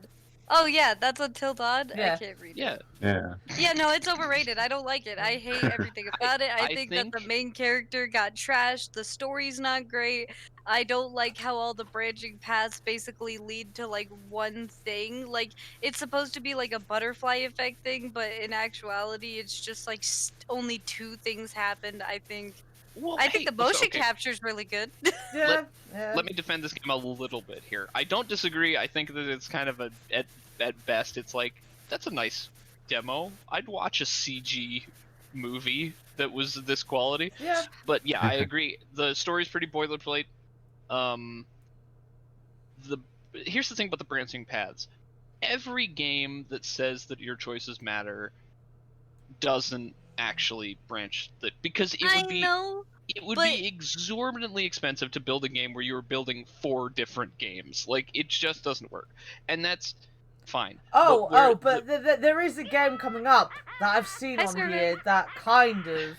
C: Oh yeah, that's Until Dawn.
B: Yeah.
C: I can't read
A: Yeah.
C: it.
D: Yeah.
C: Yeah, no, it's overrated. I don't like it. I hate everything about it. I think that the main character got trashed. The story's not great. I don't like how all the branching paths basically lead to like one thing. Like it's supposed to be like a butterfly effect thing, but in actuality, it's just like only two things happened. I think.
A: Well,
C: I think the motion capture's really good.
B: Yeah.
A: Let me defend this game a little bit here. I don't disagree. I think that it's kind of at best, it's like, that's a nice demo. I'd watch a CG movie that was this quality.
B: Yeah.
A: But yeah, I agree. The story's pretty boilerplate. Here's the thing about the branching paths. Every game that says that your choices matter doesn't actually branch because it would be exorbitantly expensive to build a game where you were building 4 different games. Like it just doesn't work, and that's fine.
B: But there is a game coming up that I've seen on here that kind of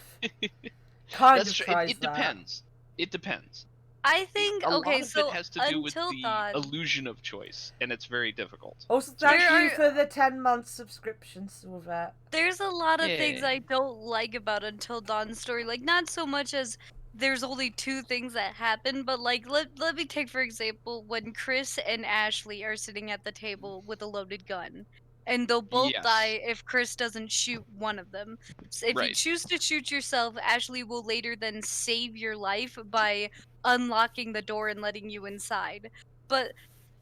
B: tries that.
A: It depends. It depends.
C: I think
A: a lot of
C: so
A: it has to do with the illusion of choice, and it's very difficult.
B: Also, thank you for the 10-month subscriptions with that.
C: There's a lot of things I don't like about Until Dawn's story. Like, not so much as there's only 2 things that happen, but like, let me take for example when Chris and Ashley are sitting at the table with a loaded gun. And they'll both die if Chris doesn't shoot one of them. So if you choose to shoot yourself, Ashley will later then save your life by unlocking the door and letting you inside. But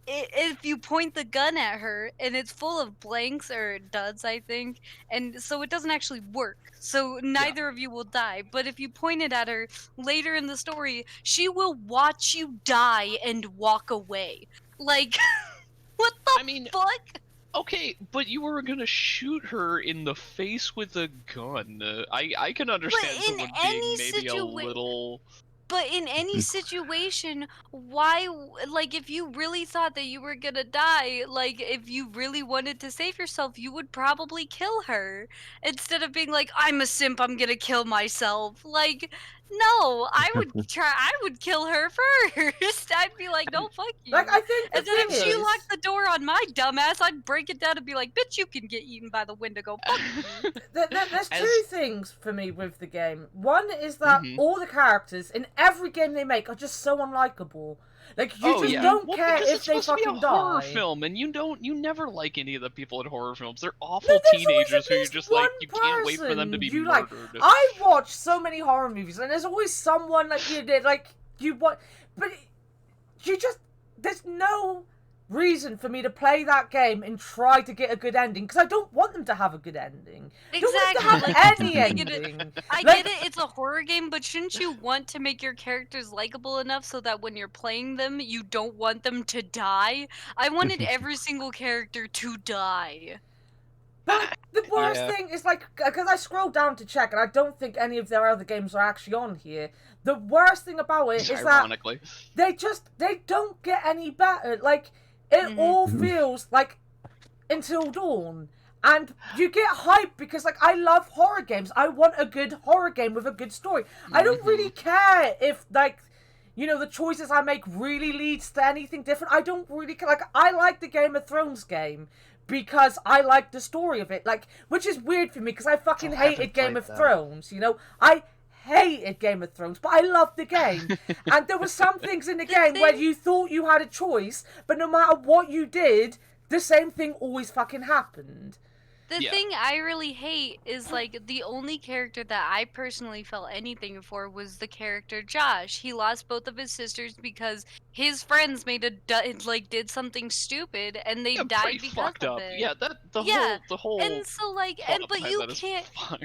C: if you point the gun at her and it's full of blanks or duds, I think, and so it doesn't actually work. So neither of you will die. But if you point it at her later in the story, she will watch you die and walk away. Like, what the fuck?
A: Okay, but you were gonna shoot her in the face with a gun. I can understand someone being maybe a little.
C: But in any situation, why, like, if you really thought that you were gonna die, like, if you really wanted to save yourself, you would probably kill her. Instead of being like, I'm a simp, I'm gonna kill myself. Like, no, I would kill her first. I'd be like, no, fuck you.
B: Like, I think the
C: And then
B: thing
C: if she
B: is,
C: locked the door on my dumbass, I'd break it down and be like, bitch, you can get eaten by the Wendigo. Fuck you.
B: there's two things for me with the game. One is that
A: Mhm.
B: all the characters in every game they make are just so unlikable. Like, you just don't
A: Well,
B: care
A: because
B: if
A: it's
B: they
A: supposed to be
B: fucking
A: a horror
B: die.
A: film, and you never like any of the people in horror films. They're awful
B: There's always
A: teenagers
B: at
A: who you're
B: least
A: just
B: one
A: like, you can't wait for them to be
B: person you like.
A: murdered.
B: I watch so many horror movies, and there's always someone like you did, like you watch, but you just there's no reason for me to play that game and try to get a good ending because I don't want them to have a good ending. I don't want them to have any ending.
C: I get it, it's a horror game, but shouldn't you want to make your characters likable enough so that when you're playing them, you don't want them to die? I wanted every single character to die.
B: But the worst thing is, like, because I scrolled down to check, and I don't think any of their other games are actually on here. The worst thing about it is that they don't get any better. Like, it all feels like Until Dawn. And you get hype because, like, I love horror games. I want a good horror game with a good story. I don't really care if, like, you know, the choices I make really leads to anything different. I don't really care. Like, I like the Game of Thrones game because I like the story of it. Like, which is weird for me because I fucking hated Game of Thrones, you know? I hated Game of Thrones, but I loved the game. And there were some things in the game where you thought you had a choice, but no matter what you did, the same thing always fucking happened.
C: The thing I really hate is, like, the only character that I personally felt anything for was the character Josh. He lost both of his sisters because his friends did something stupid and they died because of it.
A: Yeah, the whole.
C: And so, like, but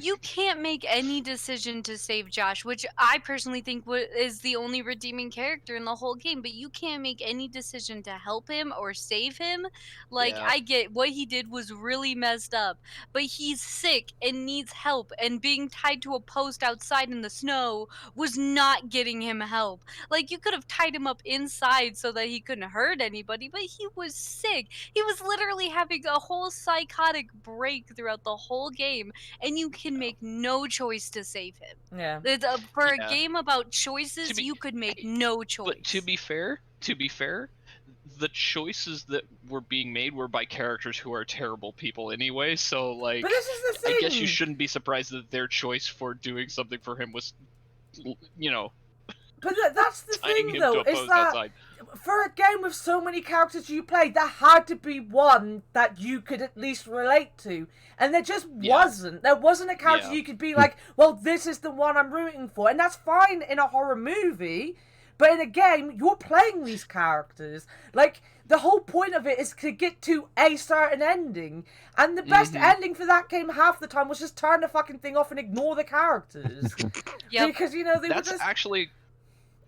C: you can't make any decision to save Josh, which I personally think is the only redeeming character in the whole game. But you can't make any decision to help him or save him. Like, I get what he did was really messed up. But he's sick and needs help, and being tied to a post outside in the snow was not getting him help. Like, you could have tied him up inside so that he couldn't hurt anybody, but he was sick. He was literally having a whole psychotic break throughout the whole game, and you can make no choice to save him.
B: Yeah.
C: For a game about choices, you could make no choice.
A: But to be fair, the choices that were being made were by characters who are terrible people anyway, so, like,
B: but this is the thing.
A: I guess you shouldn't be surprised that their choice for doing something for him was, you know,
B: but that's the thing, though, is that
A: outside.
B: For a game with so many characters you played, there had to be one that you could at least relate to. And there just wasn't. There wasn't a character you could be like, well, this is the one I'm rooting for. And that's fine in a horror movie, but in a game, you're playing these characters. Like, the whole point of it is to get to a certain ending. And the best ending for that game half the time was just turn the fucking thing off and ignore the characters. Because, you know,
A: that's actually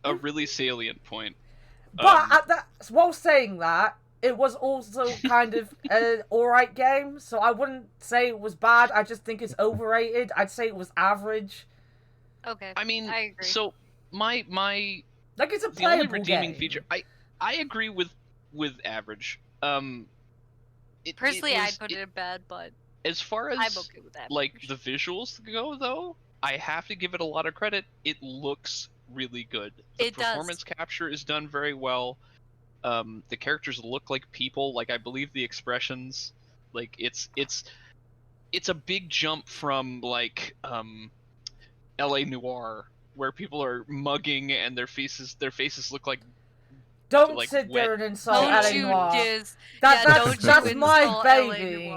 A: a really salient point.
B: But while saying that, it was also kind of an alright game, so I wouldn't say it was bad. I just think it's overrated. I'd say it was average.
C: Okay.
A: I mean,
C: I agree.
A: So my
B: like, it's a
A: the only
B: playable
A: redeeming
B: game.
A: feature. I agree with average.
C: Personally, I'd put it at bad, but
A: as far as
C: I'm okay with that.
A: Like the visuals go, though, I have to give it a lot of credit. It looks really good. The performance capture is done very well. The characters look like people. Like, I believe the expressions. Like, it's a big jump from, like, LA Noire, where people are mugging and their faces look like.
B: Don't
A: like
B: sit
A: wet.
B: there and insult LA Noire.
C: Don't
B: That's my baby.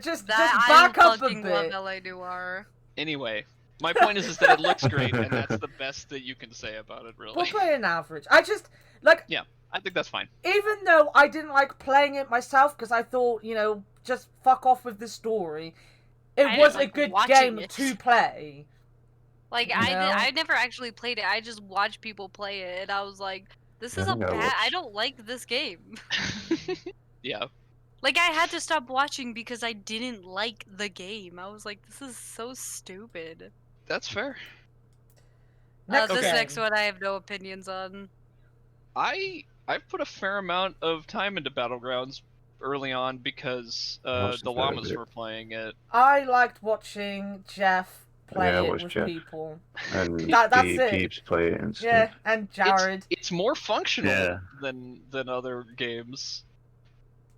B: Just back up a bit.
C: Love LA Noire.
A: Anyway, my point is that it looks great, and that's the best that you can say about it, really.
B: We'll play an average. I just, like...
A: Yeah, I think that's fine.
B: Even though I didn't like playing it myself, because I thought, you know, just fuck off with the story, it was a good game to play.
C: Like, I never actually played it. I just watched people play it, and I was like, this is I don't like this game.
A: Yeah.
C: Like, I had to stop watching because I didn't like the game. I was like, this is so stupid.
A: That's fair.
C: This
B: game.
C: next one I have no opinions on.
A: I've put a fair amount of time into Battlegrounds early on because the llamas were playing it.
B: I liked watching Jeff play it with
D: Jeff.
B: people.
D: And
B: that's it.
D: Peeps play it and stuff.
B: Yeah, and Jared.
A: It's more functional than other games.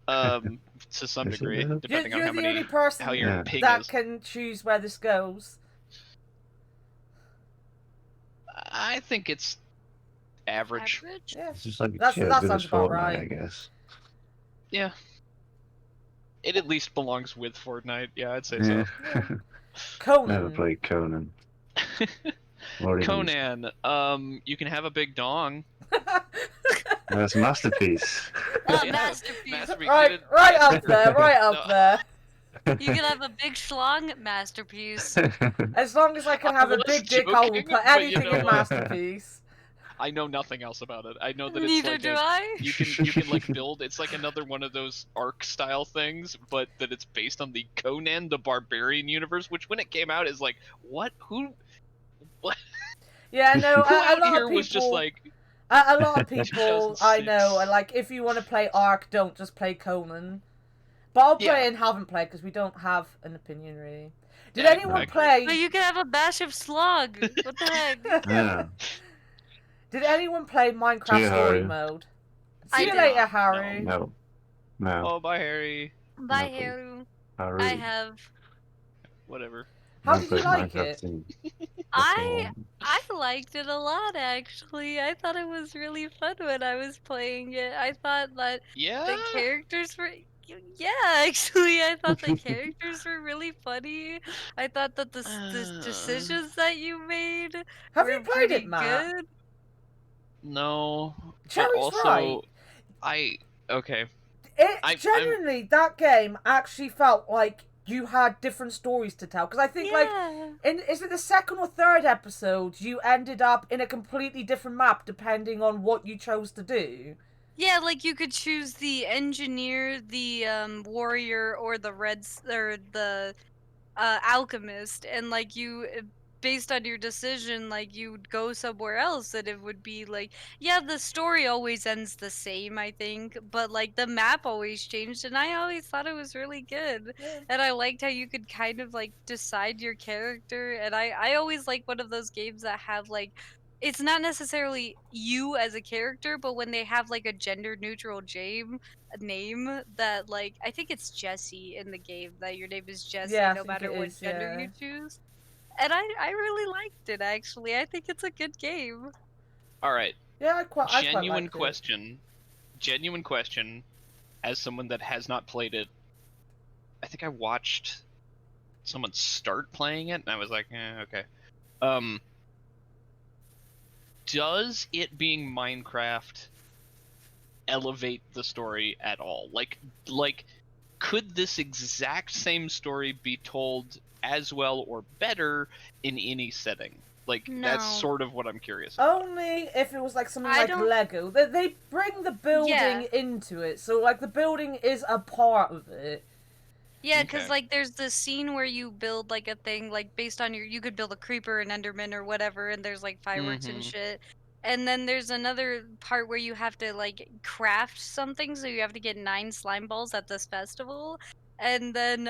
A: To some degree, depending on
B: you're the only person
A: how your ping
B: that
A: is.
B: can choose where this goes.
A: I think it's average.
B: Yeah.
D: It's just like
B: that sounds about
D: Fortnite,
B: right.
D: I guess.
A: Yeah. It at least belongs with Fortnite. Yeah, I'd say
D: Yeah.
A: so.
B: Conan.
D: Never played Conan.
A: Conan. You can have a big dong.
D: That's a masterpiece.
C: Masterpiece.
B: Right up there.
C: You can have a big schlong, masterpiece.
B: As long as I can have a big dick, I will put anything in masterpiece.
A: I know nothing else about it. I know that it's
C: Neither
A: like
C: do I.
A: You can like build. It's like another one of those Ark style things, but that it's based on the Conan the Barbarian universe. Which when it came out is like, what? Who? What?
B: Yeah, no.
A: Who
B: a
A: out
B: lot
A: here
B: of people,
A: was just like.
B: A lot of people I know are like, if you want to play Ark, don't just play Conan. But I'll play and haven't played because we don't have an opinion really. Did anyone play?
C: But you can have a bash of slug. What the heck?
D: Yeah.
B: Did anyone play Minecraft Story Mode? See you later, Harry.
D: No.
A: Oh, bye, Harry.
C: Bye, Harry. I have.
A: Whatever.
B: How did you like it?
C: I liked it a lot, actually. I thought it was really fun when I was playing it. I thought that the characters were... Yeah, actually, I thought the characters were really funny. I thought that the decisions that you made were pretty good.
A: No.
B: Cherry's
A: but also,
B: right.
A: Okay.
B: Genuinely, that game actually felt like you had different stories to tell. Because I think, is it the second or third episode, you ended up in a completely different map depending on what you chose to do?
C: Yeah, like you could choose the engineer, the warrior, or the alchemist, and like you, based on your decision, like you'd go somewhere else, and it would be like, yeah, the story always ends the same, I think, but like the map always changed, and I always thought it was really good, and I liked how you could kind of like decide your character, and I always like one of those games that have like, it's not necessarily you as a character, but when they have like a gender neutral name that, like, I think it's Jessie in the game, that your name is Jessie no matter what gender you choose. And I really liked it, actually. I think it's a good game.
A: All right.
B: Yeah, I quite
A: Genuine
B: liked
A: question. Genuine question. As someone that has not played it, I think I watched someone start playing it, and I was like, okay. Does it being Minecraft elevate the story at all? Like, could this exact same story be told as well or better in any setting? Like, that's sort of what I'm curious about.
B: Only if it was like something like Lego. They bring the building into it, so like the building is a part of it.
C: Yeah, because like there's this scene where you build like a thing, like based on you could build a creeper, an enderman, or whatever, and there's like fireworks and shit. And then there's another part where you have to like craft something, so you have to get 9 slime balls at this festival. And then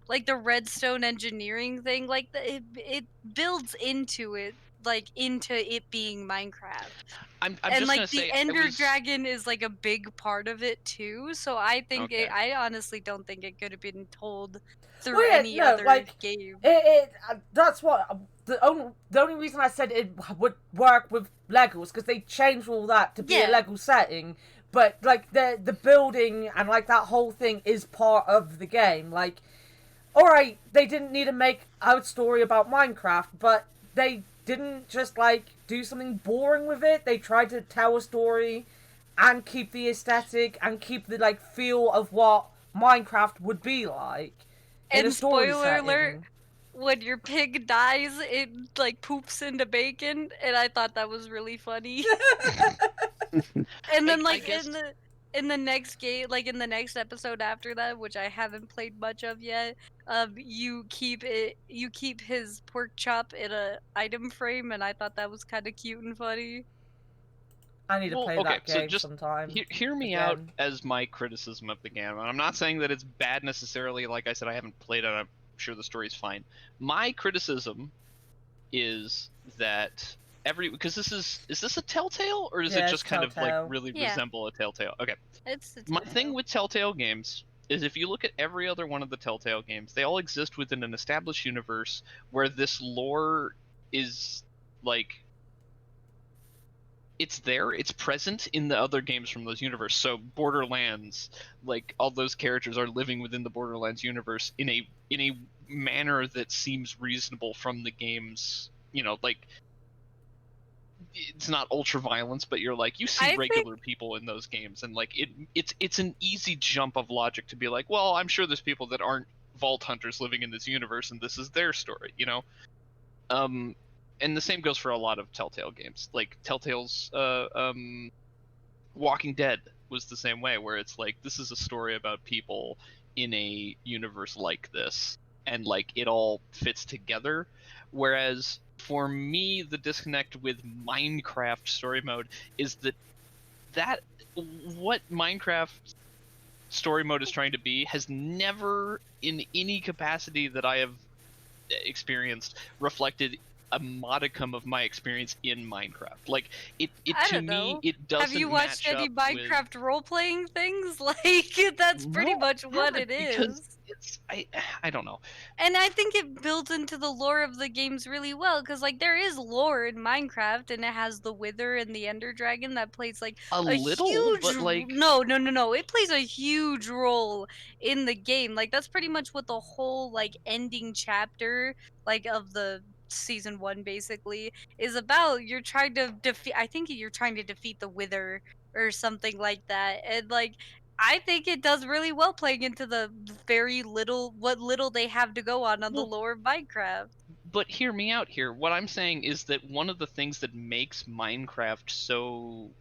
C: like the redstone engineering thing, like it builds into it, like into it being Minecraft.
A: I'm
C: and
A: just
C: like
A: gonna
C: the
A: say,
C: Ender Dragon is like a big part of it too. So I think I honestly don't think it could have been told through any other game.
B: That's what the only reason I said it would work with Lego was because they changed all that to be a Lego setting. But like the building and like that whole thing is part of the game. Like, alright, they didn't need to make a story about Minecraft, but they didn't just like do something boring with it. They tried to tell a story and keep the aesthetic and keep the like feel of what Minecraft would be like.
C: And spoiler alert, when your pig dies, it like poops into bacon, and I thought that was really funny. And then like in the next game, like in the next episode after that, which I haven't played much of yet, you keep his pork chop in a item frame, and I thought that was kind of cute and funny.
B: I need to play
A: okay,
B: that game
A: so just
B: sometime.
A: hear me out as my criticism of the game. And I'm not saying that it's bad necessarily. Like I said, I haven't played it. I'm sure the story's fine. My criticism is that because is this a Telltale, or does it just kind of like really resemble a Telltale? Okay.
C: It's
A: my thing with Telltale games is if you look at every other one of the Telltale games, they all exist within an established universe where this lore is like it's there, it's present in the other games from those universes. So Borderlands, like all those characters are living within the Borderlands universe in a manner that seems reasonable from the game's, like it's not ultra violence, but you're like you see regular people in those games, and like it's an easy jump of logic to be like, well, I'm sure there's people that aren't vault hunters living in this universe, and this is their story, And the same goes for a lot of Telltale games. Like Telltale's Walking Dead was the same way, where it's like this is a story about people in a universe like this, and like it all fits together. Whereas for me, the disconnect with Minecraft story mode is that what Minecraft story mode is trying to be has never, in any capacity that I have experienced, reflected a modicum of my experience in Minecraft. Like it to me, it doesn't.
C: Have you watched any Minecraft role-playing things? Like that's pretty much what it is.
A: It's I don't know.
C: And I think it builds into the lore of the games really well, because like there is lore in Minecraft, and it has the Wither and the Ender Dragon that plays like
A: a little,
C: huge,
A: but like
C: no, it plays a huge role in the game. Like that's pretty much what the whole like ending chapter like of the season 1 basically is about. You're trying to defeat, I think you're trying to defeat the Wither or something like that, and like I think it does really well playing into the very what little they have to go on the lore of Minecraft.
A: But hear me out here. What I'm saying is that one of the things that makes Minecraft so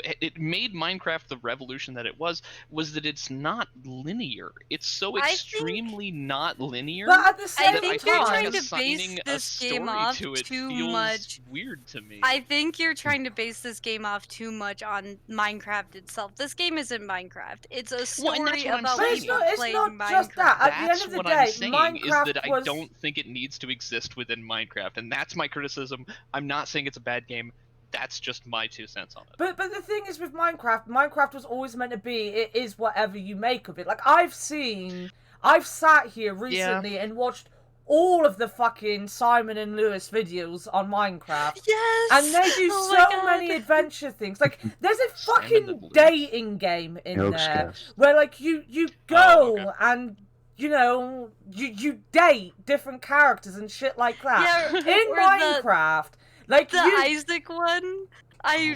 A: it made Minecraft the revolution that it was that it's not linear. It's so extremely not linear.
B: But at the same
C: I think
B: time,
C: you're trying to base this game off too much.
A: Weird to me.
C: I think you're trying to base this game off too much on Minecraft itself. This game isn't Minecraft. It's a story about people playing Minecraft.
B: Just that. At the end of the day, Minecraft
A: is that I don't think it needs to exist within Minecraft, and that's my criticism. I'm not saying it's a bad game. That's just my 2 cents on it.
B: But the thing is with Minecraft was always meant to be, it is whatever you make of it. Like, I've sat here recently and watched all of the fucking Simon and Lewis videos on Minecraft.
C: Yes!
B: And they do so many adventure things. Like, there's a fucking dating game in there where, like, you go and, you date different characters and shit like that.
C: Yeah,
B: in Minecraft. Like
C: the Isaac one, I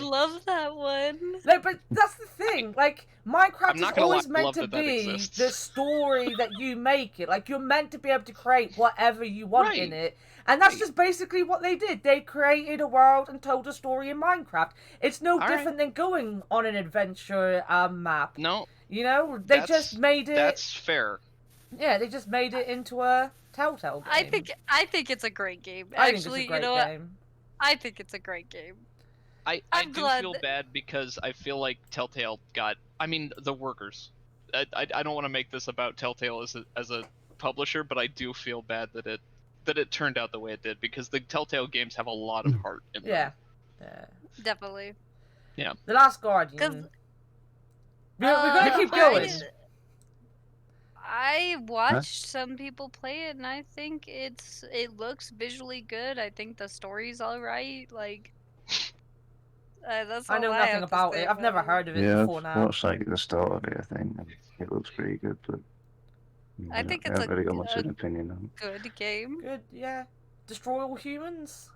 C: love that one.
B: Like, but that's the thing. Like, Minecraft is always meant to be the story that you make it. Like, you're meant to be able to create whatever you want in it, and that's just basically what they did. They created a world and told a story in Minecraft. It's no different than going on an adventure map.
A: No,
B: they just made it.
A: That's fair.
B: Yeah, they just made it into a Telltale game.
C: I think it's a great game.
B: Actually,
C: I think it's a great game.
A: I do feel bad because I feel like Telltale got. I mean, the workers. I don't want to make this about Telltale as a publisher, but I do feel bad that it turned out the way it did, because the Telltale games have a lot of heart in them.
B: Yeah.
C: Definitely.
A: Yeah.
B: The Last Guardian. We're gonna keep going.
C: I watched some people play it, and I think it looks visually good. I think the story's all right. Like, that's all
B: I know nothing about it. I've never heard of it before now.
D: I've watched like the start of it. I think it looks pretty good, but
C: I think it's
D: really got much of an opinion on
C: it. Good game.
B: Good, yeah. Destroy all humans.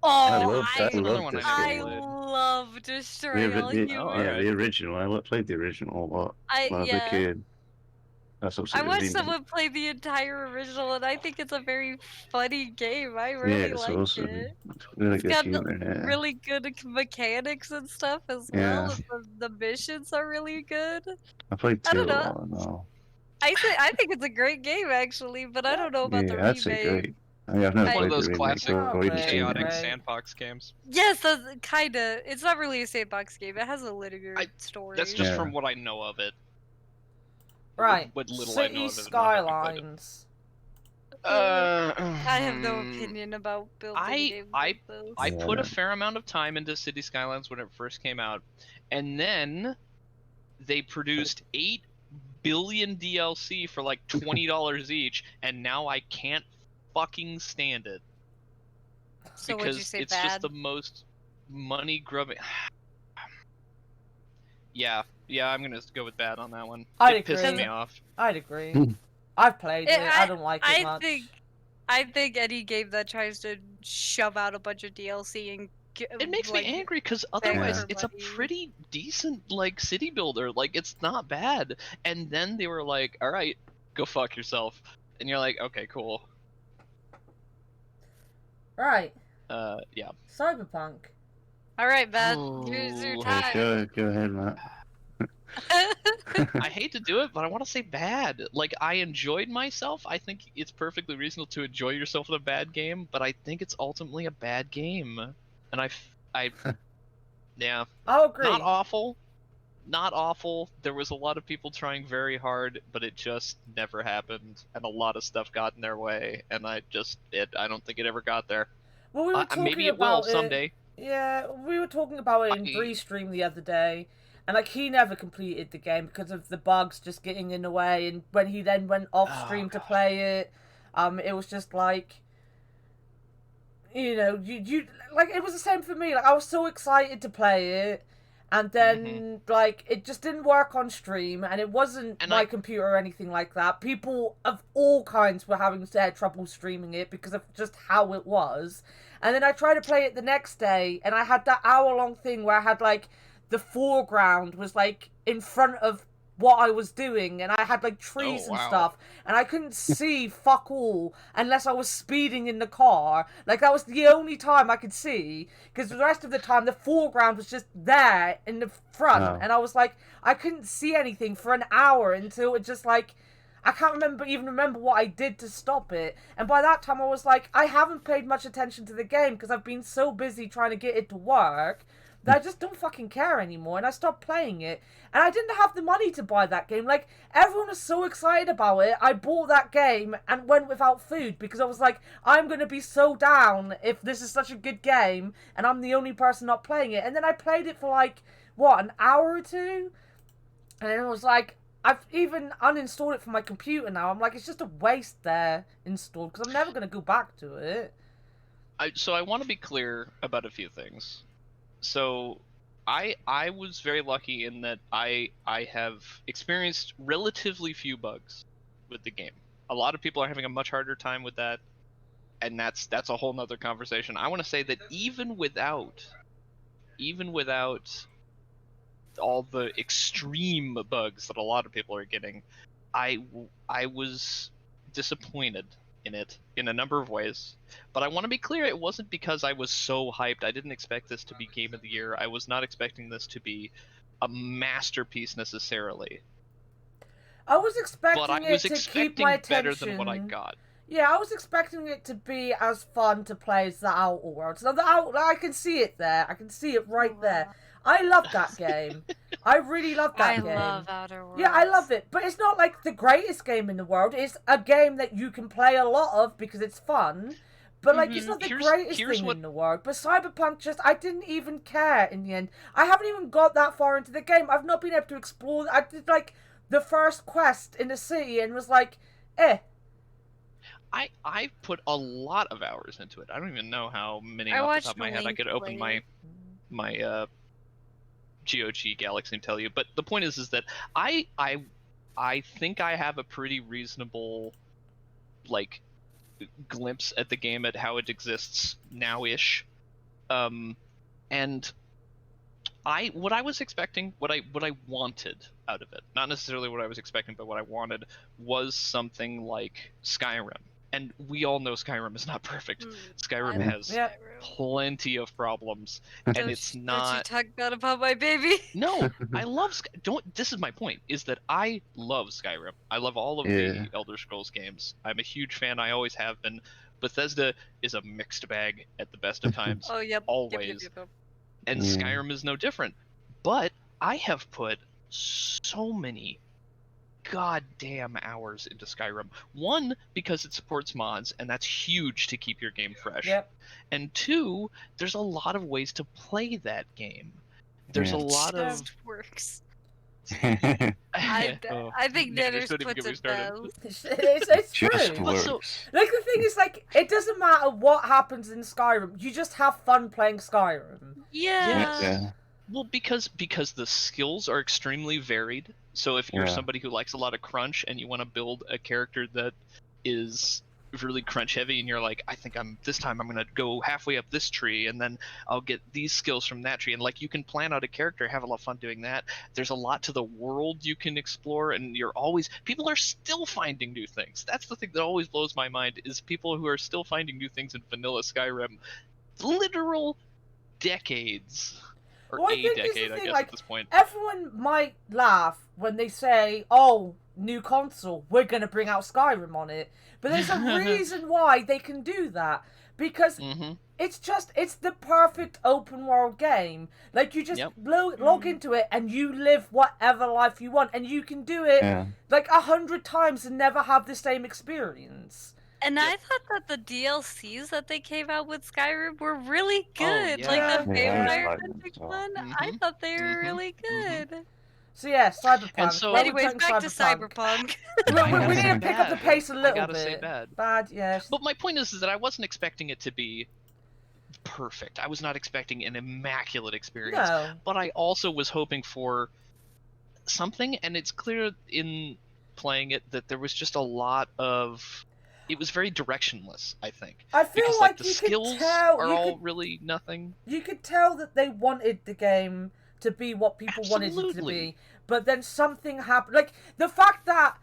C: Oh,
D: I
C: love Destroy All Humans.
D: Yeah, the original. I played the original a lot when I was a kid. That's
C: I
D: absolutely
C: watched
D: amazing.
C: someone play the entire original, and I think it's a very funny game. I
D: Yeah,
C: really
D: it's
C: like
D: awesome.
C: it.
D: It's really
C: It's
D: good
C: got
D: humor. Yeah.
C: really good mechanics and stuff as
D: Yeah.
C: well. The missions are really good.
D: I played
C: I
D: 2
C: don't
D: a
C: know.
D: lot now.
C: I think it's a great game actually, but I don't know about the
D: Yeah, I'd say
C: remake.
D: great. I mean, I've never
A: One of
D: played the
A: those
D: remake,
A: classic
D: or even
B: Great,
D: seen
A: chaotic
D: it.
B: great.
A: sandbox games.
C: Yes, that's kinda. It's not really a sandbox game. It has a linear story.
A: That's just
D: Yeah.
A: from what I know of it.
B: Right.
A: What little I know
B: City
A: of it, not having played it.
B: Skylines.
C: I have no opinion about building games like this.
A: I
D: Yeah,
A: put a
D: no.
A: fair amount of time into City Skylines when it first came out, and then they produced 8 billion DLC for like $20 each, and now I can't fucking stand it
C: So would you
A: because
C: say
A: it's
C: bad?
A: just the most money grubbing. Yeah, I'm gonna go with bad on that one.
B: I'd
A: It pissed
B: agree.
A: me off.
B: I'd agree. I've played it. I don't like it much.
C: I think any game that tries to shove out a bunch of DLC and
A: It makes me angry because otherwise it's a pretty decent like city builder. Like it's not bad. And then they were like, "All right, go fuck yourself," and you're like, "Okay, cool."
B: Right.
A: Yeah.
B: Cyberpunk.
C: All right, Beth. Here's your time.
D: Go ahead, Matt.
A: I hate to do it, but I want to say bad. Like I enjoyed myself. I think it's perfectly reasonable to enjoy yourself in a bad game, but I think it's ultimately a bad game. And yeah.
B: I'll agree.
A: Not awful. Not awful. There was a lot of people trying very hard, but it just never happened, and a lot of stuff got in their way, and I don't think it ever got there.
B: Well, we were talking
A: maybe it
B: about
A: will someday.
B: Yeah, we were talking about it in Bree's stream the other day, and like he never completed the game because of the bugs just getting in the way, and when he then went off stream to play it, it was just like, you know, you like it was the same for me. Like I was so excited to play it, and then like it just didn't work on stream, and it wasn't my computer or anything like that. People of all kinds were having trouble streaming it because of just how it was. And then I tried to play it the next day, and I had that hour-long thing where I had like the foreground was like in front of what I was doing, and I had like trees and stuff, and I couldn't see fuck all unless I was speeding in the car. Like that was the only time I could see, because the rest of the time the foreground was just there in the front, and I was like, I couldn't see anything for an hour until it just like, I can't even remember what I did to stop it. And by that time I was like, I haven't paid much attention to the game because I've been so busy trying to get it to work that I just don't fucking care anymore, and I stopped playing it. And I didn't have the money to buy that game. Like, everyone was so excited about it. I bought that game and went without food because I was like, I'm going to be so down if this is such a good game and I'm the only person not playing it. And then I played it for like, what, an hour or two? And it was like, I've even uninstalled it from my computer now. I'm like, it's just a waste there installed because I'm never going to go back to it.
A: So I want to be clear about a few things. So I was very lucky in that I have experienced relatively few bugs with the game. A lot of people are having a much harder time with that, and that's a whole nother conversation. I want to say that even without all the extreme bugs that a lot of people are getting, I was disappointed in it in a number of ways. But I want to be clear, it wasn't because I was so hyped. I didn't expect this to be Game of the Year. I was not expecting this to be a masterpiece necessarily.
B: I was expecting
A: but I was
B: it to
A: expecting
B: keep my attention.
A: better than what I got.
B: Yeah, I was expecting it to be as fun to play as the Outer Worlds. Now, I can see it there. I can see it right there. I love that game. I really love that game.
C: I love Outer Worlds.
B: Yeah, I love it. But it's not like the greatest game in the world. It's a game that you can play a lot of because it's fun. But like, it's not the greatest thing in the world. But Cyberpunk I didn't even care in the end. I haven't even got that far into the game. I've not been able to explore. I did like the first quest in the city and was like, eh.
A: I put a lot of hours into it. I don't even know how many off the top of my head. I could open my GOG Galaxy and tell you. But the point is that I think I have a pretty reasonable like glimpse at the game, at how it exists now-ish. And what I was expecting, what I wanted out of it, not necessarily what I was expecting, but what I wanted was something like Skyrim. And we all know Skyrim is not perfect. Skyrim has plenty of problems, and it's not.
C: Don't you talk bad about my baby?
A: No, I love This is my point: is that I love Skyrim. I love all of the Elder Scrolls games. I'm a huge fan. I always have been. Bethesda is a mixed bag at the best of times.
C: Oh yep.
A: Always. Yep. And Skyrim is no different. But I have put so many goddamn hours into Skyrim. One, because it supports mods, and that's huge to keep your game fresh.
B: Yep.
A: And two, there's a lot of ways to play that game. There's a lot of
C: works.
A: I
C: think Dennis puts it best.
B: It's true.
A: So,
B: like the thing is, like, it doesn't matter what happens in Skyrim. You just have fun playing Skyrim.
C: Yeah.
A: Well, because the skills are extremely varied. So if you're somebody who likes a lot of crunch and you want to build a character that is really crunch heavy, and you're like, I think this time I'm gonna go halfway up this tree, and then I'll get these skills from that tree, and like you can plan out a character, have a lot of fun doing that. There's a lot to the world you can explore, and people are still finding new things. That's the thing that always blows my mind, is people who are still finding new things in vanilla Skyrim, literal decades. Or
B: well,
A: a decade, I guess,
B: like,
A: at this point.
B: Everyone might laugh when they say, oh, new console, we're going to bring out Skyrim on it. But there's a reason why they can do that. Because it's the perfect open world game. Like, you just log into it and you live whatever life you want. And you can do it like 100 times and never have the same experience.
C: And I thought that the DLCs that they came out with Skyrim were really good. Like the Vampire Hunting one, I thought they were really good.
B: So yeah, Cyberpunk.
A: And so,
C: anyways, back to Cyberpunk.
B: we need to pick up the pace a little bit.
A: I gotta say bad.
B: Bad, yes.
A: But my point is that I wasn't expecting it to be perfect. I was not expecting an immaculate experience.
B: No.
A: But I also was hoping for something, and it's clear in playing it that there was just a lot of... It was very directionless, I think.
B: I feel
A: because,
B: like
A: the
B: you
A: skills
B: could tell,
A: are all really nothing.
B: You could tell that they wanted the game to be what people wanted it to be. But then something happened. Like, the fact that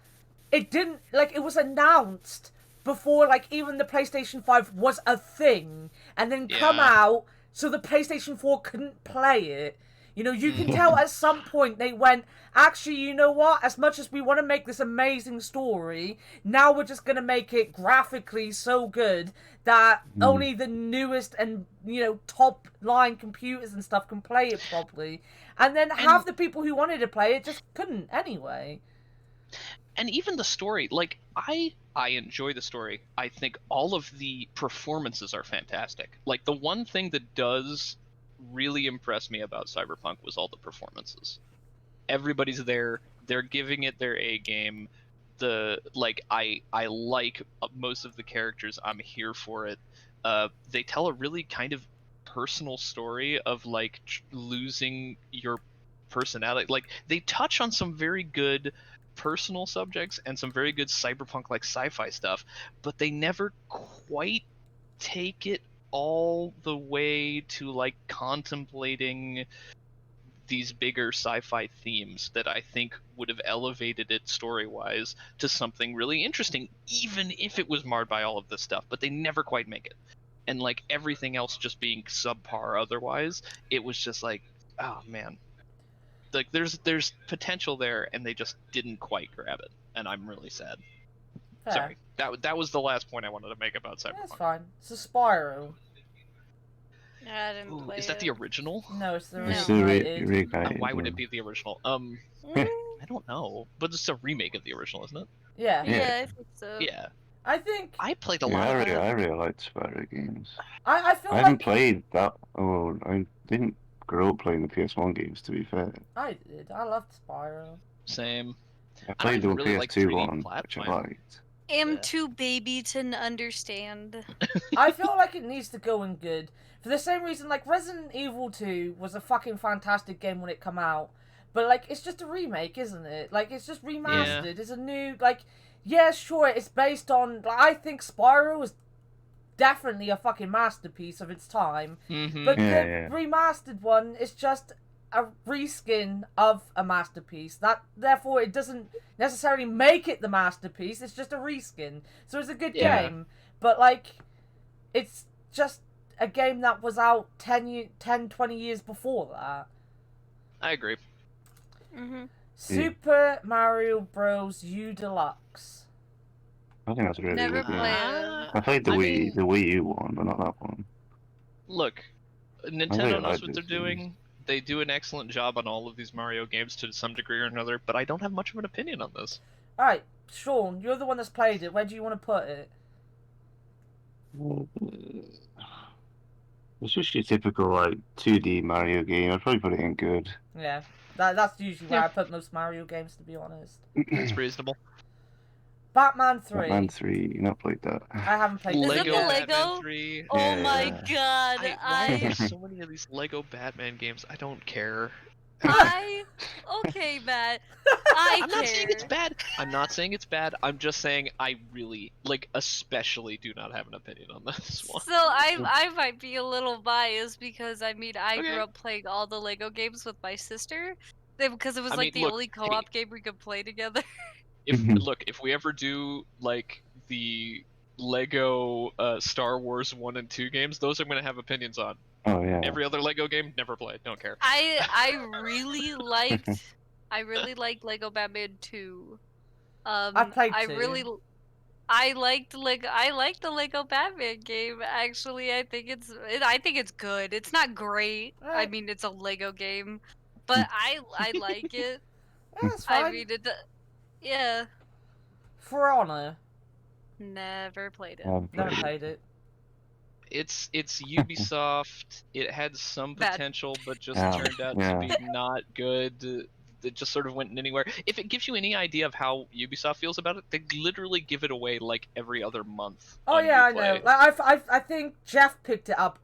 B: it didn't... Like, it was announced before, like, even the PlayStation 5 was a thing. And then come out, so the PlayStation 4 couldn't play it. You know, you can tell at some point they went, actually, you know what? As much as we want to make this amazing story, now we're just going to make it graphically so good that only the newest and, top line computers and stuff can play it properly. And then half the people who wanted to play it just couldn't anyway.
A: And even the story, like, I enjoy the story. I think all of the performances are fantastic. Like, the one thing that does really impressed me about Cyberpunk was all the performances. Everybody's there, they're giving it their A game. I like most of the characters. I'm here for it. They tell a really kind of personal story of like losing your personality. Like, they touch on some very good personal subjects and some very good cyberpunk like sci-fi stuff, but they never quite take it all the way to like contemplating these bigger sci-fi themes that I think would have elevated it story-wise to something really interesting, even if it was marred by all of this stuff. But they never quite make it. And like everything else just being subpar otherwise, it was just like, oh man. Like there's potential there, and they just didn't quite grab it, and I'm really sad.
B: Fair.
A: Sorry, that was the last point I wanted to make about Cyberpunk.
B: That's fine. So Spyro.
C: I didn't play
A: is that the original?
B: No, it's the
D: remake.
A: Why would it be the original? I don't know, but it's a remake of the original, isn't it?
B: Yeah.
C: Yeah, I think so.
A: Yeah.
B: I think
A: I played a lot.
D: I really liked Spyro games.
B: I feel
D: I haven't played that. Oh, I didn't grow up playing the PS1 games, to be fair.
B: I did. I loved Spyro.
A: Same.
D: I played the
A: really
D: PS2
A: like
D: one, which I liked.
C: I'm too baby to understand.
B: I feel like it needs to go in good. For the same reason, like, Resident Evil 2 was a fucking fantastic game when it came out. But, like, it's just a remake, isn't it? Like, it's just remastered. Yeah. It's a new, like... Yeah, sure, it's based on... Like, I think Spyro is definitely a fucking masterpiece of its time.
A: Mm-hmm.
B: But the remastered one is just a reskin of a masterpiece. Therefore, it doesn't necessarily make it the masterpiece. It's just a reskin. So it's a good game. But, like, it's just a game that was out 10, 20 years before that.
A: I agree.
C: Mm-hmm.
B: Super Mario Bros. U Deluxe.
D: I think that's a really
C: Never
D: good game.
C: played it.
D: I played the Wii U one, but not that one.
A: Look, Nintendo
D: really
A: knows
D: like
A: what they're
D: this game.
A: doing. They do an excellent job on all of these Mario games to some degree or another, but I don't have much of an opinion on this.
B: Alright, Sean, you're the one that's played it. Where do you want to put it?
D: It's just your typical, like, 2D Mario game. I'd probably put it in good.
B: Yeah, that's usually where I put most Mario games, to be honest.
A: It's reasonable.
B: Batman 3.
D: Batman 3, you not played that.
B: I haven't played
C: Is
A: Lego
C: it the
A: Batman
C: Lego?
A: 3.
C: Oh my
D: Yeah.
C: god!
A: Why are there so many of these Lego Batman games? I don't care.
C: Okay, Matt.
A: I'm not saying it's bad. I'm not saying it's bad. I'm just saying I really, like, especially do not have an opinion on this one.
C: So I might be a little biased because I mean I
A: Okay.
C: grew up playing all the Lego games with my sister, because it was
A: I
C: like
A: mean,
C: the
A: look,
C: only co-op game we could play together.
A: If we ever do, like, the Lego Star Wars 1 and 2 games, those I'm going to have opinions on.
D: Oh, yeah.
A: Every other Lego game, never played. Don't care.
C: I really liked Lego Batman 2.
B: I played 2.
C: I liked the Lego Batman game. Actually, I think it's good. It's not great. I
B: Right.
C: mean, it's a Lego game, but I like it.
B: Yeah, it's fine.
C: I mean, yeah.
B: For Honor.
C: Never played it.
B: Never played it.
A: It's Ubisoft. It had some
C: Bad.
A: potential, but just
D: Yeah,
A: turned out to be not good. It just sort of went anywhere. If it gives you any idea of how Ubisoft feels about it, they literally give it away like every other month.
B: Oh
A: on
B: yeah, I
A: Uplay.
B: know. Like I think Jeff picked it up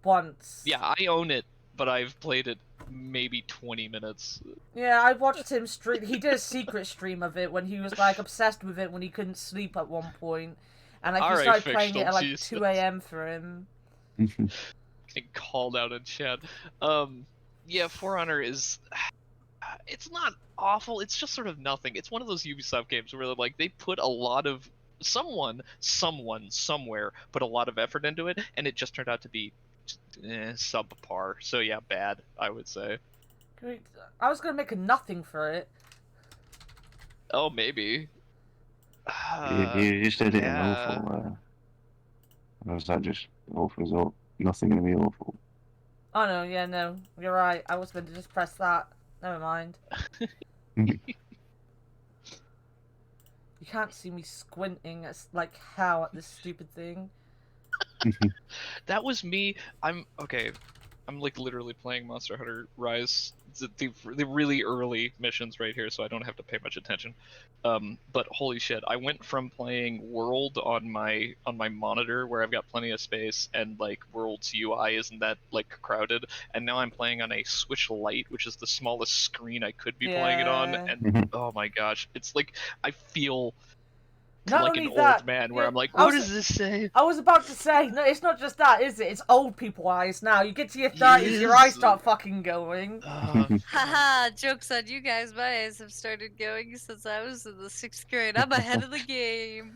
B: once.
A: Yeah, I own it, but I've played it maybe 20 minutes.
B: Yeah, I watched him stream. He did a secret stream of it when he was like obsessed with it when he couldn't sleep at one point, and like he
A: Alright,
B: started playing it
A: Fictional,
B: at like
A: Jesus.
B: 2 a.m. for him.
A: Getting called out in chat. Yeah, For Honor is. It's not awful. It's just sort of nothing. It's one of those Ubisoft games where like they put a lot of someone somewhere put a lot of effort into it, and it just turned out to be subpar. So yeah, bad, I would say.
B: I was gonna make a nothing for it.
A: Oh, maybe.
D: You just did it in
A: yeah.
D: awful. Or is that just awful result? Nothing gonna be awful.
B: Oh no, yeah, no, you're right. I was going to just press that. Never mind. You can't see me squinting like hell at this stupid thing.
A: That was me. I'm like literally playing Monster Hunter Rise, the really early missions right here, so I don't have to pay much attention. But holy shit, I went from playing World on my monitor where I've got plenty of space and like World's UI isn't that like crowded, and now I'm playing on a Switch Lite, which is the smallest screen I could be playing it on, and oh my gosh, it's like I feel
B: Not
A: like
B: only
A: an
B: that,
A: old man where I'm like,
B: I
A: what
B: was-
A: does this say?
B: I was about to say, no, it's not just that, is it? It's old people eyes now. You get to your 30s, your eyes start fucking going.
C: Haha, joke's on you guys. My eyes have started going since I was in the 6th grade. I'm ahead of the game.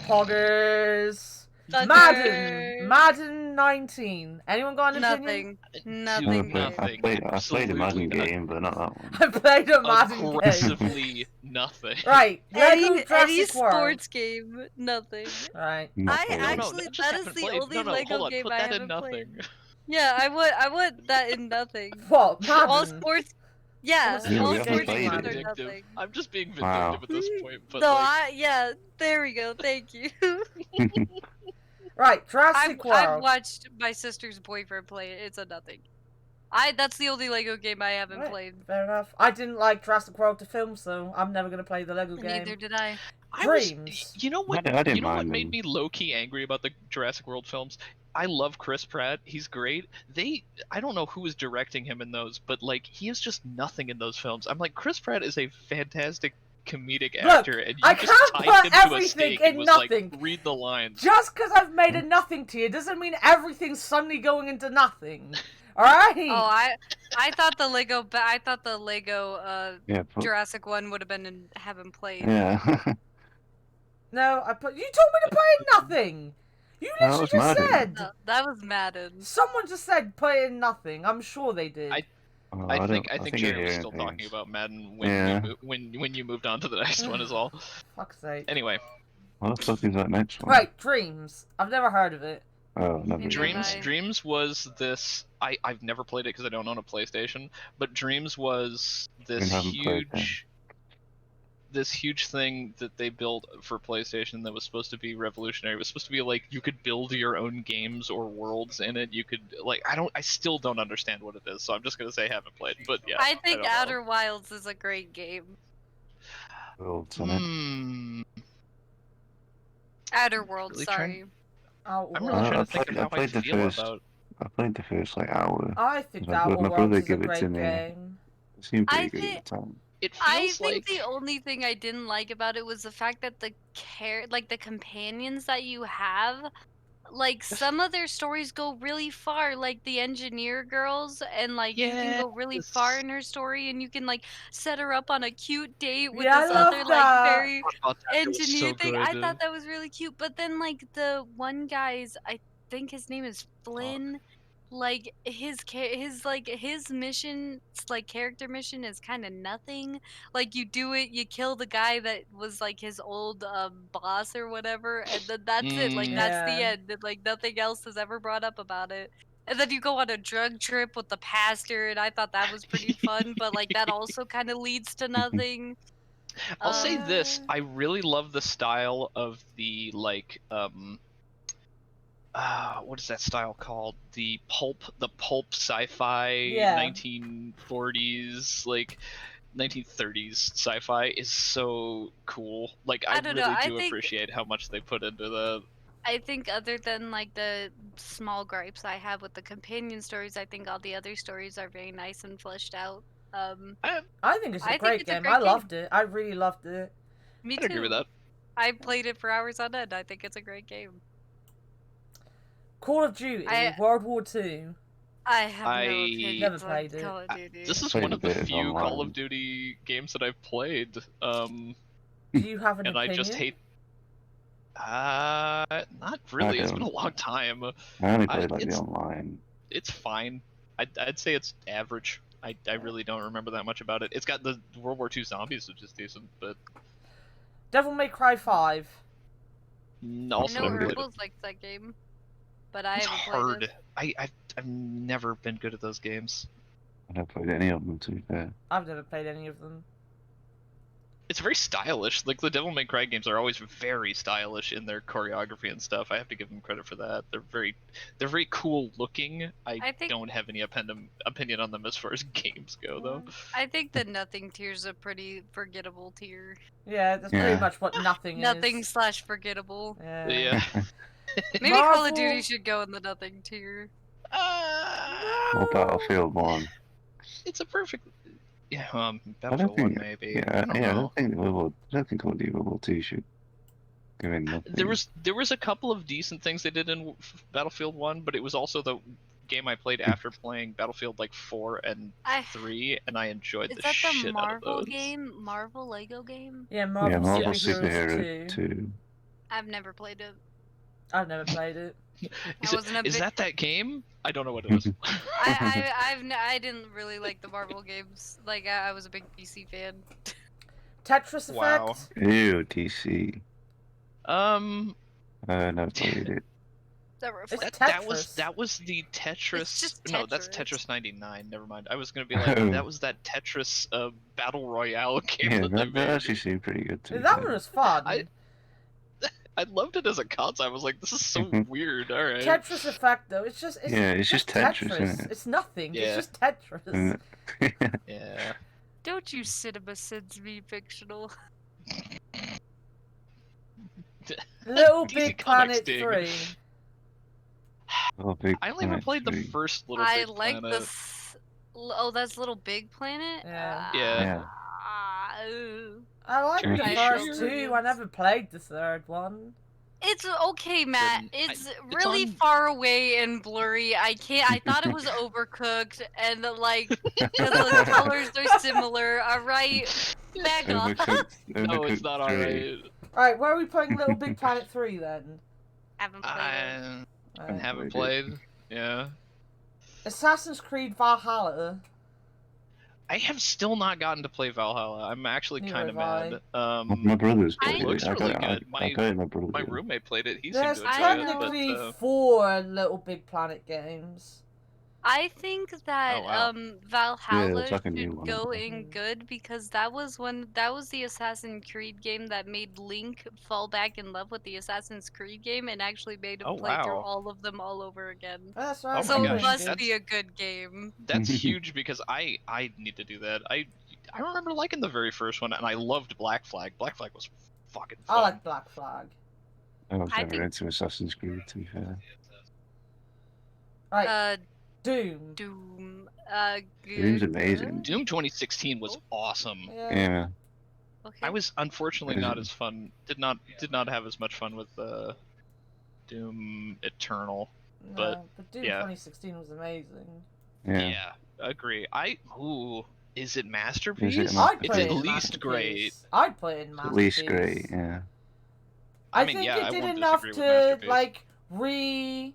B: Poggers.
C: Thunder.
B: Madden 19. Anyone got an opinion?
C: Nothing.
D: I played a
A: Absolutely
D: Madden
A: not.
D: game, but not that one.
B: I played a Madden game.
A: Aggressively nothing.
B: Right. Lego
C: Any
B: Jurassic World.
C: sports game, nothing.
B: Right.
D: Not
C: I
D: played it.
C: actually-
A: that just
C: that is
A: happened
C: the
A: played.
C: only
A: no,
C: Lego
A: hold on,
C: game
A: put
C: I
A: that in
C: haven't
A: nothing.
C: played. Yeah, I want that in nothing.
B: What? Madden?
C: All sports. Yeah,
B: Yeah,
C: all
B: we haven't
C: sports
B: played
C: games
B: it.
C: are nothing.
A: I'm just being vindictive
D: Wow.
A: at this point, but
C: No,
A: like,
C: there we go. Thank you.
B: Right. Jurassic World.
C: I've watched my sister's boyfriend play it. It's a nothing. That's the only Lego game I haven't
B: Right,
C: played.
B: Fair enough. I didn't like Jurassic World to film, so I'm never going to play the Lego game.
C: Neither did I.
B: Dreams.
A: You know what?
D: I didn't
A: You know what
D: mind
A: made
D: them.
A: me low key angry about the Jurassic World films? I love Chris Pratt. He's great. I don't know who is directing him in those, but like he is just nothing in those films. I'm like, Chris Pratt is a fantastic comedic actor, and you
B: I
A: just
B: can't
A: tied
B: put
A: him to a
B: everything
A: stake
B: in
A: and was
B: nothing.
A: like, read the lines.
B: Just because I've made a nothing tier doesn't mean everything's suddenly going into nothing. Alright?
C: Oh, I thought the
D: Yeah,
C: Jurassic one would have been in Haven't Played.
D: yeah.
B: No, you told me to put in nothing. You
D: That
B: literally
D: was
B: just
D: Madden.
B: said.
C: No, that was Madden.
B: Someone just said put in nothing. I'm sure they did.
D: Oh,
A: I
D: don't-
A: think
D: you're
A: Jerry was
D: hearing
A: still talking
D: things.
A: about Madden when
D: Yeah.
A: when you moved on to the next one as well.
B: Fuck's sake.
A: Anyway,
D: What the fuck is that next one?
B: Right, Dreams. I've never heard of it.
D: Oh, never
C: Neither
D: even.
C: have I.
A: Dreams was this. I've never played it because I don't own a PlayStation. But Dreams was this
D: haven't played that.
A: huge thing that they built for PlayStation that was supposed to be revolutionary. It was supposed to be like you could build your own games or worlds in it. You could I still don't understand what it is, so I'm just gonna say haven't played. But yeah,
C: I think
A: don't know.
C: Outer Wilds is a great game.
D: Worlds in it.
A: Hmm.
C: Outer Worlds,
A: Really
C: sorry.
B: Oh,
A: I'm really trying to think
D: I
A: of how I
D: played the
A: feel
D: first.
A: about.
D: I played the first like hour.
B: I think
D: My
B: that
D: brother
B: Worlds is a
D: gave it to
B: great
D: me.
B: game.
D: It seemed
C: I
D: pretty good
C: thi-
D: at the time.
A: It
C: I
A: feels
C: think
A: like
C: the only thing I didn't like about it was the fact that the companions that you have, like some of their stories go really far, like the engineer girls, and like you can go really far
A: Yes.
C: in her story, and you can like set her up on a cute date with
B: Yeah, I
C: this
B: love
C: other
B: that.
C: like very
A: Oh, that was
C: engineer
A: so
C: thing. I
A: good.
C: thought that was really cute, but then like the one guy's, I think his name is Flynn. Like his mission, like character mission, is kind of nothing. Like you do it, you kill the guy that was like his old boss or whatever, and then that's it. Like that's the
B: Yeah.
C: end. And, like nothing else is ever brought up about it. And then you go on a drug trip with the pastor, and I thought that was pretty fun. But like that also kind of leads to nothing.
A: I'll say this:
B: Uh,
A: I really love the style of the what is that style called? The pulp sci-fi
B: Yeah.
A: 1940s 1930s sci-fi is so cool. Like I
C: I don't know.
A: really
C: I
A: do
C: think
A: appreciate how much they put into the.
C: I think other than like the small gripes I have with the companion stories, I think all the other stories are very nice and fleshed out.
B: I think it's a
C: I think
B: great
C: it's a
B: game.
C: great
B: I
C: game.
B: loved it. I really loved it.
C: Me
A: I'd agree with
C: too.
A: that.
C: I played it for hours on end. I think it's a great game.
B: Call of Duty,
C: I-
B: World War II.
C: I have no
A: I-
C: opinions
B: Never
C: on
B: played it.
C: Call of Duty.
A: This is
D: Played
A: one
D: a
A: of the
D: bit of
A: few Call
D: online.
A: of Duty games that I've played.
B: Do you have an
A: And
B: opinion?
A: I just hate. Not really. It's been a
D: don't.
A: long time.
D: I only played like the
A: it's
D: online.
A: it's fine. I'd say it's average. I really don't remember that much about it. It's got the World War II zombies, which is decent, but
B: Devil May Cry 5.
C: I
A: also
C: know
A: never played it.
C: Herbals likes that game, but I
A: It's
C: haven't
A: hard.
C: played it.
A: I've never been good at those games.
D: I never played any of them, to be fair.
B: I've never played any of them.
A: It's very stylish. Like the Devil May Cry games are always very stylish in their choreography and stuff. I have to give them credit for that. They're very cool looking. I
C: think-
A: don't have any opinion on them as far as games go, though.
C: I think the Nothing tier's a pretty forgettable tier.
B: Yeah, that's
D: Yeah.
B: pretty much what nothing
C: Nothing
B: is.
C: / forgettable.
B: Yeah.
A: Yeah.
C: Maybe Call of Duty
B: Marvel-
C: should go in the Nothing tier.
D: Or Battlefield 1.
A: It's a perfect. Yeah,
D: I don't
A: Battlefield 1
D: think.
A: maybe.
D: Yeah,
A: I don't
D: I
A: know.
D: don't think Call of Duty World War 2 should go in nothing.
A: There was a couple of decent things they did in Battlefield 1, but it was also the game I played after playing Battlefield 4 and 3, and I enjoyed
C: Is
A: the
C: that
A: shit
C: the
A: out of
C: Marvel
A: those.
C: game? Marvel Lego game?
B: Yeah, Marvel,
D: Yeah, Marvel
B: Superheroes 2.
D: 2.
C: I've never played it.
B: I've never played it.
A: Is that that game? I don't know what it is.
C: I didn't really like the Marvel games. Like I was a big DC fan.
B: Tetris
A: Wow.
B: Effect.
D: Ew, DC.
A: Uh,
D: I never played it.
B: It's
A: that
B: Tetris.
A: was the Tetris.
C: It's just
A: No, that's
C: Tetris.
A: Tetris 99. Never mind. I was gonna be like, that was that Tetris battle royale game
D: Yeah,
A: that they
D: that
A: made.
D: actually seemed pretty good to me.
B: That one was fun.
A: I loved it as a concept. I was like, this is so weird. All right.
B: Tetris Effect, though, it's just
D: Tetris, isn't it?
B: It's nothing.
A: Yeah.
B: It's just Tetris.
A: Yeah.
C: Don't you cinema sins be fictional?
B: Little
A: DC
B: Big
A: Comics
B: Planet
A: dig.
B: 3.
D: Oh, Big
A: I only ever
D: Planet
A: played the
D: 3.
A: first Little
C: I
A: Big
C: like
A: Planet.
C: Oh, that's Little Big Planet?
B: Yeah.
A: Yeah.
B: I like
D: Sure.
B: the
C: I
B: first
C: sure
B: two.
C: is.
B: I never played the third one.
C: It's okay, Matt.
A: Didn't.
C: It's
A: It's
C: really
A: on-
C: far away and blurry. I thought it was overcooked, and like, because the colors are similar. All right, back off.
A: No, it's not alright.
B: Alright, where are we playing Little Big Planet 3 then?
C: Haven't played it.
A: I
B: Alright.
A: haven't played. Yeah.
B: Assassin's Creed Valhalla.
A: I have still not gotten to play Valhalla. I'm actually
B: Neither
A: kind of
B: have
A: mad.
D: My brother's
C: I-
D: played
A: It looks
D: it.
A: really
D: I
A: good.
D: got it, my brother.
A: My roommate played it. He
B: There's
A: seemed to enjoy it,
B: technically
A: but
B: 4 Little Big Planet games.
C: I think that
A: Oh, wow.
C: Valhalla
D: it's like a new
C: should
D: one,
C: go
D: isn't
C: in good because that was the Assassin's Creed game that made Link fall back in love with the Assassin's Creed game and actually made him
A: Oh,
C: play through
A: wow.
C: all of them all over again.
B: That's right.
C: So
A: my
C: it
A: gosh,
C: must
A: that's-
C: be a good game.
A: that's huge because I need to do that. I remember liking the very first one, and I loved Black Flag. Black Flag was fucking fun.
B: I like Black Flag.
D: I was
C: I
D: never
C: think-
D: into Assassin's Creed, to be fair.
B: Right, Doom.
C: Doom.
D: Doom's
C: Good.
D: amazing.
A: Doom 2016 was awesome.
D: Yeah.
C: Okay.
A: I was unfortunately
D: Is
A: not
D: it?
A: as fun. Did not have as much fun with Doom Eternal. But,
B: but Doom
A: yeah.
B: 2016 was amazing.
D: Yeah.
A: Agree. Is it
D: Is
A: Masterpiece?
D: it
B: I'd
A: It's
B: play
A: at
B: it in
A: least great.
B: Masterpiece. I'd play it in
D: At
B: Masterpiece.
D: least great, yeah.
B: I
A: mean,
B: think
A: yeah, I
B: it did
A: won't
B: enough
A: disagree with
B: to
A: Masterpiece.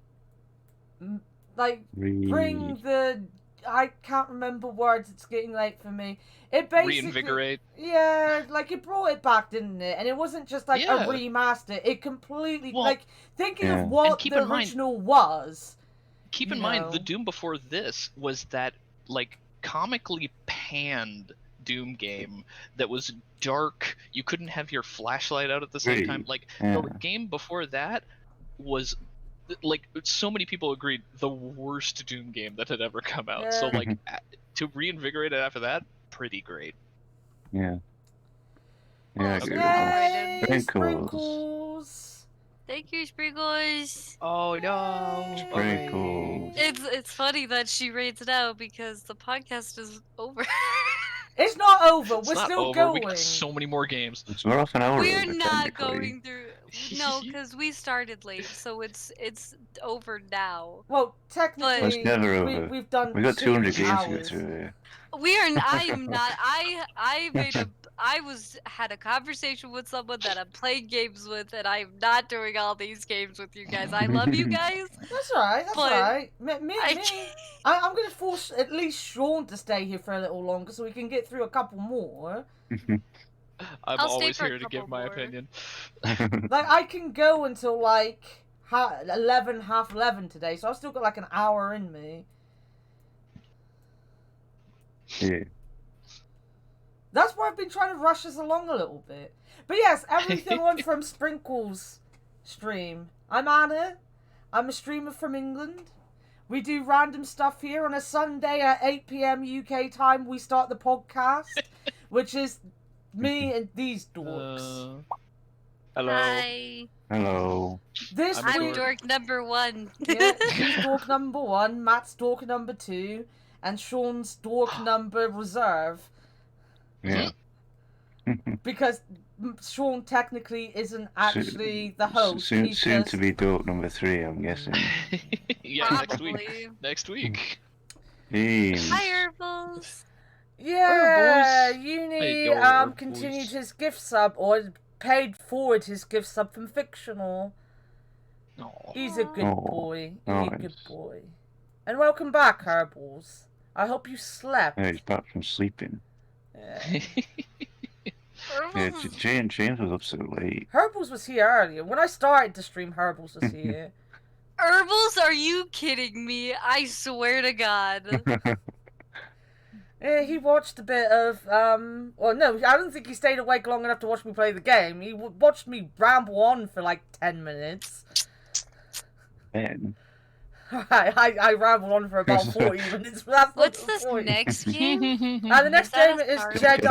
B: bring the. I can't remember words. It's getting late for me. It basically
A: Reinvigorate.
B: Yeah, like it brought it back, didn't it? And it wasn't just like
A: Yeah.
B: a remaster. It completely
A: Well,
B: thinking
D: Yeah.
B: of what
A: And keep
B: the
A: in mind-
B: original was.
A: Keep
B: You
A: in mind, the
B: know.
A: Doom before this was that like comically panned Doom game that was dark. You couldn't have your flashlight out at the same
D: Right.
A: time. Like
D: Yeah.
A: the game before that was like so many people agreed the worst Doom game that had ever come out. So
B: Yeah.
A: like to reinvigorate it after that, pretty great.
D: Yeah. Yeah, I
C: Oh,
D: agree
C: yeah.
D: with
B: Yay,
D: that. Sprinkles.
B: sprinkles.
C: Thank you, Sprinkles.
A: Oh no!
D: Sprinkles.
C: It's funny that she rates it out because the podcast is over.
B: It's not over.
A: It's
B: We're
A: not
B: still
A: over.
B: going.
A: We got so many more games.
D: It's we're off an hour
C: We're
D: over,
C: not
D: technically.
C: going through. No, because we started late, so it's over now.
B: Well,
D: Well,
B: technically,
D: it's never over.
B: we've done.
D: We got 200 games to get
B: hours.
D: through here.
C: We are. I am not. I made a. Had a conversation with someone that I'm playing games with, and I'm not doing all these games with you guys. I love you guys.
B: That's alright. That's
C: But
B: alright.
C: I
B: I'm gonna force at least Sean to stay here for a little longer so we can get through a couple more.
A: I'm
C: I'll stay
A: always
C: for a
A: here to give
C: couple
A: my
C: more.
A: opinion.
B: Like I can go until like 11, half 11 today, so I've still got like an hour in me.
D: Yeah.
B: That's why I've been trying to rush us along a little bit. But yes, everything on from Sprinkles stream. I'm Anna. I'm a streamer from England. We do random stuff here on a Sunday at 8 p.m. UK time. We start the podcast, which is me and these dorks.
A: Hello.
C: Hi.
D: Hello.
B: This
A: I'm
C: I'm
B: week,
C: dork number 1.
B: yeah, he's dork number 1, Matt's dork number 2, and Sean's dork number reserve.
D: Yeah.
B: Because Sean technically isn't actually the host.
D: Soon,
B: he's
D: soon
B: just...
D: to be dope number 3, I'm guessing.
A: Yeah, next week.
C: Probably.
A: Next week.
D: Teams.
C: Hi, Herbals.
B: Yeah,
A: boys.
B: Uni
A: Hey, yo, boys.
B: continued his gift sub, or paid forward his gift sub from Fictional.
A: Aw.
B: He's a good
D: Aw,
B: boy. He's a
D: nice.
B: good boy. And welcome back, Herballs. I hope you slept.
D: Yeah, he's back from sleeping.
B: Yeah.
D: Yeah,
C: Herbals.
D: James was up so late.
B: Herballs was here earlier. When I started to stream, Herballs was here.
C: Herbals, are you kidding me? I swear to God.
B: Yeah, he watched a bit of, well, no, I don't think he stayed awake long enough to watch me play the game. He watched me ramble on for like 10 minutes.
D: Ben.
B: I rambled on for about 40 minutes, but that's not
C: What's
B: the
C: this
B: point.
C: next game?
B: The next
C: Is that
B: game
C: a
B: is
C: Star
B: Jedi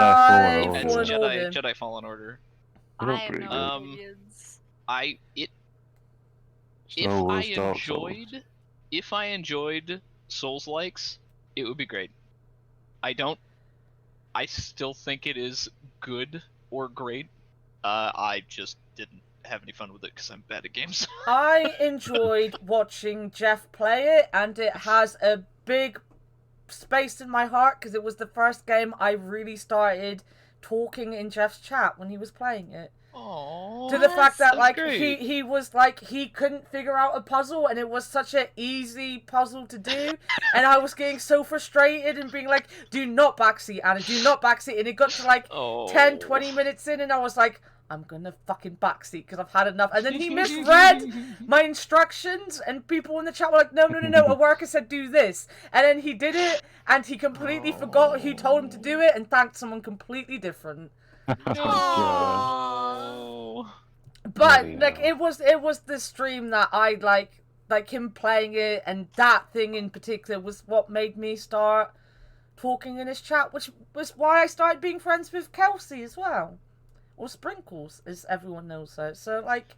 D: Fallen
A: It's
D: Order.
B: Fallen
A: Jedi,
B: Order.
A: Jedi Fallen Order.
C: I have
D: pretty
C: no
A: good.
C: opinions.
D: Star Wars Dark Souls.
A: If I enjoyed Souls likes, it would be great. I still think it is good or great. I just didn't. have any fun with it because I'm bad at games.
B: I enjoyed watching Jeff play it, and it has a big space in my heart because it was the first game I really started talking in Jeff's chat when he was playing it.
A: Aww,
B: to the fact that like
A: great.
B: he was like he couldn't figure out a puzzle, and it was such an easy puzzle to do, and I was getting so frustrated and being like, do not backseat, Anna, do not backseat, and it got to like 10-20 minutes in, and I was like, I'm gonna fucking backseat because I've had enough. And then he misread my instructions, and people in the chat were like, no, a worker said do this. And then he did it, and he completely forgot who told him to do it and thanked someone completely different. But like it was the stream that I like him playing it, and that thing in particular was what made me start talking in his chat, which was why I started being friends with Kelsey as well. Or Sprinkles, as everyone knows her. So, like,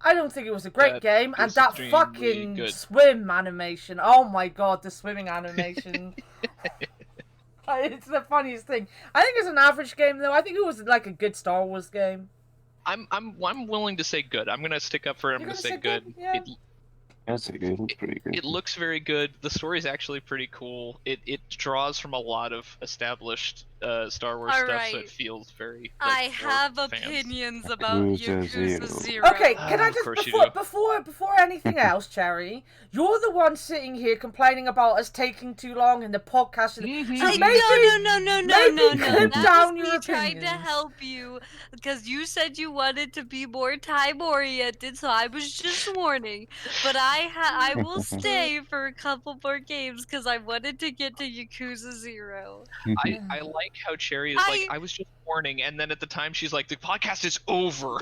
B: I don't think it was a great game. And that fucking swim animation. Oh my god, the swimming animation. It's the funniest thing. I think it's an average game, though. I think it was, like, a good Star Wars game.
A: I'm willing to say good. I'm gonna stick up for it. I'm gonna say good.
B: Yeah.
D: That's a good. It's pretty good.
A: It looks very good. The story's actually pretty cool. It draws from a lot of established Star Wars stuff, so it feels very. Like,
C: I have
A: fans.
C: opinions about Yakuza 0.
B: Okay, can I just before anything else, Cherry, you're the one sitting here complaining about us taking too long in the podcast. So
C: no.
B: Clip down your opinions.
C: Trying to help you because you said you wanted to be more time oriented, so I was just warning. But I will stay for a couple more games because I wanted to get to Yakuza 0.
A: I like how Cherry is like, I was just warning, and then at the time she's like, the podcast is over.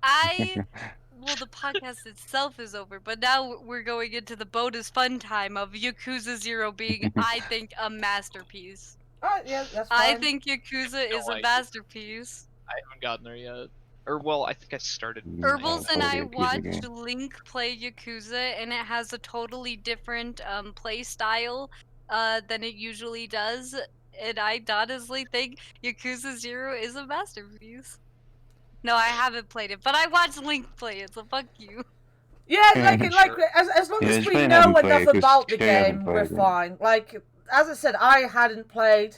C: Well, the podcast itself is over, but now we're going into the bonus fun time of Yakuza 0 being, I think, a masterpiece.
B: Yeah, that's fine.
C: I think Yakuza is a masterpiece.
A: I haven't gotten there yet. Or, well, I think I started.
C: Herbals and I watched Link play Yakuza, and it has a totally different play style than it usually does. And I honestly think Yakuza 0 is a masterpiece. No, I haven't played it, but I watched Link play it, so fuck you.
B: Yeah, as long as we know enough about the game, we're fine. Like, as I said, I hadn't played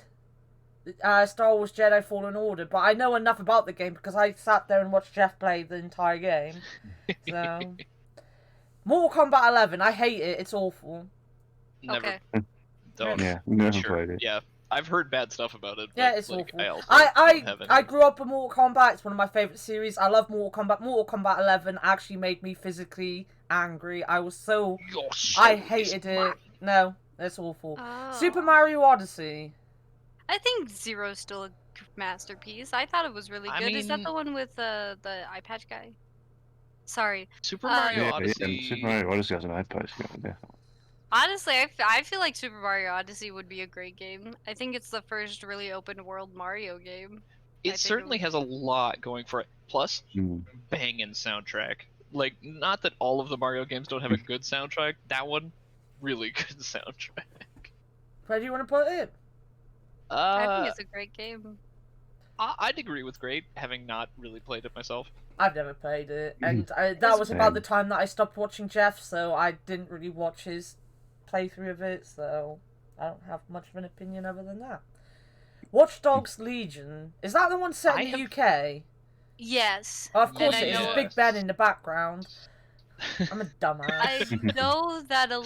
B: Star Wars Jedi Fallen Order, but I know enough about the game because I sat there and watched Jeff play the entire game. So, Mortal Kombat 11, I hate it. It's awful.
A: Never.
C: Okay.
D: Never played it.
A: Yeah, I've heard bad stuff about it. But,
B: yeah, it's
A: like,
B: awful.
A: I
B: I grew up with Mortal Kombat. It's one of my favorite series. I love Mortal Kombat. Mortal Kombat 11 actually made me physically angry. I was so I hated it. No, it's awful.
C: Oh.
B: Super Mario Odyssey.
C: I think Zero's still a masterpiece. I thought it was really good. Is that the one with the eye patch guy? Sorry.
A: Super Mario Odyssey.
D: Yeah, Super Mario Odyssey has an eye patch guy, definitely.
C: Honestly, I feel like Super Mario Odyssey would be a great game. I think it's the first really open world Mario game.
A: It certainly has a lot going for it. Plus, banging soundtrack. Like, not that all of the Mario games don't have a good soundtrack. That one, really good soundtrack.
B: Where do you want to put it?
C: I think it's a great game.
A: I'd agree with great, having not really played it myself.
B: I've never played it, and that was about the time that I stopped watching Jeff, so I didn't really watch his playthrough of it, so I don't have much of an opinion other than that. Watch Dogs Legion. Is that the one set in the UK?
C: Yes.
B: Oh, of course it is. Big Ben in the background. I'm a dumbass.
C: I know that a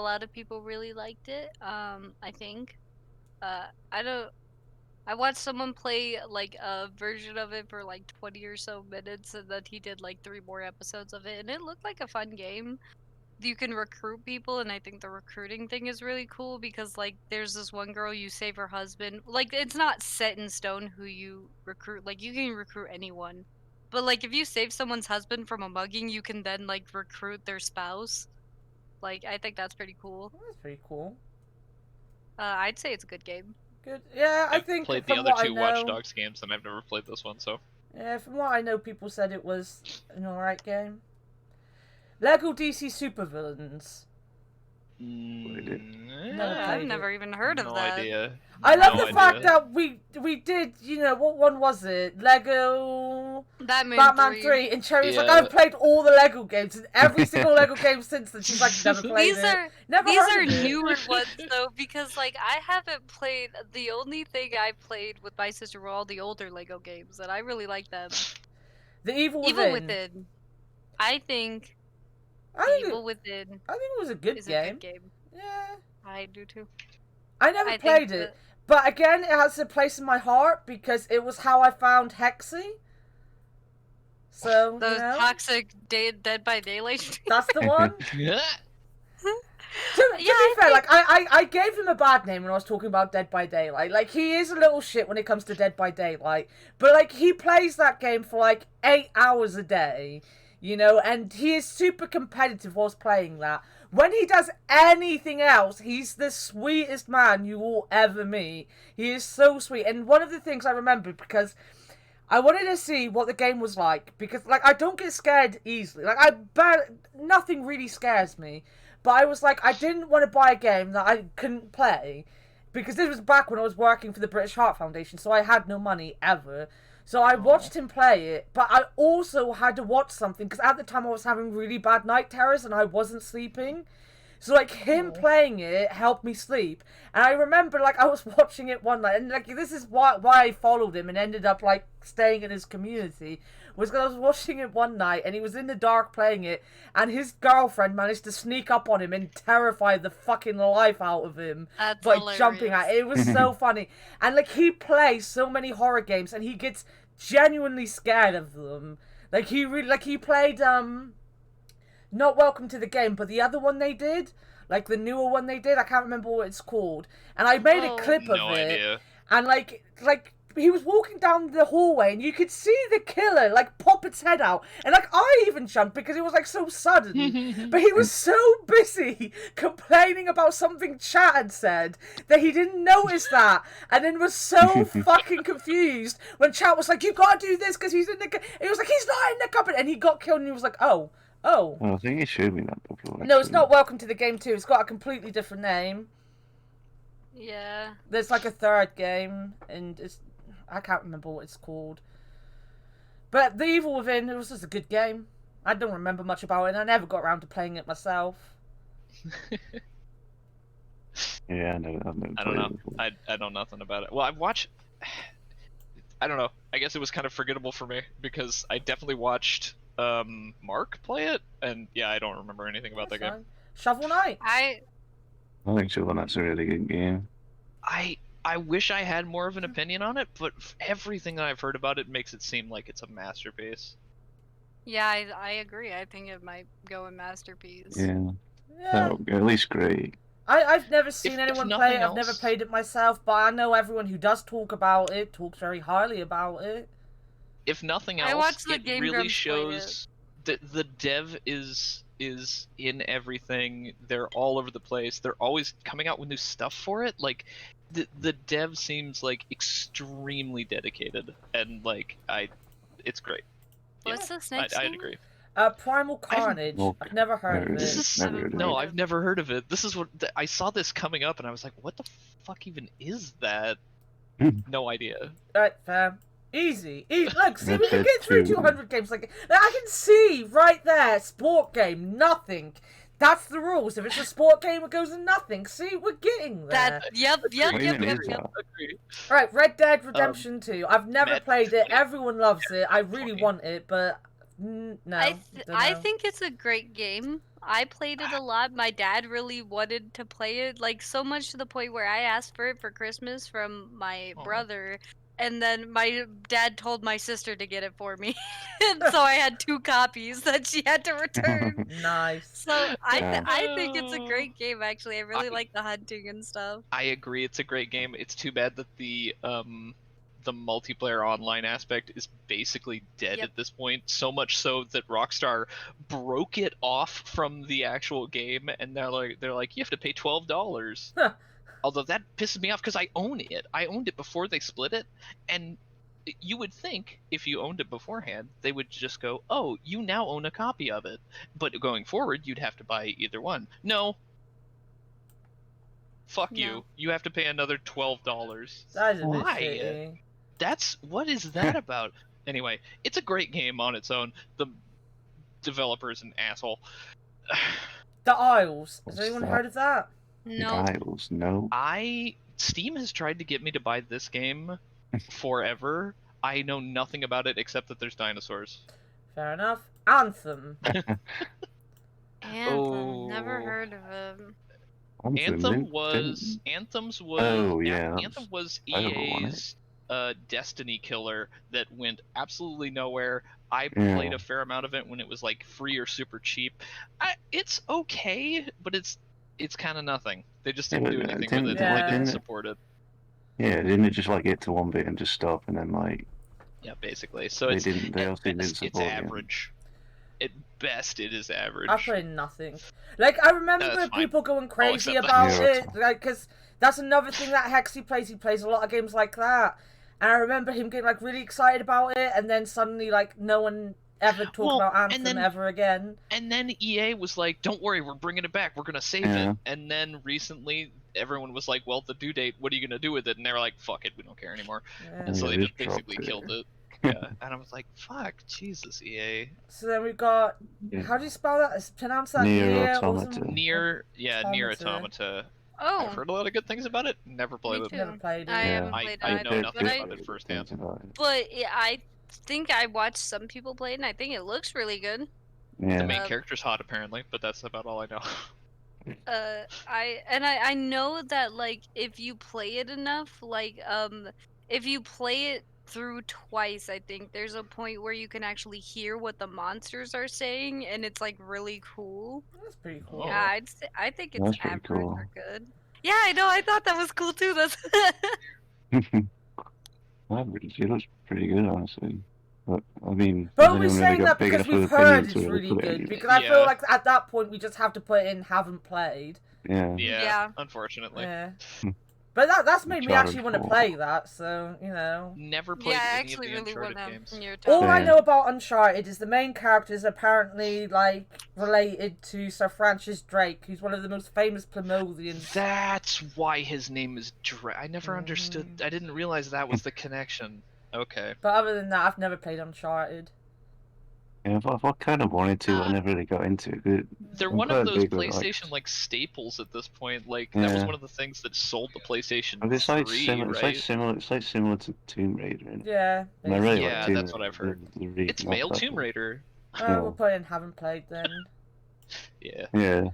C: lot of people really liked it. I think. I watched someone play like a version of it for like 20 or so minutes, and then he did like 3 more episodes of it, and it looked like a fun game. You can recruit people, and I think the recruiting thing is really cool because like there's this one girl, you save her husband. Like, it's not set in stone who you recruit. Like, you can recruit anyone, but like if you save someone's husband from a mugging, you can then like recruit their spouse. Like, I think that's pretty cool.
B: That's pretty cool.
C: I'd say it's a good game.
B: Good. Yeah, I think
A: I've played the other 2 Watch Dogs games, and I've never played this one, so.
B: Yeah, from what I know, people said it was an alright game. Lego DC Supervillains.
C: I've never even heard of that.
A: Idea.
B: I love the fact that we did, you know, what one was it? Lego Batman 3. And Cherry's like, I've played all the Lego games, and every single Lego game since then. She's like, never played it.
C: These are newer ones though, because like I haven't played. The only thing I played with my sister were all the older Lego games, and I really like them.
B: The Evil
C: Within. I think Evil Within.
B: I think it was a good game. Yeah,
C: I do too.
B: I never played it, but again, it has a place in my heart because it was how I found Hexy. So
C: those toxic Dead by Daylight.
B: That's the one. To be fair, like I gave him a bad name when I was talking about Dead by Daylight. Like he is a little shit when it comes to Dead by Daylight, but like he plays that game for like 8 hours a day, you know, and he is super competitive whilst playing that. When he does anything else, he's the sweetest man you will ever meet. He is so sweet, and one of the things I remember because I wanted to see what the game was like because like I don't get scared easily. Like nothing really scares me. But I was like, I didn't want to buy a game that I couldn't play. Because this was back when I was working for the British Heart Foundation, so I had no money ever. So I watched him play it, but I also had to watch something, because at the time I was having really bad night terrors and I wasn't sleeping. So, like, him playing it helped me sleep. And I remember, like, I was watching it one night, and, like, this is why I followed him and ended up, like, staying in his community. Was because I was watching it one night, and he was in the dark playing it, and his girlfriend managed to sneak up on him and terrify the fucking life out of him by jumping at it. It was so funny. And, like, he plays so many horror games, and he gets genuinely scared of them. Like, he really, like, he played, not Welcome to the Game, but the other one they did, like the newer one they did, I can't remember what it's called. And I made a clip of it.
A: Idea.
B: And like he was walking down the hallway and you could see the killer like pop its head out. And like I even jumped because it was like so sudden. But he was so busy complaining about something chat had said that he didn't notice that. And then was so fucking confused when chat was like, you gotta do this because he's in the... He was like, he's not in the cupboard. And he got killed and he was like, oh.
D: Well, I think it should be that before.
B: No, it's not Welcome to the Game 2. It's got a completely different name.
C: Yeah.
B: There's like a third game, and it's... I can't remember what it's called. But The Evil Within, it was just a good game. I don't remember much about it, and I never got around to playing it myself.
D: Yeah, I've never
A: I don't know. I know nothing about it. Well, I've watched... I don't know. I guess it was kind of forgettable for me, because I definitely watched... Mark play it, and yeah, I don't remember anything about that game.
B: Shovel Knight.
C: I
D: think Shovel Knight's a really good game.
A: I wish I had more of an opinion on it, but everything that I've heard about it makes it seem like it's a masterpiece.
C: Yeah, I agree. I think it might go in masterpiece.
D: Yeah. At least great.
B: I've never seen anyone play it. I've never played it myself, but I know everyone who does talk about it talks very highly about it.
A: If nothing else, it really shows that the dev is in everything. They're all over the place. They're always coming out with new stuff for it. Like, the dev seems like extremely dedicated, and like it's great.
C: What's this next
A: I'd agree.
B: Primal Carnage. I've never heard of it.
A: No, I've never heard of it. This is what I saw this coming up, and I was like, "What the fuck even is that?" No idea.
B: Right, fam. Easy. Look, see, we can get through 200 games. Like I can see right there, sport game, nothing. That's the rules. If it's a sport game, it goes to nothing. See, we're getting there.
C: Yep.
B: Right, Red Dead Redemption 2. I've never played it. Everyone loves it. I really want it, but no.
C: I think it's a great game. I played it a lot. My dad really wanted to play it, like so much to the point where I asked for it for Christmas from my brother. And then my dad told my sister to get it for me. And so I had 2 copies that she had to return.
B: Nice.
C: So I think it's a great game, actually. I really like the hunting and stuff.
A: I agree, it's a great game. It's too bad that the multiplayer online aspect is basically dead at this point. So much so that Rockstar broke it off from the actual game, and they're like, you have to pay $12. Although that pisses me off because I own it. I owned it before they split it, and you would think if you owned it beforehand, they would just go, oh, you now own a copy of it. But going forward, you'd have to buy either one. No. Fuck you. You have to pay another $12.
B: That is a bit shitty.
A: What is that about? Anyway, it's a great game on its own. The developer's an asshole.
B: The Isles. Has
D: What's
B: anyone
D: that?
B: heard of that?
C: No.
D: Dials, no.
A: Steam has tried to get me to buy this game forever. I know nothing about it except that there's dinosaurs.
B: Fair enough. Anthem.
C: Anthem. Never heard of him.
A: Anthem was
D: Oh, yeah,
A: Anthem was
D: Spyro,
A: EA's Destiny killer that went absolutely nowhere. I
D: Yeah.
A: played a fair amount of it when it was like free or super cheap. It's okay, but it's kind of nothing. They just didn't do anything with it.
B: Yeah.
A: They didn't support it.
D: Yeah, didn't it just like get to one bit and just stop and then like
A: Yeah, basically. So
D: they
A: it's
D: didn't they
A: at
D: also didn't
A: best, it's
D: support it.
A: average. At best, it is average.
B: I played nothing. Like, I remember
A: No, that's fine.
B: people going crazy
A: accept that.
B: about
D: Yeah,
B: it, like, because that's another thing that Hexy plays. He plays a lot of games like that. And I remember him getting, like, really excited about it, and then suddenly, like, no one ever talked about Anthem ever again.
A: And then EA was like, don't worry, we're bringing it back. We're going to save it. And then recently, everyone was like, well, the due date, what are you going to do with it? And they were like, fuck it, we don't care anymore.
B: Yeah.
A: And so they just basically
D: dropped it.
A: killed it. Yeah. And I was like, fuck, Jesus, EA.
B: So then we've got, how do you spell that? Is pronounce that?
D: Nier
B: Automata?
D: Automata.
A: Nier
B: Automata.
A: Automata.
C: Oh.
A: I've heard a lot of good things about it. Never played
C: Me
A: it.
C: too.
B: Never played it.
C: I
D: Yeah.
C: haven't played
A: I
C: either,
A: know
C: but
A: nothing
C: I,
A: about it firsthand.
C: but yeah, I think I watched some people play it, and I think it looks really good.
A: The
D: Yeah.
A: main character's hot, apparently, but that's about all I know.
C: I know that, like, if you play it enough, like, if you play it through twice, I think there's a point where you can actually hear what the monsters are saying, and it's like really cool.
B: That's pretty cool.
A: Oh.
C: Yeah, I think it's
D: That's pretty
C: average
D: cool.
C: or good. Yeah, I know. I thought that was cool too. That's
D: It looks pretty good, honestly. But I mean,
B: But
D: I
B: are we
D: didn't
B: saying
D: really
B: that
D: got big
B: because
D: enough
B: we've
D: of an opinion
B: heard
D: to
B: it's
D: really
B: really
D: put it
B: good?
D: anywhere.
B: Because I feel
A: Yeah.
B: like at that point we just have to put in haven't played.
D: Yeah.
A: Yeah, unfortunately.
B: Yeah. But that's made me actually want to
D: Uncharted
B: play that, so, you know.
A: Never played
C: yeah. I
A: any of
C: actually
A: the
C: really
A: Uncharted
C: want
A: games.
C: to. Near
B: All I
D: Yeah.
B: know about Uncharted is the main character is apparently, like, related to Sir Francis Drake, who's one of the most famous Plymothians.
A: That's why his name is Drake. I never understood. I didn't realize that was the connection. Okay.
B: But other than that, I've never played Uncharted.
D: Yeah, I kind of wanted to, I never really got into it.
A: They're
D: I'm
A: one of
D: quite
A: those
D: big with, like-
A: PlayStation like staples at this point. Like that was
D: Yeah.
A: one of the things that sold the PlayStation
D: But it's like
A: 3,
D: similar.
A: right?
D: It's like similar to Tomb Raider. And
B: Yeah.
D: I really
A: Yeah,
D: like Tomb
A: that's what
D: Raider,
A: I've heard.
D: the
A: It's male Tomb Raider.
B: Oh, we'll put in haven't played then.
A: Yeah.
D: Yeah.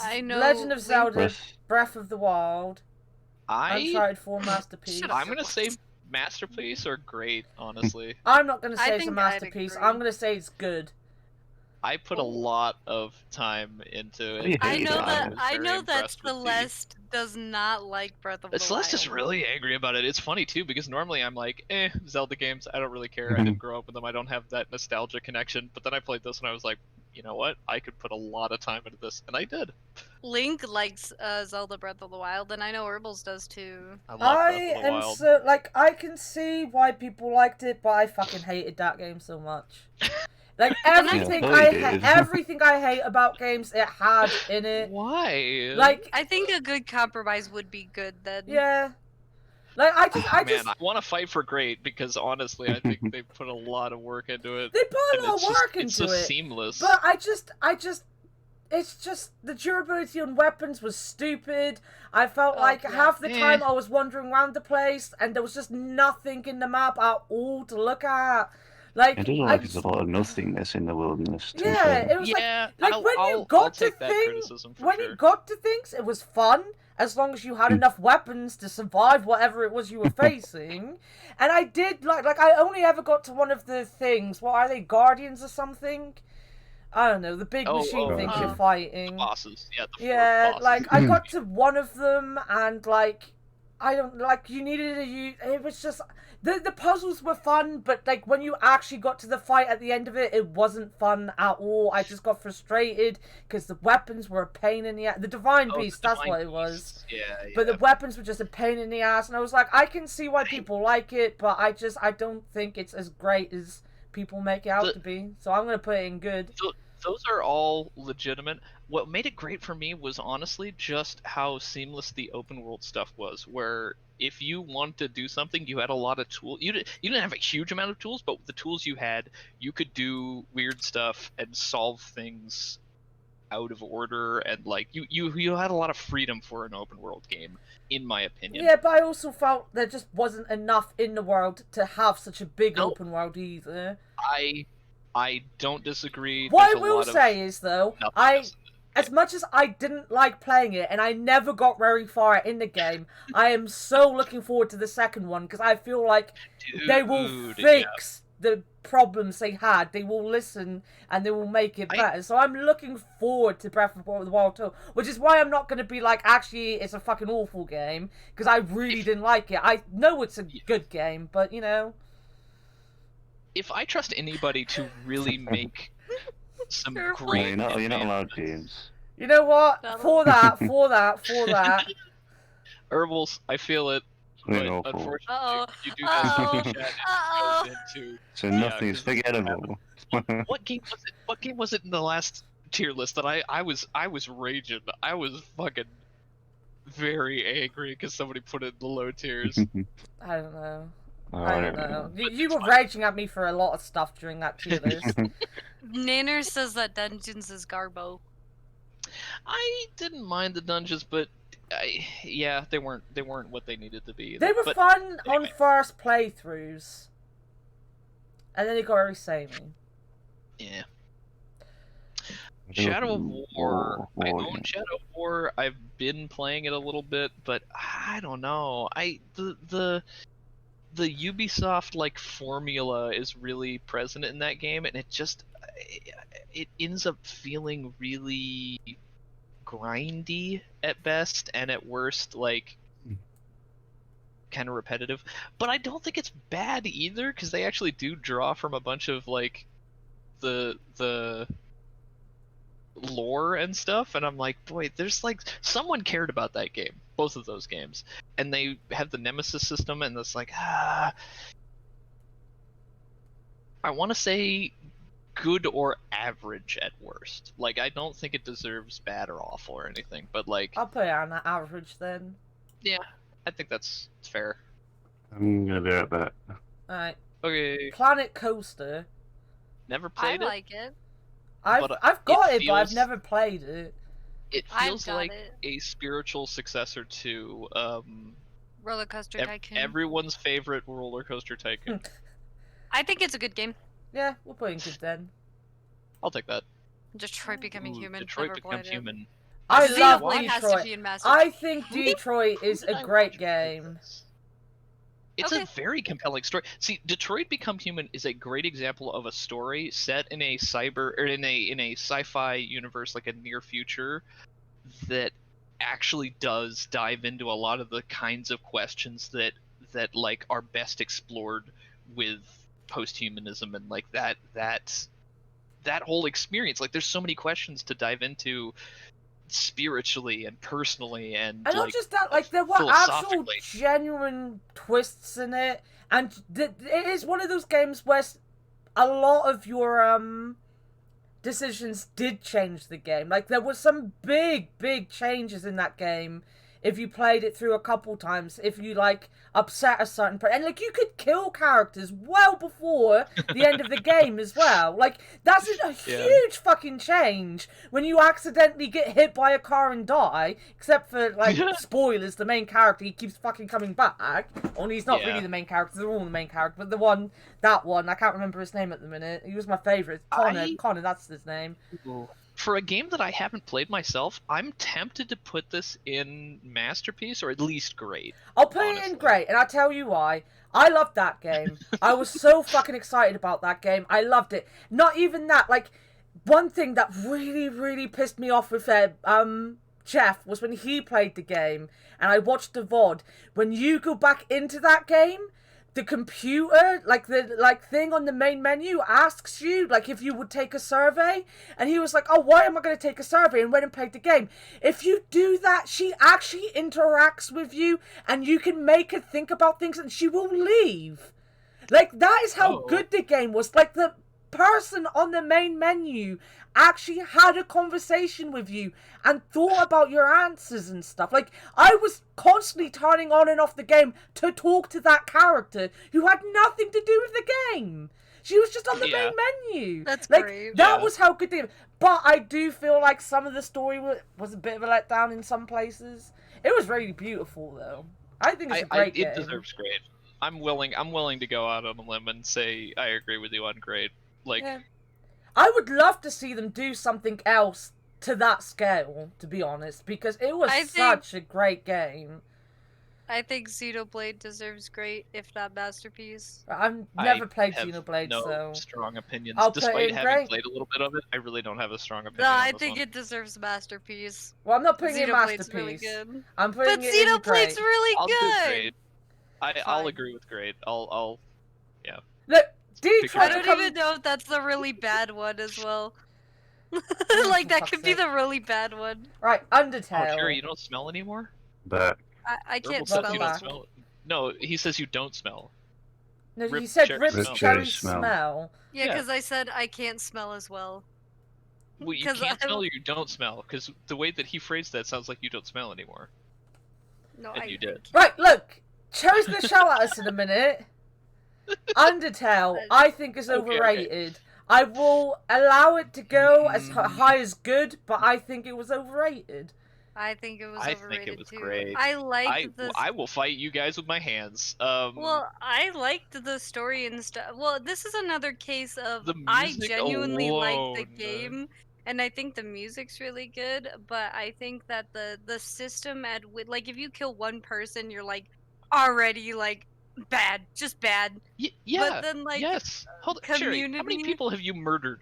C: I know
B: Legend of Zelda,
D: Breath-
B: Breath of the Wild, Uncharted 4 Masterpiece.
C: Shut up.
A: I'm gonna say masterpiece or great, honestly.
B: I'm not going to
C: I
B: say it's a
C: think I'd
B: masterpiece.
C: agree.
B: I'm going to say it's good.
A: I put a lot of time into it.
C: I know
D: Yeah,
C: that.
A: was
C: I
A: very
C: know that
A: impressed with the-
C: Celeste does not like Breath of the Wild.
A: Celeste is really angry about it. It's funny too because normally I'm like, Zelda games, I don't really care. I didn't grow up with them. I don't have that nostalgia connection. But then I played this and I was like, you know what? I could put a lot of time into this, and I did.
C: Link likes Zelda Breath of the Wild, and I know Herbals does too.
A: I love Breath of the
B: am
A: Wild.
B: so, like, I can see why people liked it, but I fucking hated that game so much. Like, everything
D: Yeah,
B: I
D: did.
B: everything I hate about games, it had in it.
A: Why?
B: Like,
C: I think a good compromise would be good then.
B: yeah. Like, I
A: Man, I want to fight for great because honestly, I think they put a lot of work into it.
B: they put a
A: and
B: lot
A: it's
B: of
A: just,
B: work
A: it's
B: into
A: so
B: it.
A: seamless.
B: But it's just the durability on weapons was stupid. I felt like
C: yeah.
B: half the time I was wandering around the place and there was just nothing in the map at all to look at. Like,
D: It doesn't
B: I
D: like
B: just-
D: there's a lot of nothingness in the wilderness. to be
B: yeah,
D: fair.
B: it was
A: yeah,
B: like
A: I'll,
B: when you
A: I'll
B: got to
A: take that
B: things,
A: criticism for
B: when
A: sure.
B: you got to things, it was fun as long as you had enough weapons to survive whatever it was you were facing. And I did like I only ever got to one of the things. What are they, guardians or something? I don't know, the big machine things you're fighting.
A: Bosses, yeah, the four
B: Yeah,
A: bosses.
B: like I got to one of them, and like I don't like you needed to use. It was just the puzzles were fun, but like when you actually got to the fight at the end of it, it wasn't fun at all. I just got frustrated because the weapons were a pain in the ass. The Divine Beast, that's what it was.
A: Yeah, yeah.
B: But the weapons were just a pain in the ass, and I was like, I can see why people like it, but I don't think it's as great as people make it out to be. So I'm gonna put it in good.
A: those are all legitimate. What made it great for me was honestly just how seamless the open world stuff was, where if you wanted to do something, you had a lot of tools. You didn't have a huge amount of tools, but with the tools you had, you could do weird stuff and solve things out of order, and like you had a lot of freedom for an open world game, in my opinion.
B: Yeah, but I also felt there just wasn't enough in the world to have such a big open world either.
A: I don't disagree.
B: What I will say is, though, as much as I didn't like playing it, and I never got very far in the game, I am so looking forward to the second one, because I feel like they will fix the problems they had. They will listen, and they will make it better. So I'm looking forward to Breath of the Wild 2, which is why I'm not going to be like, actually, it's a fucking awful game, because I really didn't like it. I know it's a good game, but, you know...
A: If I trust anybody to really make some great...
D: No, you're not allowed, James.
B: You know what? For that.
A: Herbals, I feel it. But unfortunately, you do have to chat and goes into...
D: So nothing's forgettable.
A: What game was it in the last tier list that I was raging? I was fucking very angry because somebody put it in the low tiers.
B: I don't know. I don't know. You were raging at me for a lot of stuff during that tier list.
C: Nanner says that Dungeons is garbo.
A: I didn't mind the dungeons, but yeah, they weren't what they needed to be.
B: They were fun on first playthroughs, and then it got very samey.
A: Yeah. Shadow of War. I own Shadow of War. I've been playing it a little bit, but I don't know. The Ubisoft like formula is really present in that game, and it ends up feeling really grindy at best, and at worst like kind of repetitive. But I don't think it's bad either, because they actually do draw from a bunch of like the lore and stuff, and I'm like, boy, there's like someone cared about that game, both of those games, and they have the Nemesis system, and it's like, I want to say good or average at worst. Like, I don't think it deserves bad or awful or anything, but like,
B: I'll put it on that average then.
A: Yeah, I think that's fair.
D: I'm gonna be right back.
B: Alright.
A: Okay.
B: Planet Coaster.
A: Never played it.
C: I like it.
B: I've got it, but I've never played it.
A: It feels like a spiritual successor to
C: Roller Coaster Tycoon.
A: Everyone's favorite Roller Coaster Tycoon.
C: I think it's a good game.
B: Yeah, we're putting good then.
A: I'll take that.
C: Detroit Becoming Human.
A: Detroit Becomes Human.
B: I love Detroit. I
C: think
B: think Detroit is a great game.
A: It's a very compelling story. See, Detroit Become Human is a great example of a story set in a in a sci-fi universe, like a near future, that actually does dive into a lot of the kinds of questions that like are best explored with post-humanism, and like that whole experience. Like, there's so many questions to dive into spiritually and personally, and
B: not
A: like,
B: just that, like there were actual genuine twists in it, and it is one of those games where a lot of your decisions did change the game. Like, there was some big changes in that game if you played it through a couple times, if you like upset a certain person, and like you could kill characters well before the end of the game as well. Like, that's a huge fucking change when you accidentally get hit by a car and die, except for like spoilers, the main character, he keeps fucking coming back. Only he's not really the main character, they're all the main character, but that one, I can't remember his name at the minute. He was my favorite. Connor, that's his name.
A: For a game that I haven't played myself, I'm tempted to put this in Masterpiece, or at least Great.
B: I'll put it in Great, and I'll tell you why. I loved that game. I was so fucking excited about that game. I loved it. Not even that, like, one thing that really pissed me off with Jeff was when he played the game, and I watched the VOD. When you go back into that game, the computer, like the thing on the main menu, asks you like if you would take a survey, and he was like, "Oh, why am I going to take a survey?" and went and played the game. If you do that, she actually interacts with you, and you can make her think about things, and she will leave. Like, that is how good the game was. Like, person on the main menu actually had a conversation with you and thought about your answers and stuff. Like, I was constantly turning on and off the game to talk to that character who had nothing to do with the game. She was just on the main menu.
C: That's
B: like,
C: great.
B: That was how good they were. But I do feel like some of the story was a bit of a letdown in some places. It was really beautiful, though. I think it's a great game.
A: It deserves great. I'm willing to go out on a limb and say I agree with you on great. Like,
B: I would love to see them do something else to that scale, to be honest, because it was such a great game.
C: I think Xenoblade deserves great, if not masterpiece.
B: I've never played Xenoblade,
A: no
B: so
A: strong opinions.
B: I'll
A: Despite having played a little bit of it, I really don't have a strong opinion.
C: No,
A: on
C: I
A: this
C: think
A: one.
C: it deserves masterpiece.
B: Well, I'm not putting it in
C: Xenoblade's
B: masterpiece.
C: really good.
B: I'm putting
C: but
B: it in
C: Xenoblade's
B: great.
C: really
A: I'll
C: good.
A: do great. I'll agree with great. I'll yeah.
B: Look,
C: I don't even know if that's the really bad one as well. Like, that could be the really bad one.
B: Right, Undertale.
A: Oh, sure, you don't smell anymore?
D: But
C: I can't
A: Verbal
C: spell
A: you
C: that.
A: don't smell. No, he says you don't smell.
B: No,
A: Rip
B: he said
A: cherry
B: Rip
A: smell.
B: Cherry
D: smell.
B: smell.
C: Yeah, because I said I can't smell as well.
A: Well, you
C: 'Cause
A: can't smell or you don't smell, because the way that he phrased that sounds like you don't smell anymore.
C: No,
A: And you did.
B: Right, look, Cherry's gonna shout at us in a minute. Undertale, I think is overrated.
A: Okay.
B: I will allow it to go as high as good, but I think it was overrated.
C: I think it was
A: I
C: overrated
A: think it was
C: too.
A: great.
C: I liked the.
A: I will fight you guys with my hands.
C: Well, I liked the story and stuff. Well, this is another case of
A: The
C: I
A: music
C: genuinely like the
A: alone.
C: game, and I think the music's really good. But I think that the system like if you kill one person, you're like already like bad, just bad.
A: Yeah.
C: But then like
A: yes. Hold on, Sherry, how many
C: community-
A: people have you murdered?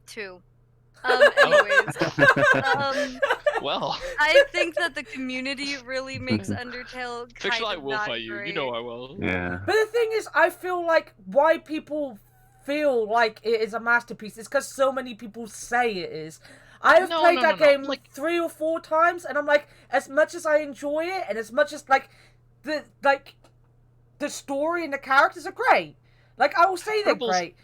C: 2. Anyways,
A: Well,
C: I think that the community really makes Undertale kind
A: fictional, I
C: of
A: will
C: not
A: fight you.
C: great.
A: You know I will.
D: yeah.
B: But the thing is, I feel like why people feel like it is a masterpiece is because so many people say it is. I have played that game like 3 or 4 times, and I'm like, as much as I enjoy it, and as much as the story and the characters are great. Like, I will say they're great.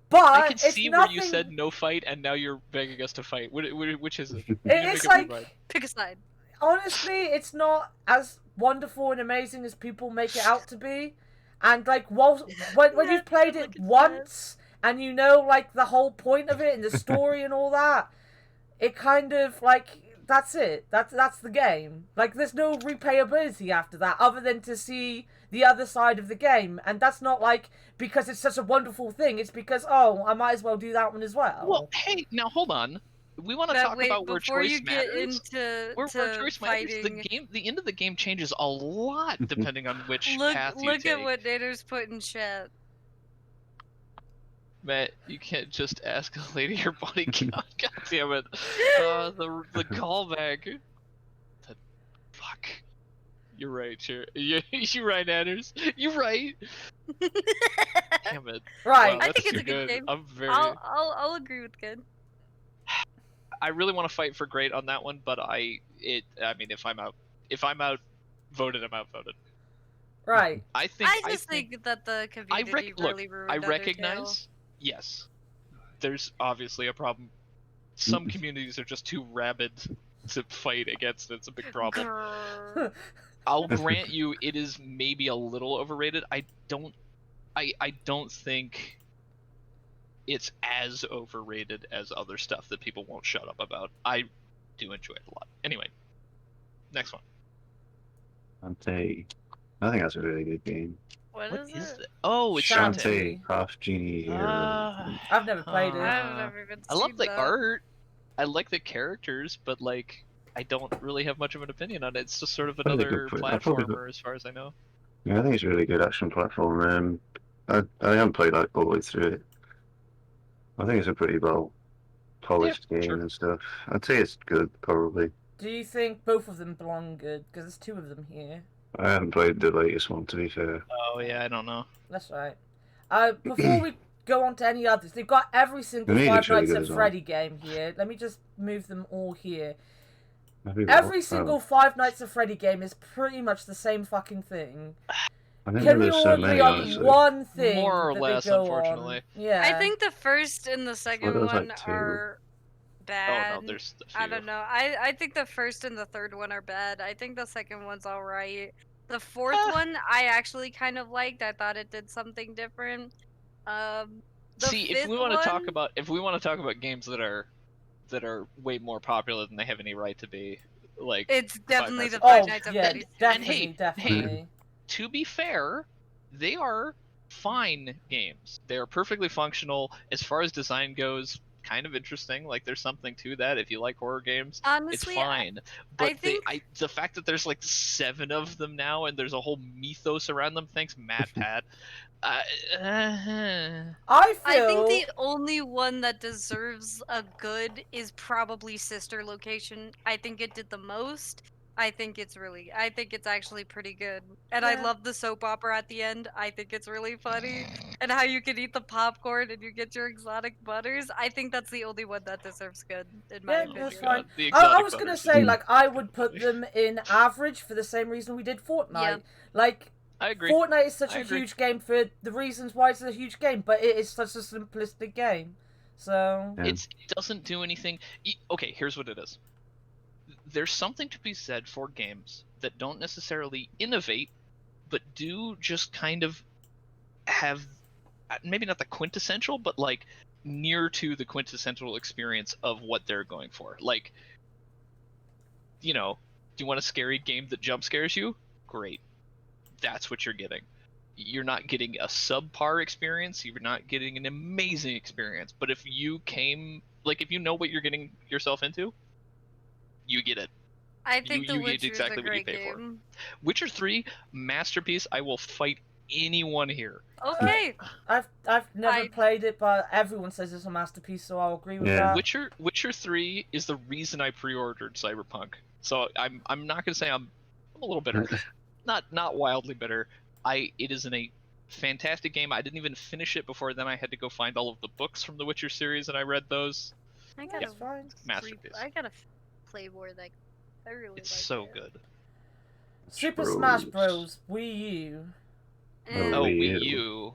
B: But
A: I can see
B: nothing...
A: where you said no fight, and now you're begging us to fight. Which is it?
B: It's like,
C: pick a side.
B: Honestly, it's not as wonderful and amazing as people make it out to be. And like, when you've played it once, and you know like the whole point of it and the story and all that, it kind of like that's it. That's the game. Like, there's no replayability after that, other than to see the other side of the game, and that's not like because it's such a wonderful thing. It's because I might as well do that one as well.
A: Well, hey, now hold on. We want to talk about where choice matters. Where choice matters, the end of the game changes a lot depending on which path you take.
C: Look at what Nader's put in chat.
A: Matt, you can't just ask a lady her body count. God damn it. The callback. Fuck. You're right, sure. You're right, Anders. You're right. Damn it.
B: Right.
A: Wow,
C: I think it's a good game.
A: I'm very.
C: I'll agree with good.
A: I really want to fight for great on that one, but I mean, if I'm outvoted, I'm outvoted.
B: Right.
C: I just think that the community really ruined
A: I
C: Undertale.
A: recognize. Yes, there's obviously a problem. Some communities are just too rabid to fight against it. It's a big problem. I'll grant you, it is maybe a little overrated. I don't think it's as overrated as other stuff that people won't shut up about. I do enjoy it a lot. Anyway, next one.
D: Shantae. I think that's a really good game.
C: What is it?
A: That? Oh, it's
B: Shantae.
D: Half Genie.
B: I've never played it.
C: I've never even
A: I
C: seen
A: love the
C: that.
A: art. I like the characters, but like, I don't really have much of an opinion on it. It's just sort of another platformer, as far as I know.
D: Yeah, I think it's a really good action platform. I haven't played like all the way through it. I think it's a pretty well polished game and stuff. I'd say it's good, probably.
B: Do you think both of them belong good? Because there's 2 of them here.
D: I haven't played the latest one, to be fair.
A: Oh yeah, I don't know.
B: That's right. Before we go on to any others, they've got every single Five Nights at Freddy game here. Let me just move them all here. Every single Five Nights at Freddy game is pretty much the same fucking thing. Can we all agree on one thing
A: more or
B: that
A: less,
B: they go
A: unfortunately.
B: on? Yeah.
C: I think the first and the second one
D: like 2.
C: are bad.
A: Oh no, there's a few.
C: I don't know. I think the first and the third one are bad. I think the second one's alright. The fourth one I actually kind of liked. I thought it did something different. The
A: See, if we
C: want to
A: talk about games that are way more popular than they have any right to be, like
C: it's definitely the
B: Five
C: Nights at
B: yeah,
C: Freddy's.
B: definitely.
A: To be fair, they are fine games. They are perfectly functional as far as design goes. Kind of interesting. Like there's something to that. If you like horror games,
C: Honestly,
A: it's fine. But
C: I think
A: the fact that there's like 7 of them now and there's a whole mythos around them. Thanks, Matt Pat.
B: I
C: think the only one that deserves a good is probably Sister Location. I think it did the most. I think it's actually pretty good. And I love the soap opera at the end. I think it's really funny. And how you can eat the popcorn and you get your exotic butters. I think that's the only one that deserves good, in my opinion.
B: That's fine. I was going to say, like, I would put them in average for the same reason we did Fortnite. Yeah. Like,
A: I agree.
B: Fortnite is such a huge game for the reasons why it's a huge game, but it is such a simplistic game. So
A: it doesn't do anything. Okay, here's what it is. There's something to be said for games that don't necessarily innovate, but do just kind of have maybe not the quintessential, but like near to the quintessential experience of what they're going for. Like, do you want a scary game that jump scares you? Great. That's what you're getting. You're not getting a subpar experience. You're not getting an amazing experience. But if you know what you're getting yourself into, you get it.
C: I think The Witcher
A: exactly
C: is a great
A: what you pay
C: game.
A: For. Witcher 3, masterpiece. I will fight anyone here.
C: Okay.
B: I've never played it, but everyone says it's a masterpiece, so I'll agree with that.
A: Witcher 3 is the reason I pre-ordered Cyberpunk. So I'm not gonna say I'm a little bitter. Not wildly bitter. It is a fantastic game. I didn't even finish it before then. I had to go find all of the books from the Witcher series, and I read those.
C: That's
B: fine.
A: Masterpiece.
C: I gotta play more of that. I really
A: it's so good.
B: Super Smash Bros. Wii U.
A: Wii U.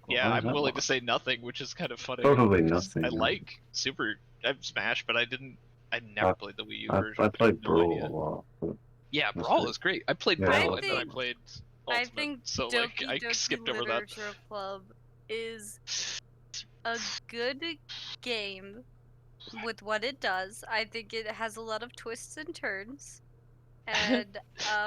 A: Yeah, I'm willing to say nothing, which is kind of funny.
D: Probably nothing.
A: I like Smash, but I never played the Wii U version.
D: I played Brawl a lot.
A: Yeah, Brawl is great. I played Brawl and then I played Ultimate.
C: I think
A: so I skipped over that.
C: Literature Club is a good game with what it does. I think it has a lot of twists and turns. And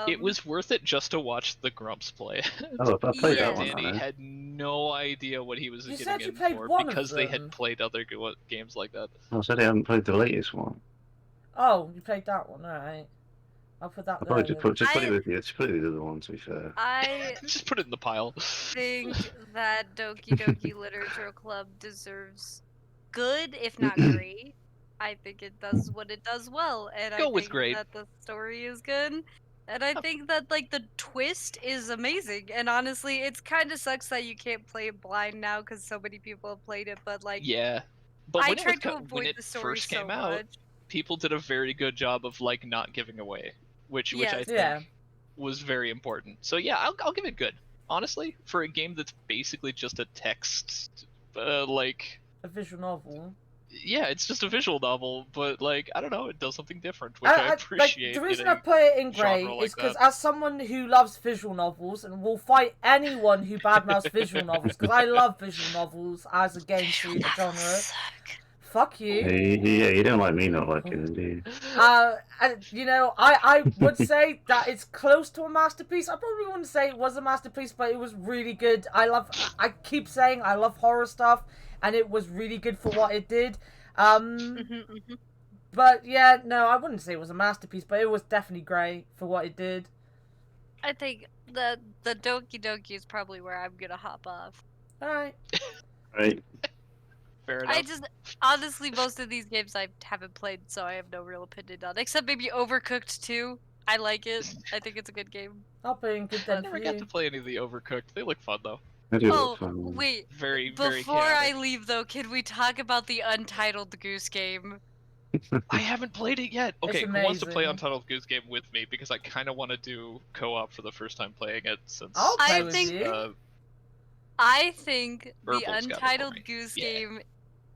A: it was worth it just to watch the Grumps play.
D: I played that one.
A: Danny had no idea what he was getting in for because they had played other games like that.
D: I said I haven't played the latest one.
B: Oh, you played that one, alright. I'll put that there.
D: Just put it with you. Just put it with the other one, to be fair.
C: I
A: just put it in the pile.
C: think that Doki Doki Literature Club deserves good, if not great. I think it does what it does well, and I think that the story is good. And I think that the twist is amazing. And honestly, it's kind of sucks that you can't play it blind now because so many people have played it. But
A: yeah, but
C: I tried to avoid the story
A: first came
C: so
A: out,
C: much.
A: People did a very good job of not giving away, which I think was very important. So yeah, I'll give it good. Honestly, for a game that's basically just a text, a
B: visual novel.
A: Yeah, it's just a visual novel, but I don't know, it does something different, which I appreciate.
B: The reason I put it in grey is because as someone who loves visual novels and will fight anyone who badmouths visual novels, because I love visual novels as a game genre. Fuck you.
D: Yeah, you don't like me not liking it, do you?
B: I would say that it's close to a masterpiece. I probably wouldn't say it was a masterpiece, but it was really good. I keep saying I love horror stuff, and it was really good for what it did. But yeah, no, I wouldn't say it was a masterpiece, but it was definitely great for what it did.
C: I think the Doki Doki is probably where I'm gonna hop off.
B: Alright.
D: Right.
A: Fair enough.
C: I just honestly, most of these games I haven't played, so I have no real opinion on. Except maybe Overcooked 2. I like it. I think it's a good game.
B: I'll play in good then.
A: I never got to play any of the Overcooked. They look fun though.
C: Wait.
A: Very
C: Before
A: chaotic.
C: I leave though, can we talk about the Untitled Goose Game?
A: I haven't played it yet. Okay,
B: It's
A: who wants to play
B: amazing.
A: Untitled Goose Game with me? Because I kind of want to do co-op for the first time playing it since.
B: I'll play
C: I
B: with
C: think-
B: you.
C: I think the
A: Herbal's got it for
C: Untitled
A: me.
C: Goose
A: Yeah.
C: Game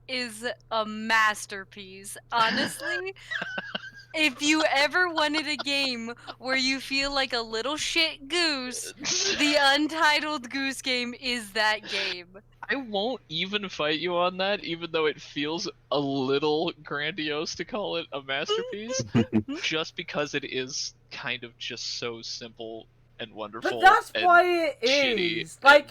C: is a masterpiece. Honestly, if you ever wanted a game where you feel like a little shit goose, the Untitled Goose Game is that game.
A: I won't even fight you on that, even though it feels a little grandiose to call it a masterpiece, just because it is kind of just so simple and wonderful.
B: But that's
A: and
B: why it
A: shitty
B: is. Like,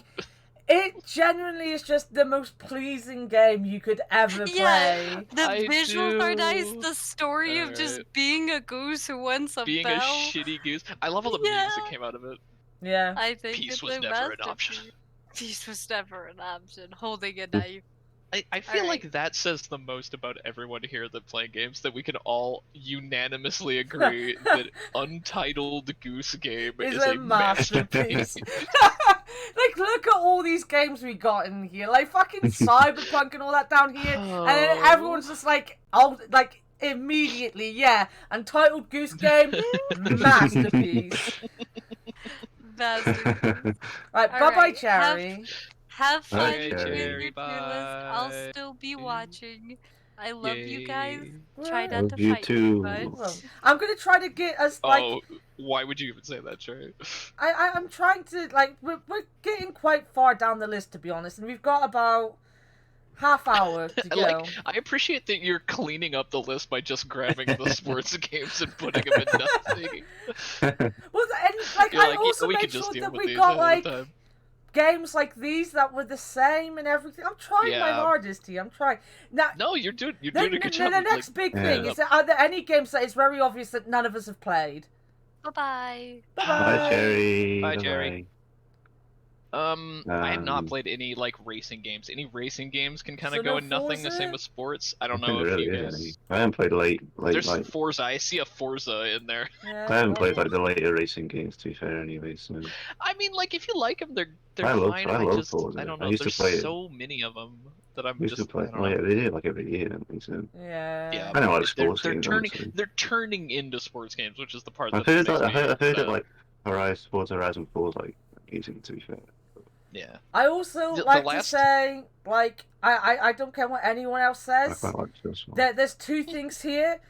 B: it genuinely is just the most pleasing game you could ever play.
C: The visuals are nice.
A: do.
C: The story of just
A: Alright.
C: being a goose who wants a
A: Being
C: bell.
A: a shitty goose. I love all the memes that came out of it.
B: Yeah.
C: I think
A: Peace
C: it's
A: was
C: a
A: never an option.
C: masterpiece. Peace was never an option. Holding a knife.
A: I feel
C: Alright.
A: like that says the most about everyone here that playing games, that we can all unanimously agree that Untitled Goose Game
B: Is
A: is
B: a masterpiece. Like, look at all these games we got in here. Like, fucking Cyberpunk and all that down here. And then everyone's just like, oh, like, immediately, yeah. Untitled Goose Game, masterpiece.
C: Masterpiece.
B: Right, bye-bye,
C: Alright,
B: Cherry.
C: Have fun
D: Bye,
C: with
D: Cherry.
C: your tier list. I'll
A: Bye.
C: still be watching. I love you guys.
A: Yay.
C: Try
B: Well,
C: not to
D: Love you
C: fight
D: too.
C: me, but
B: Well, I'm gonna try to get us, like,
A: Oh, why would you even say that, Cherry?
B: I'm trying to, like, we're getting quite far down the list, to be honest, and we've got about half hour to go.
A: I appreciate that you're cleaning up the list by just grabbing the sports games and putting them in nothing.
B: Well, and, like,
A: You're
B: I
A: like,
B: also
A: we
B: made
A: can just
B: sure
A: deal
B: that
A: with
B: we
A: these
B: got,
A: another
B: like,
A: time.
B: games like these that were the same and everything. I'm trying my
A: Yeah.
B: hardest here. I'm trying. Now,
A: No, you're doing a good
B: the
A: job.
B: next big thing is, are there any games that it's very obvious that none of us have played?
C: bye-bye.
D: Bye, Cherry.
A: Bye, Cherry.
D: Bye-bye.
A: I have not played any like racing games. Any racing games can kind
B: So
A: of go
B: no
A: in nothing. The
B: Forza?
A: same with sports. I don't
D: I
A: know
D: think
A: if
D: there
A: you
D: really is
A: guys.
D: any. I haven't played late,
A: There's
D: like.
A: Forza. I see a Forza in there.
B: Yeah,
D: I haven't played
B: well,
D: like the later racing games, to be fair, anyway. So
A: I mean, like if you like them, they're
D: I love-
A: fine.
D: I love
A: just
D: Forza.
A: I don't
D: I
A: know.
D: used to
A: There's
D: play it.
A: so many of them that I'm
D: we used
A: just.
D: to play.
A: I don't
D: Oh
A: know.
D: yeah, they did like every year, don't they? So
B: yeah.
A: Yeah,
D: I know
A: but
D: like sports
A: they're
D: games.
A: turning
D: honestly.
A: they're turning into sports games, which is the part
D: I've
A: that
D: heard
A: makes
D: that.
A: me
D: I've heard
A: sad.
D: it like Horizon 4 is like easy, to be fair.
A: Yeah.
B: I also
A: The
B: like to
A: last-
B: say, like, I don't care what anyone else
D: I
B: says.
D: quite like this one.
B: There's two things here.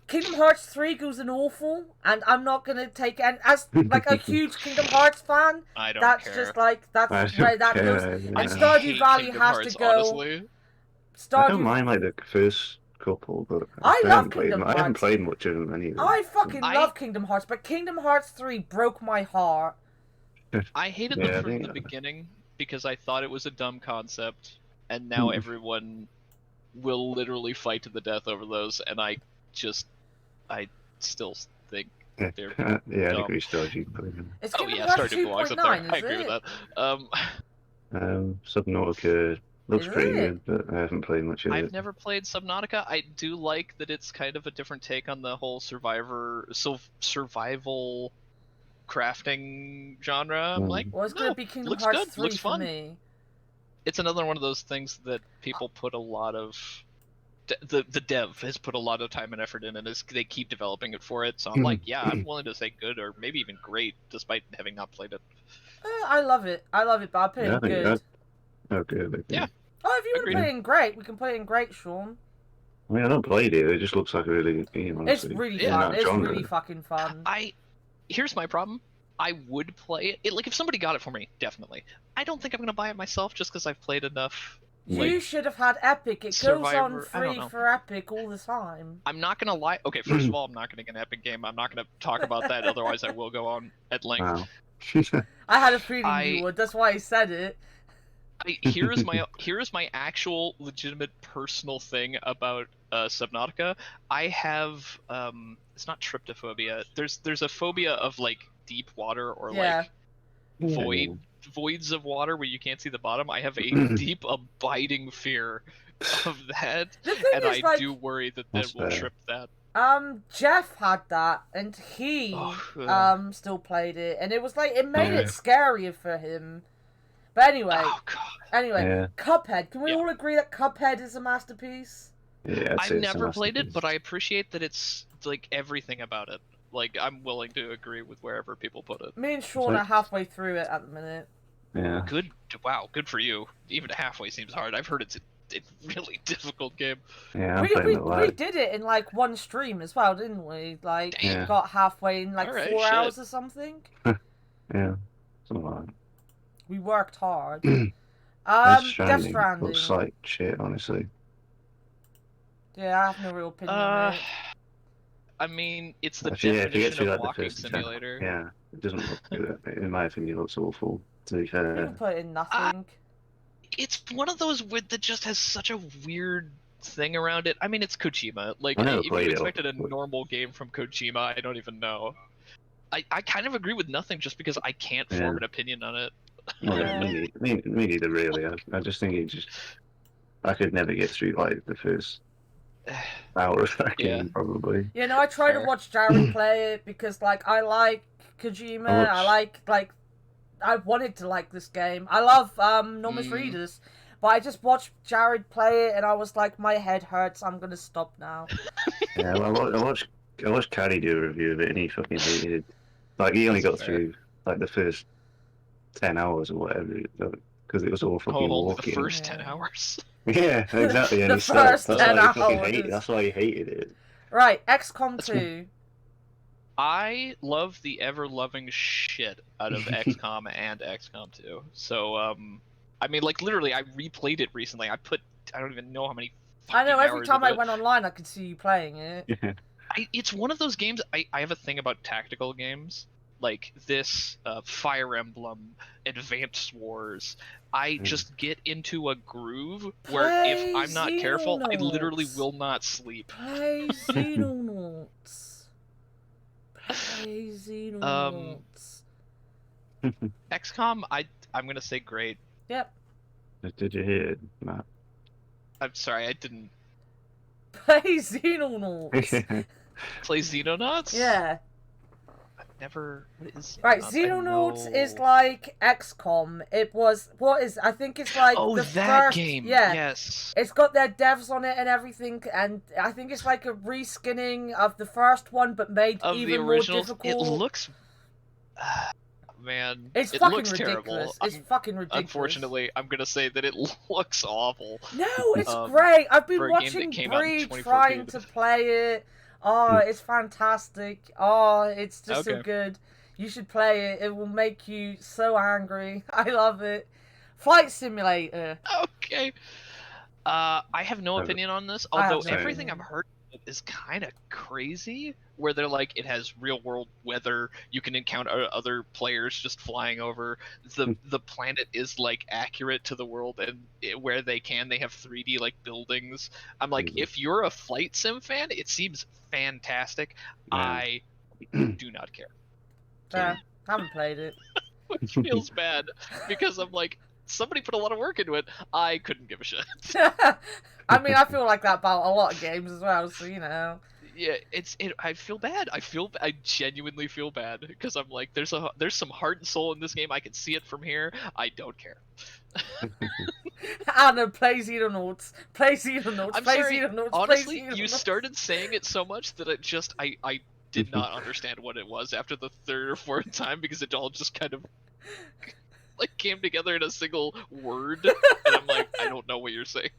B: Kingdom Hearts 3 goes an awful, and I'm not gonna take it. And as like a huge Kingdom Hearts fan,
A: I don't
B: that's
A: care.
B: just like
D: I
B: that's where that goes.
D: care,
B: And
D: yeah.
B: Stardew
A: hate
B: Valley
A: Kingdom
B: has
A: Hearts,
B: to go.
A: honestly.
D: I don't
B: Stardew.
D: mind like the first couple, but
B: I love
D: haven't played
B: Kingdom
D: them. I haven't
B: Hearts.
D: played much of them anyway.
B: I fucking
A: I-
B: love Kingdom Hearts, but Kingdom Hearts 3 broke my heart.
A: I hated
D: Yeah, I
A: them from
D: think-
A: the beginning because I thought it was a dumb concept, and now
D: Hmm.
A: everyone will literally fight to the death over those, and I still think
D: Yeah,
A: they're
D: yeah, I
A: dumb.
D: agree. Stardew played them.
B: It's
A: Oh
B: Kingdom
A: yeah,
B: Hearts
A: Stardew belongs up there.
B: 2.9,
A: I
B: is
A: agree
B: it?
A: with that.
D: Subnautica looks
B: Is
D: pretty
B: it?
D: good, but I haven't played much of
A: I've
D: it.
A: never played Subnautica. I do like that it's kind of a different take on the whole survival crafting genre. I'm like,
B: Well, it's
A: no,
B: gonna be Kingdom
A: looks
B: Hearts
A: good,
B: 3
A: looks
B: for
A: fun.
B: me.
A: It's another one of those things that people put a lot of the dev has put a lot of time and effort in, and they keep developing it for it. So I'm like, yeah, I'm willing to say good or maybe even great, despite having not played it.
B: I love it, but I play
D: Yeah, I
B: it
D: think
B: good.
D: that. Oh, good. Okay.
A: Yeah.
B: Oh, if you want to
A: Agreed.
B: play it in great, we can play it in great, Sean.
D: I mean, I don't played it. It just looks like a really good game.
B: It's
D: Honestly.
B: really
A: Yeah,
B: fun.
D: that
B: It's
D: genre.
B: really fucking fun.
A: Here's my problem. I would play it. Like if somebody got it for me, definitely. I don't think I'm gonna buy it myself just because I've played enough.
B: You
A: Like,
B: should have had Epic. It goes on
A: Survivor- I don't
B: free
A: know.
B: for Epic all the time.
A: I'm not gonna lie. Okay, first of all, I'm not gonna get an Epic game. I'm not gonna talk about that. Otherwise, I will go on at length.
D: Wow.
B: I had a feeling
A: I-
B: you would. That's why I said it.
A: Here is my actual legitimate personal thing about Subnautica. I have it's not tryptophobia. There's a phobia of like deep water or
B: Yeah.
A: like voids of water where you can't see the bottom. I have a deep abiding fear of that,
B: The thing
A: and
B: is,
A: I
B: like,
A: do worry that
D: That's
A: will
D: fair.
A: trip that.
B: Jeff had that, and he
A: Oh,
B: still played it, and it was like it made
D: Yeah.
B: it scarier for him. But anyway,
A: Oh god.
B: anyway,
D: Yeah.
B: Cuphead. Can we
A: Yeah.
B: all agree that Cuphead is a masterpiece?
D: Yeah,
A: I've
D: it's a
A: never played it,
D: masterpiece.
A: but I appreciate that it's like everything about it. Like I'm willing to agree with wherever people put it.
B: Me and Sean are halfway through it at the minute.
D: Yeah.
A: Good. Wow. Good for you. Even halfway seems hard. I've heard it's a really difficult game.
D: Yeah, I'm
B: We
D: playing it live.
B: did it in like one stream as well, didn't we? Like,
A: Damn.
B: got halfway in like
A: Alright,
B: 4
A: shit.
B: hours or something.
D: Yeah, something like that.
B: We worked hard.
D: Death
B: Death
D: Stranding
B: Stranding.
D: looks like shit, honestly.
B: Yeah, I have no real opinion on it.
A: I mean, it's the
D: If you get
A: definition
D: through
A: of
D: like the
A: walking
D: first 10,
A: simulator.
D: yeah, it doesn't look good. In my opinion, it looks awful. To be
B: You can
D: fair.
B: put in nothing.
A: It's one of those that just has such a weird thing around it. I mean, it's Kojima. Like,
D: I never
A: if you
D: played it,
A: expected a
D: but-
A: normal game from Kojima, I don't even know. I kind of agree with nothing just because I can't form an opinion on it.
D: Well,
B: Yeah.
D: me neither, really. I just think I could never get through like the first hour of that
A: Yeah.
D: game, probably.
B: You know, I try to
A: Fair.
B: watch Jared play it because, like, I like Kojima. I like, I wanted to like this game. I love Normus Readers, but I just watched Jared play it and I was like, my head hurts. I'm gonna stop now.
D: Yeah, well, I watched Caddy do a review of it, and he fucking hated it. Like he only got through like the first 10 hours or whatever, because it was all fucking walking.
A: The first 10 hours.
D: Yeah, exactly. And
B: The
D: he stopped.
B: first
D: That's
B: 10
D: why he fucking
B: hours.
D: hated it. That's why he hated it.
B: Right, XCOM 2.
A: I love the ever-loving shit out of XCOM and XCOM 2. So, I mean, like, literally, I replayed it recently. I don't even know how many
B: I know, every
A: hours
B: time
A: of
B: I
A: it.
B: went online, I could see you playing it.
D: Yeah.
A: It's one of those games. I have a thing about tactical games like this, Fire Emblem, Advanced Wars. I just get into a groove where if I'm not careful, I literally will not sleep.
B: Play Xenonauts. Play Xenonauts.
A: XCOM, I'm gonna say great.
B: Yep.
D: Did you hear it, Matt?
A: I'm sorry, I didn't
B: Play Xenonauts.
A: play Xenonauts.
B: Yeah.
A: Never. What is Xenonauts?
B: Right, Xenonauts is like XCOM. I think it's like
A: oh,
B: the
A: that
B: first,
A: game.
B: Yeah.
A: Yes.
B: It's got their devs on it and everything, and I think it's like a reskinning of the first one, but made
A: Of
B: even
A: the
B: more
A: originals,
B: difficult.
A: it looks. Man,
B: It's
A: it
B: fucking
A: looks
B: ridiculous.
A: terrible.
B: It's fucking ridiculous.
A: Unfortunately, I'm gonna say that it looks awful.
B: No, it's great. I've been
A: for a game that
B: watching
A: came out in
B: Bree
A: 2014.
B: trying to play it. Oh, it's fantastic. Oh, it's just so
A: Okay.
B: good. You should play it. It will make you so angry. I love it. Flight Simulator.
A: Okay. I have no opinion on this,
B: I have
A: although
B: no
A: everything
B: opinion.
A: I've heard is kind of crazy. Where they're like, it has real world weather. You can encounter other players just flying over. The planet is like accurate to the world, and where they have 3D like buildings. I'm like, if you're a flight sim fan, it seems fantastic.
D: Yeah.
A: I do not care.
B: Haven't played it.
A: Which feels bad because I'm like, somebody put a lot of work into it. I couldn't give a shit.
B: I mean, I feel like that about a lot of games as well, so you know.
A: Yeah, I feel bad. I genuinely feel bad because I'm like, there's some heart and soul in this game. I can see it from here. I don't care.
B: Anna, play Xenonauts. Play Xenonauts.
A: I'm
B: play
A: sorry.
B: Xenonauts.
A: Honestly,
B: play Xenonauts.
A: you started saying it so much that I did not understand what it was after the third or fourth time because it all just kind of like came together in a single word, and I'm like, I don't know what you're saying.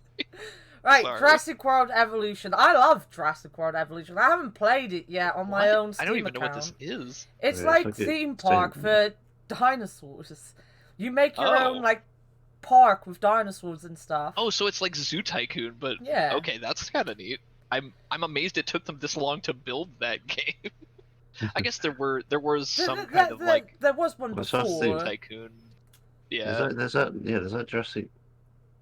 B: Right,
A: Sorry.
B: Jurassic World Evolution. I love Jurassic World Evolution. I haven't played it yet on my own Steam
A: I don't even know what
B: account.
A: this is.
B: It's
D: Yeah,
B: like
D: it's like
B: theme
D: a
B: park
D: thing.
B: for dinosaurs. You make your
A: Oh.
B: own like park with dinosaurs and stuff.
A: Oh, so it's like Zoo Tycoon, but
B: Yeah.
A: okay, that's kind of neat. I'm amazed it took them this long to build that game. I guess there was some kind of like
B: there was one
D: Well, so
B: before.
A: Zoo Tycoon. Yeah.
D: There's that Jurassic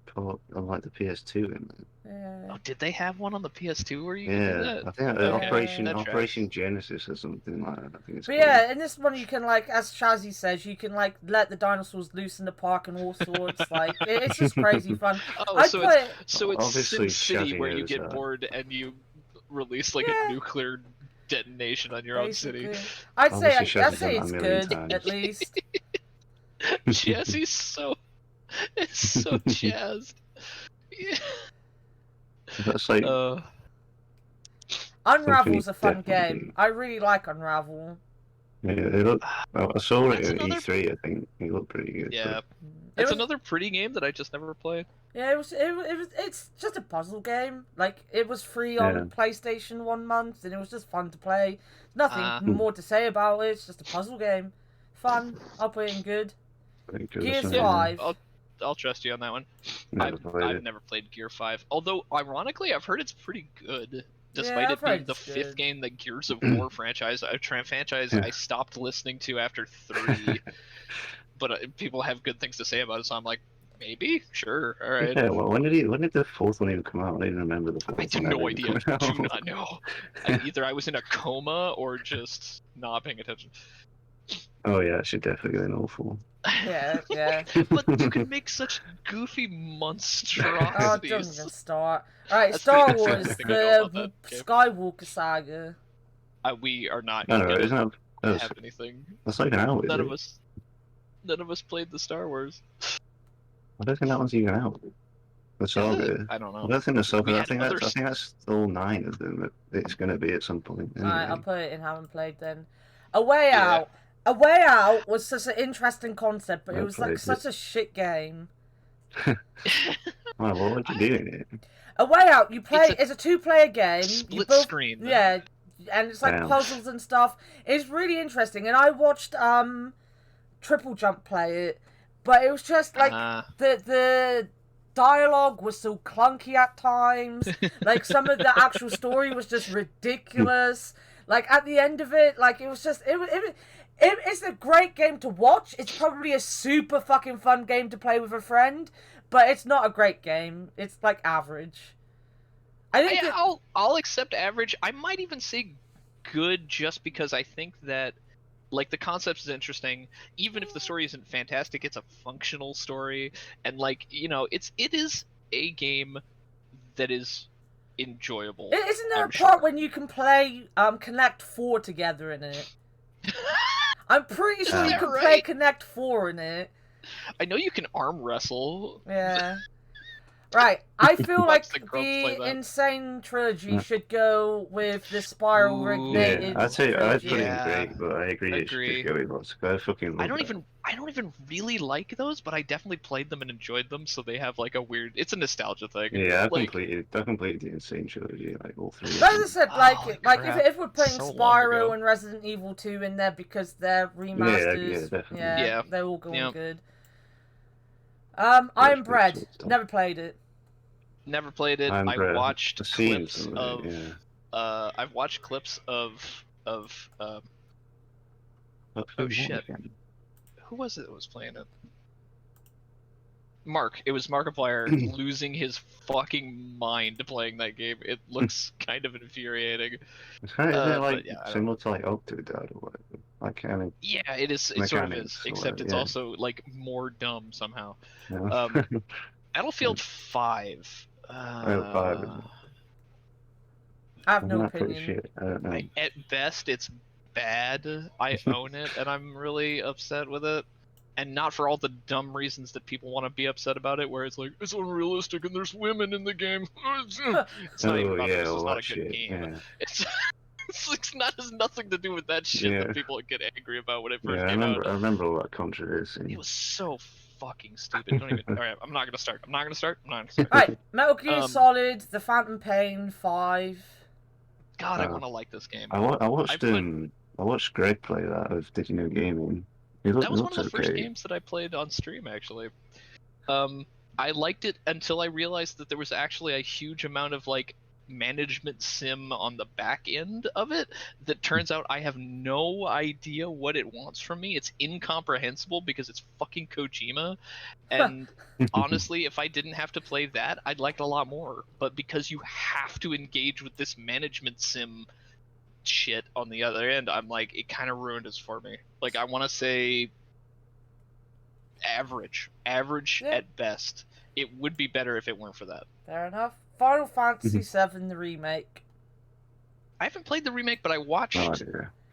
D: Park on like the PS2 in there.
B: Yeah.
A: Oh, did they have one on the PS2 where you could do
D: Yeah,
A: that?
D: I think
B: Okay.
D: Operation
A: That tracks.
D: Operation Genesis or something like that. I think it's
B: But
D: called.
B: yeah, in this one you can like, as Shazzy says, you can like let the dinosaurs loose in the park and all sorts. Like it's just crazy fun.
A: Oh,
B: I'd
A: so
B: play
A: it's
D: Obviously,
A: Sim City where you
D: Shazzy
A: get
D: knows that.
A: bored and you release like
B: Yeah.
A: a nuclear detonation on your own city.
B: basically. I'd
D: Obviously,
B: say
D: Shazzy's done
B: it's
D: that a million
B: good
D: times.
B: at least.
A: Jesse's so jazzed. Yeah.
D: That's like
B: Unravel's a fun
D: definitely
B: game. I really like Unravel.
D: Yeah, they look. Well, I saw it
A: That's
D: at
A: another-
D: E3. I think it looked pretty good.
A: Yeah,
B: It
A: it's
B: was-
A: another pretty game that I just never played.
B: Yeah, it's just a puzzle game. Like, it was free on PlayStation 1 month, and it was just fun to play. Nothing more to say about it. It's just a puzzle game. Fun. I'll put it in good. Gears 5.
A: I'll trust you on that one.
D: Never
A: I've never played Gear 5. Although, ironically, I've heard it's pretty good. Despite it being the fifth game that Gears of War franchise I stopped listening to after 3. But people have good things to say about it, so I'm like, maybe? Sure, alright.
D: Yeah, well, when did the fourth one even come out? I don't even remember the fourth one.
A: I have no idea. Do not know. Either I was in a coma or just not paying attention.
D: Oh yeah, it should definitely go in all 4.
B: Yeah.
A: But you can make such goofy monstrosities.
B: Don't even start. Alright,
A: That's
B: Star
A: pretty
B: Wars,
A: much everything I know about that game.
B: Skywalker Saga.
A: We are not
D: No,
A: going
D: isn't
A: to have anything.
D: That's like an hour.
A: None of us played the Star Wars.
D: I don't think that one's even out. The Saga.
A: I don't know.
D: I don't think the Saga. I think
A: other
D: that's all 9 of them. That it's going to be at some point. Anyway.
B: Alright, I'll put it in haven't played then. A Way Out. A Way Out was such an interesting concept, but it was like such a shit game.
D: Oh, what would you do in it?
B: A Way Out, you play. It's a 2-player game.
A: Split screen.
B: Yeah, and it's like puzzles and stuff. It's really interesting, and I watched Triple Jump play it, but it was just like the dialogue was so clunky at times. Like, some of the actual story was just ridiculous. Like, at the end of it, like, it was just it's a great game to watch. It's probably a super fucking fun game to play with a friend, but it's not a great game. It's like average. I think
A: I'll accept average. I might even say good, just because I think that, like, the concept is interesting. Even if the story isn't fantastic, it's a functional story, and, like, you know, it is a game that is enjoyable.
B: Isn't there a part when you can play Connect 4 together in it? I'm pretty sure you can play Connect 4 in it.
A: I know you can arm wrestle.
B: Yeah. Right, I feel like the Insane Trilogy should go with the Spyro Reignited.
D: Yeah, I'd say I'd put it in great, but I agree it should just go with lots. I fucking
A: I don't even really like those, but I definitely played them and enjoyed them, so they have like a weird. It's a nostalgia thing.
D: Yeah, I completed the Insane Trilogy, like all 3.
B: As I said, if we're putting Spyro and Resident Evil 2 in there because they're remasters,
D: yeah,
B: they're all going good. Iron Bread. Never played it.
A: Never played it. I watched clips of. I've watched clips of. Oh shit! Who was it that was playing it? Mark. It was Markiplier losing his fucking mind playing that game. It looks kind of infuriating.
D: Is it like similar to like Octodad or whatever? Like, I mean,
A: yeah, it is. It sort of is, except it's also like more dumb somehow.
D: Yeah.
B: I
A: Battlefield 5.
B: have no opinion.
D: I don't know.
A: At best, it's bad. I own it, and I'm really upset with it. And not for all the dumb reasons that people want to be upset about it, where it's like, it's unrealistic and there's women in the game. It's not even about this. It's not a good game. Yeah. It's has nothing to do with that shit that people get angry about when it first came out.
D: I remember all that controversy.
A: It was so fucking stupid. Don't even. Alright, I'm not gonna start.
B: Alright, Metal Gear Solid, The Phantom Pain 5.
A: God, I want to like this game.
D: I watched Greg play that of Did You Know Gaming.
A: That was one of the first games that I played on stream, actually. I liked it until I realized that there was actually a huge amount of, like, management sim on the back end of it that turns out I have no idea what it wants from me. It's incomprehensible because it's fucking Kojima, and honestly, if I didn't have to play that, I'd like it a lot more. But because you have to engage with this management sim shit on the other end, I'm like, it kind of ruined it for me. Like, I want to say average at best. It would be better if it weren't for that.
B: Fair enough. Final Fantasy VII, the remake.
A: I haven't played the remake, but I watched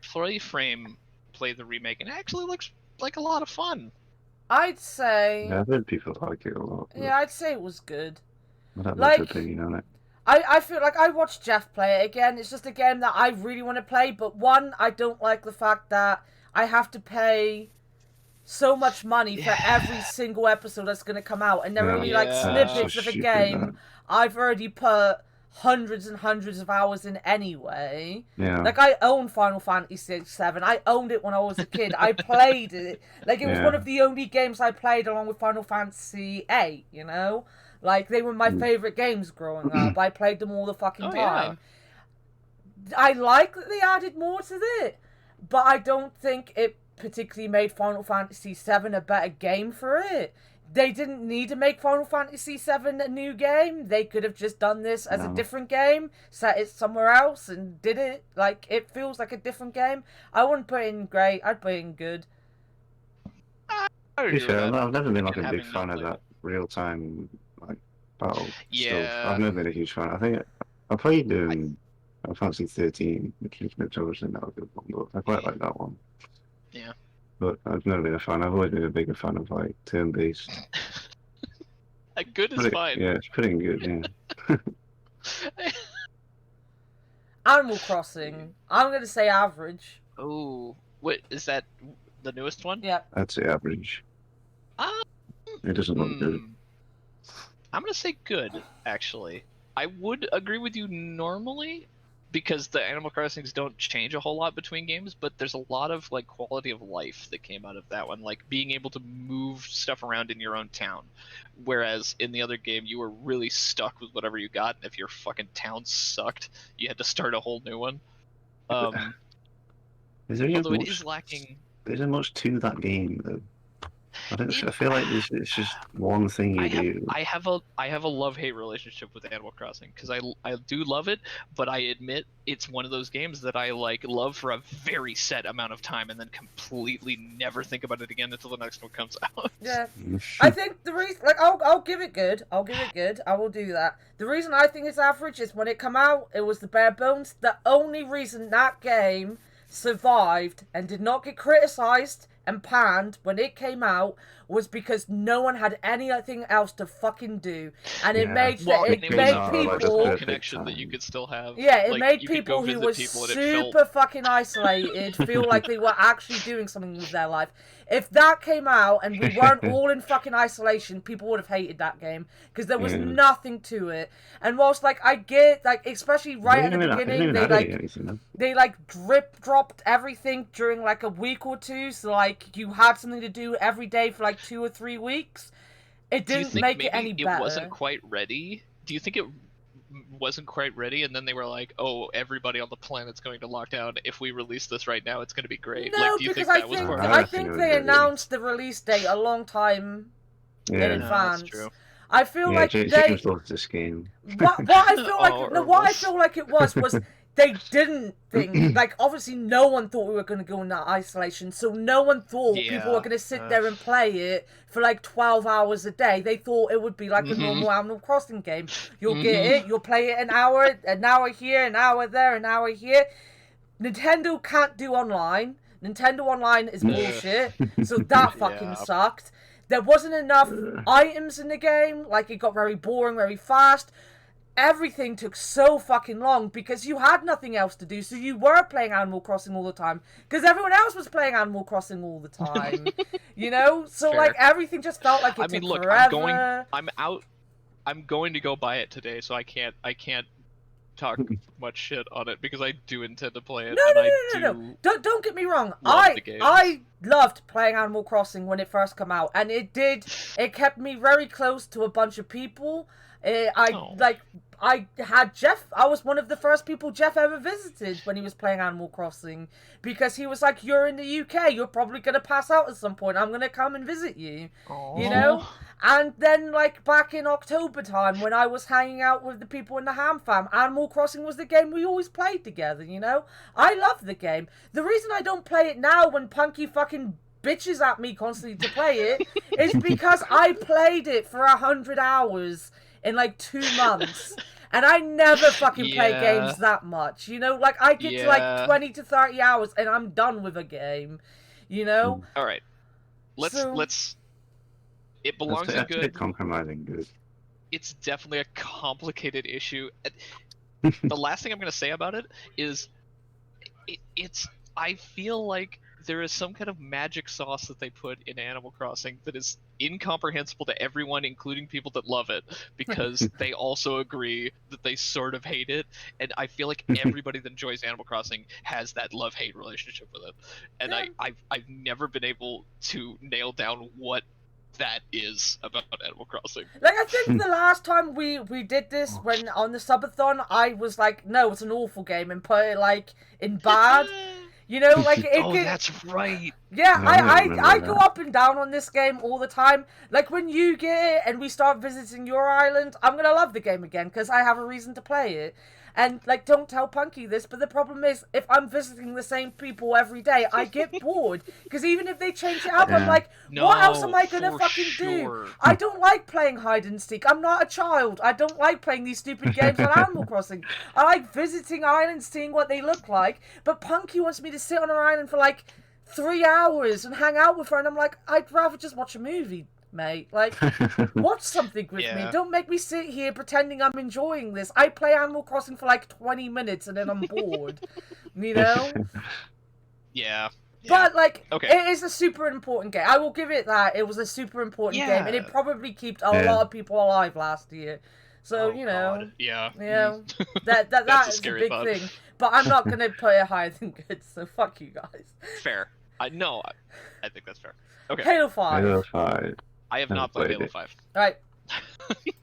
A: Playframe play the remake, and it actually looks like a lot of fun.
B: I'd say...
D: Yeah, I've heard people like it a lot.
B: Yeah, I'd say it was good.
D: I don't have an opinion on it.
B: I feel like I watched Jeff play it again. It's just a game that I really want to play, but one, I don't like the fact that I have to pay so much money for every single episode that's going to come out, and they're only like snippets of a game I've already put hundreds and hundreds of hours in anyway.
D: Yeah.
B: Like, I own Final Fantasy VII. I owned it when I was a kid. I played it. Like, it was one of the only games I played along with Final Fantasy VIII, you know? Like, they were my favourite games growing up. I played them all the fucking time. Yeah. I like that they added more to it, but I don't think it particularly made Final Fantasy VII a better game for it. They didn't need to make Final Fantasy VII a new game. They could have just done this as a different game, set it somewhere else, and did it. Like, it feels like a different game. I wouldn't put it in great. I'd put it in good.
D: I've never been like a big fan of that real-time like battle stuff. I've never been a huge fan. I think I played Final Fantasy 13, which is notoriously not a good one, but I quite like that one.
A: Yeah.
D: But I've never been a fan. I've always been a bigger fan of like turn-based.
A: Good is fine.
D: Yeah, it's pretty good. Yeah.
B: Animal Crossing. I'm gonna say average.
A: Oh, what is that? The newest one?
B: Yeah.
D: I'd say average. It doesn't look good.
A: I'm gonna say good, actually. I would agree with you normally, because the Animal Crossings don't change a whole lot between games, but there's a lot of like quality of life that came out of that one, like being able to move stuff around in your own town, whereas in the other game you were really stuck with whatever you got, and if your fucking town sucked, you had to start a whole new one. Although it is lacking.
D: There isn't much to that game though. I feel like it's just one thing you do.
A: I have a love-hate relationship with Animal Crossing, because I do love it, but I admit it's one of those games that I like love for a very set amount of time and then completely never think about it again until the next one comes out.
B: Yeah, I think the reason, like, I'll give it good. I'll give it good. I will do that. The reason I think it's average is when it came out, it was the bare bones. The only reason that game survived and did not get criticized and panned when it came out was because no one had anything else to fucking do, and it made people
A: connection that you could still have.
B: Yeah, it made people who were super fucking isolated feel like they were actually doing something with their life. If that came out and we weren't all in fucking isolation, people would have hated that game because there was nothing to it. And whilst like I get like, especially right at the beginning, they drip dropped everything during like a week or two, so like you had something to do every day for like 2 or 3 weeks. It didn't make it any better.
A: It wasn't quite ready. Do you think it wasn't quite ready, and then they were like, "Oh, everybody on the planet's going to lock down. If we release this right now, it's going to be great."
B: No,
A: like, do you
B: because
A: think
B: I think they announced the release date a long time in advance.
A: That's true.
B: I feel like
D: James loves this game.
B: What I feel like what I feel like it was they didn't think, like, obviously no one thought we were going to go into isolation, so no one thought people were going to sit there and play it for like 12 hours a day. They thought it would be like a normal Animal Crossing game. You'll get it, you'll play it an hour here, an hour there, an hour here. Nintendo can't do online. Nintendo Online is bullshit, so that fucking sucked. There wasn't enough items in the game, like it got very boring, very fast. Everything took so fucking long because you had nothing else to do, so you were playing Animal Crossing all the time because everyone else was playing Animal Crossing all the time, you know? So like everything just felt like it took forever.
A: I'm going to go buy it today, so I can't talk much shit on it because I do intend to play it.
B: No. Don't get me wrong. I loved playing Animal Crossing when it first came out, and it kept me very close to a bunch of people. I had Jeff. I was one of the first people Jeff ever visited when he was playing Animal Crossing because he was like, "You're in the UK. You're probably gonna pass out at some point. I'm gonna come and visit you." Aww. You know. And then, like, back in October time, when I was hanging out with the people in the Ham Fam, Animal Crossing was the game we always played together, you know? I love the game. The reason I don't play it now when Punky fucking bitches at me constantly to play it is because I played it for 100 hours in, like, 2 months. And I never fucking play games that much, you know? Like, I get to, like, 20 to 30 hours and I'm done with a game, you know?
A: All right. Let's... It belongs in good.
D: Compromising good.
A: it's definitely a complicated issue. The last thing I'm going to say about it is it's I feel like there is some kind of magic sauce that they put in Animal Crossing that is incomprehensible to everyone, including people that love it, because they also agree that they sort of hate it. And I feel like everybody that enjoys Animal Crossing has that love-hate relationship with it. And I've never been able to nail down what that is about Animal Crossing.
B: Like, I think the last time we did this, when on the subathon, I was like, no, it's an awful game, and put it, like, in bad. You know, like,
A: that's right.
B: Yeah, I go up and down on this game all the time. Like, when you get it and we start visiting your island, I'm gonna love the game again, because I have a reason to play it. And, like, don't tell Punky this, but the problem is, if I'm visiting the same people every day, I get bored. Because even if they change it up, I'm like, what else am I gonna fucking do? I don't like playing hide and seek. I'm not a child. I don't like playing these stupid games on Animal Crossing. I like visiting islands, seeing what they look like, but Punky wants me to sit on her island for, like, 3 hours and hang out with her, and I'm like, I'd rather just watch a movie, mate. Like, watch something with me. Don't make me sit here pretending I'm enjoying this. I play Animal Crossing for like 20 minutes and then I'm bored. You know?
A: Yeah.
B: But, like, it is a super important game. I will give it that. It was a super important game, and it probably kept a lot of people alive last year. So, you know.
A: God. Yeah.
B: You know, that is a big thing. But I'm not going to put it higher than good, so fuck you guys.
A: Fair. I think that's fair. Okay.
B: Halo 5.
D: Halo 5.
A: I have not played Halo 5.
B: Right.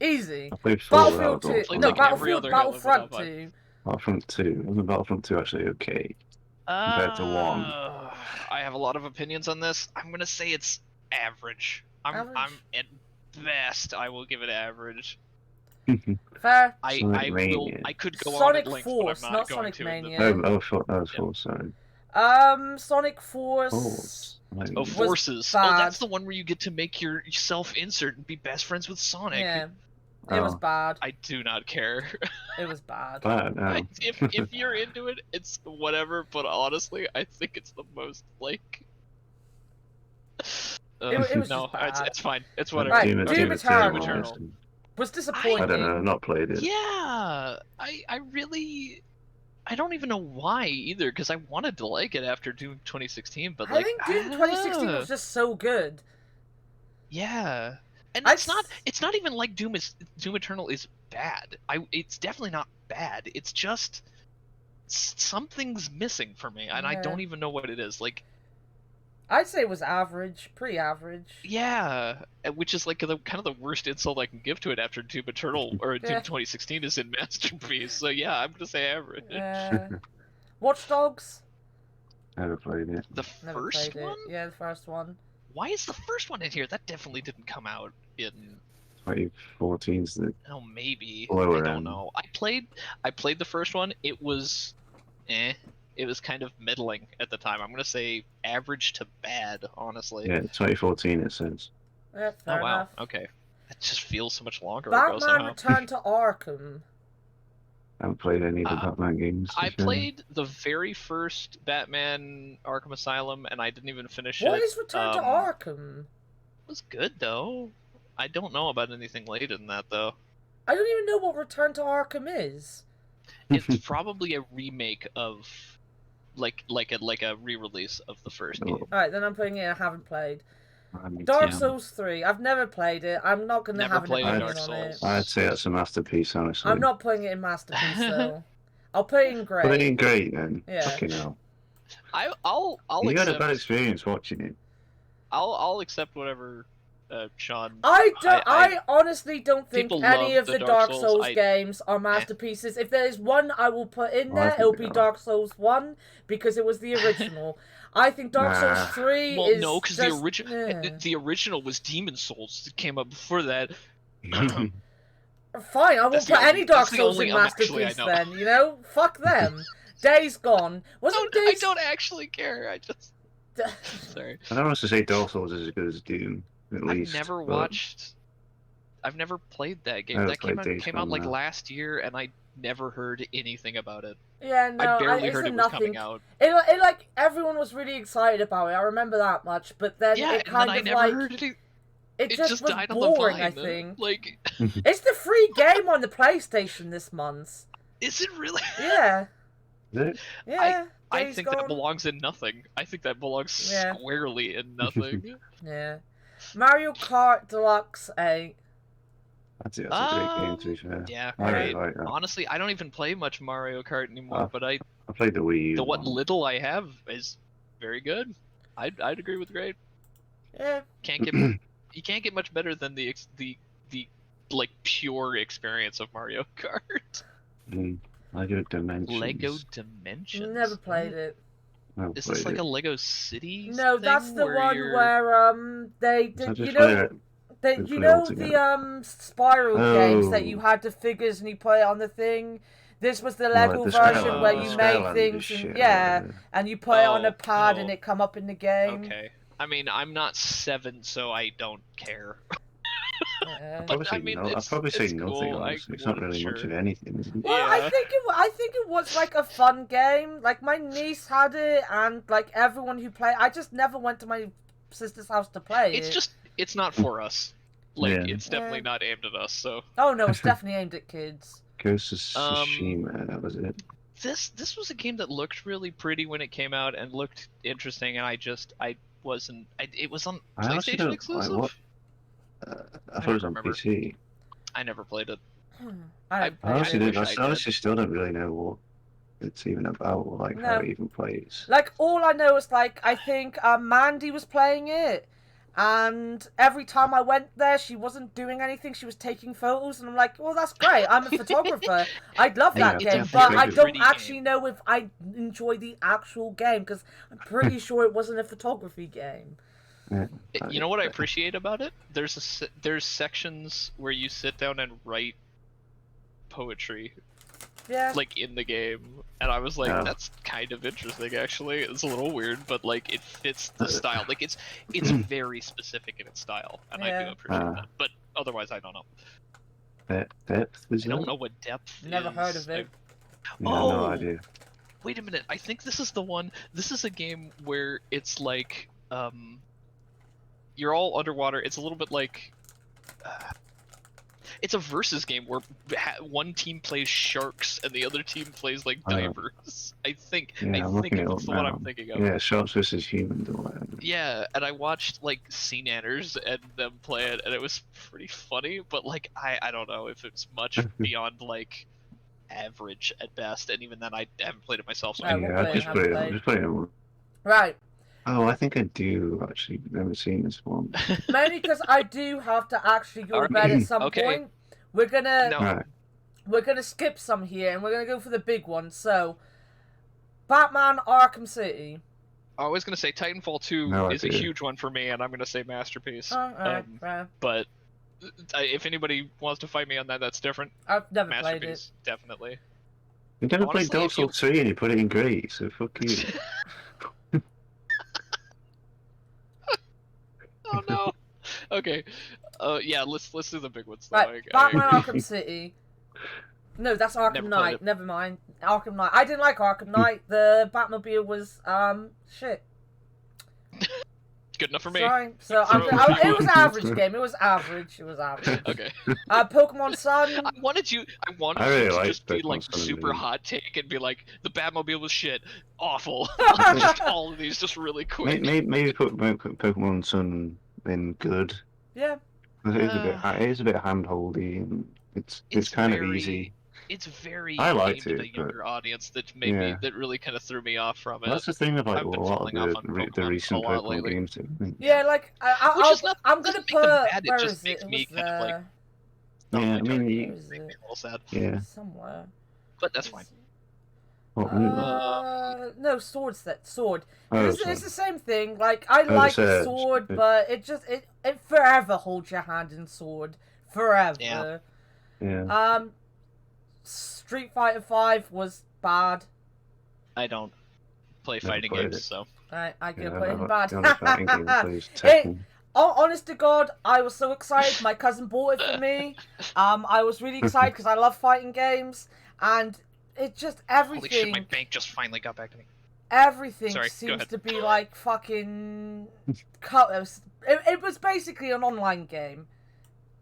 B: Easy.
D: I played 4.
B: Battlefield 2. No, Battlefront 2.
D: Battlefront 2. Wasn't Battlefront 2 actually okay? Compared to 1.
A: I have a lot of opinions on this. I'm going to say it's average. I'm at best, I will give it average.
B: Fair.
A: I could go
B: Sonic
A: on at length,
B: Force,
A: but I'm
B: not
A: going
B: Sonic
A: to.
B: Mania.
D: That was 4, sorry.
B: Sonic Force.
A: Oh, Forces.
B: Bad.
A: Oh, that's the one where you get to make your self-insert and be best friends with Sonic.
B: Yeah. It was bad.
A: I do not care.
B: It was bad.
A: If you're into it, it's whatever, but honestly, I think it's the most, like...
B: it was
A: no,
B: bad.
A: It's fine. It's whatever.
B: Right, Doom
A: Eternal.
B: Was disappointing.
D: I don't know, I've not played it.
A: Yeah, I don't even know why either, because I wanted to like it after Doom 2016, but like...
B: I think Doom 2016 was just so good.
A: Yeah. And it's not even like Doom Eternal is bad. It's definitely not bad. It's just something's missing for me, and I don't even know what it is. Like,
B: I'd say it was average, pretty average.
A: Yeah, which is like kind of the worst insult I can give to it after Doom Eternal or Doom 2016 is in Masterpiece. So yeah, I'm gonna say average.
B: Watch Dogs.
D: Never played it.
A: The first one?
B: Yeah, the first one.
A: Why is the first one in here? That definitely didn't come out in
D: 2014's the...
A: Oh, maybe.
D: I
A: don't know. I played the first one. It was it was kind of middling at the time. I'm gonna say average to bad, honestly.
D: Yeah, 2014 it says.
B: Yeah, fair enough.
A: Okay. That just feels so much longer ago somehow.
B: Batman Return to Arkham.
D: I haven't played any of the Batman games.
A: I played the very first Batman Arkham Asylum, and I didn't even finish it.
B: What is Return to Arkham?
A: It was good, though. I don't know about anything later than that, though.
B: I don't even know what Return to Arkham is.
A: It's probably a remake of, like a re-release of the first game.
B: Alright, then I'm putting it. I haven't played. Dark Souls 3. I've never played it. I'm not going to have an opinion on it.
D: I'd say that's a masterpiece, honestly.
B: I'm not putting it in masterpiece, though. I'll put it in great.
D: Put it in great, then.
B: Yeah.
D: Fucking hell.
A: I'll
D: you had a bad experience watching it.
A: I'll accept whatever Sean...
B: I honestly don't think any of the Dark Souls games are masterpieces. If there's one I will put in there, it'll be Dark Souls 1, because it was the original. I think Dark Souls 3
A: well,
B: is
A: no, because the original was Demon Souls. It came up before that.
B: Fine, I won't put any Dark Souls in Masterpiece then, you know? Fuck them. Days Gone.
A: I don't actually care, I just... Sorry.
D: I don't want to say Dark Souls is as good as Doom, at least.
A: I've never played that game. That came out like last year, and I never heard anything about it.
B: Yeah, no,
A: I barely heard it was coming out.
B: It like everyone was really excited about it. I remember that much, but then it kind of like
A: heard it.
B: it just was
A: died
B: boring,
A: on the vine.
B: I think.
A: Like,
B: it's the free game on the PlayStation this month.
A: Is it really?
B: Yeah.
D: Is it?
B: Yeah.
A: I think that belongs in nothing. I think that belongs squarely in nothing.
B: Yeah. Mario Kart Deluxe 8.
D: That's a great game, to be fair.
A: Yeah,
D: I really like that.
A: Honestly, I don't even play much Mario Kart anymore, but I
D: played the Wii U.
A: The what little I have is very good. I'd agree with great.
B: Yeah.
A: You can't get much better than the like pure experience of Mario Kart.
D: Lego Dimensions.
A: Lego Dimensions.
B: Never played it.
A: Is this like a Lego City?
B: No, that's the one where they did. You know the Spyro games that you had the figures and you put it on the thing. This was the Lego version where you made things and and you put it on a pad and it come up in the game.
A: Okay. I mean, I'm not 7, so I don't care.
D: But, I'd probably say nothing. Honestly. It's not really much of anything, isn't it?
B: Well, I think it was like a fun game. Like my niece had it, and like everyone who played, I just never went to my sister's house to play it.
A: It's not for us. Like it's definitely not aimed at us. So.
B: Oh no, it's definitely aimed at kids.
D: Ghost of Tsushima, that was it.
A: This was a game that looked really pretty when it came out and looked interesting, and it was on PlayStation exclusive.
D: I thought it was on PC.
A: I never played it.
D: I honestly still don't really know what it's even about, or like how it even plays.
B: Like all I know is like I think Mandy was playing it, and every time I went there, she wasn't doing anything. She was taking photos, and I'm like, well, that's great. I'm a photographer. I'd love that game, but I don't actually know if I enjoy the actual game because I'm pretty sure it wasn't a photography game.
A: You know what I appreciate about it? There's sections where you sit down and write poetry, like in the game, and I was like, that's kind of interesting. Actually, it's a little weird, but like it fits the style. Like it's very specific in its style, and I do appreciate that. But otherwise, I don't know.
D: Depth?
A: I don't know what depth.
B: Never heard of it.
D: No idea.
A: Wait a minute. I think this is the one. This is a game where it's like you're all underwater. It's a little bit like it's a versus game where one team plays sharks and the other team plays like divers. I think that's the one I'm thinking of.
D: Yeah, sharks versus humans or whatever.
A: Yeah, and I watched like Sea Nanners and them play it, and it was pretty funny. But like I don't know if it's much beyond like average at best, and even then I haven't played it myself. So
D: I'm just playing it.
B: Right.
D: Oh, I think I do actually. Never seen this one.
B: Mainly because I do have to actually go to bed at some point. We're gonna skip some here, and we're gonna go for the big one. So, Batman: Arkham City.
A: I was gonna say Titanfall 2 is a huge one for me, and I'm gonna say masterpiece. But if anybody wants to fight me on that, that's different.
B: I've never played it.
A: Definitely.
D: You never played Dark Souls 3 and you put it in great, so fuck you.
A: Oh no. Okay. Yeah. Let's do the big ones.
B: Right. Batman: Arkham City. No, that's Arkham Knight. Never mind. Arkham Knight. I didn't like Arkham Knight. The Batmobile was shit.
A: Good enough for me.
B: Sorry. So it was an average game. It was average.
A: Okay.
B: Pokemon Sun.
A: I wanted you to just be like super hot take and be like, the Batmobile was shit, awful. Just all of these just really quick.
D: Maybe put Pokemon Sun in good.
B: Yeah.
D: It is a bit hand-holdy, and it's kind of easy.
A: It's very
D: I liked
A: aimed at a younger audience that that really kind of threw me off from it.
D: That's the thing about a lot of the recent Pokemon games.
B: Yeah, like I'm gonna put.
A: It just makes me kind of like.
D: Yeah, I mean,
A: makes me a little sad.
D: Yeah.
B: Somewhere.
A: But that's fine.
B: No, Sword. It's the same thing. Like I like Sword, but it forever holds your hand in Sword. Forever.
D: Yeah.
B: Street Fighter 5 was bad.
A: I don't play fighting games, so.
B: I could put it in bad. Honest to God, I was so excited. My cousin bought it for me. I was really excited because I love fighting games, and it just everything.
A: Holy shit! My bank just finally got back to me.
B: everything
A: Sorry, go
B: seems
A: ahead.
B: to be like fucking colors. It was basically an online game.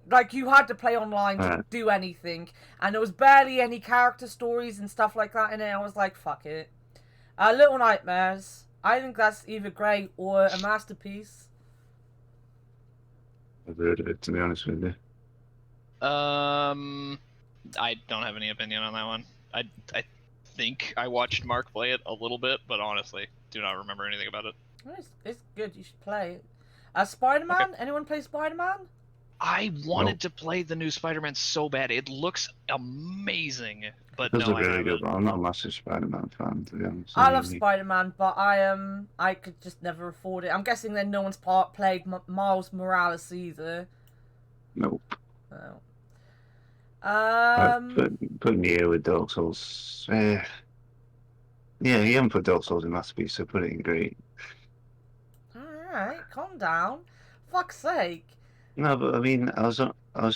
B: Like, you had to play online to do anything, and there was barely any character stories and stuff like that in it. I was like, fuck it. Little Nightmares. I think that's either great or a masterpiece.
D: I've heard of it, to be honest with you.
A: I don't have any opinion on that one. I think I watched Mark play it a little bit, but honestly, do not remember anything about it.
B: It's good. You should play it. Spider-Man?
A: Okay.
B: Anyone play Spider-Man?
A: I wanted to play the new Spider-Man so bad. It looks amazing, but no, I haven't.
D: Good, but I'm not a massive Spider-Man fan, to be honest.
B: I love Spider-Man, but I could just never afford it. I'm guessing then no one's played Miles Morales either.
D: Nope.
B: Oh.
D: Put Neo with Dark Souls. Yeah, you haven't put Dark Souls in Masterpiece, so put it in Great.
B: Alright, calm down. Fuck's sake.
D: No, but I mean, I was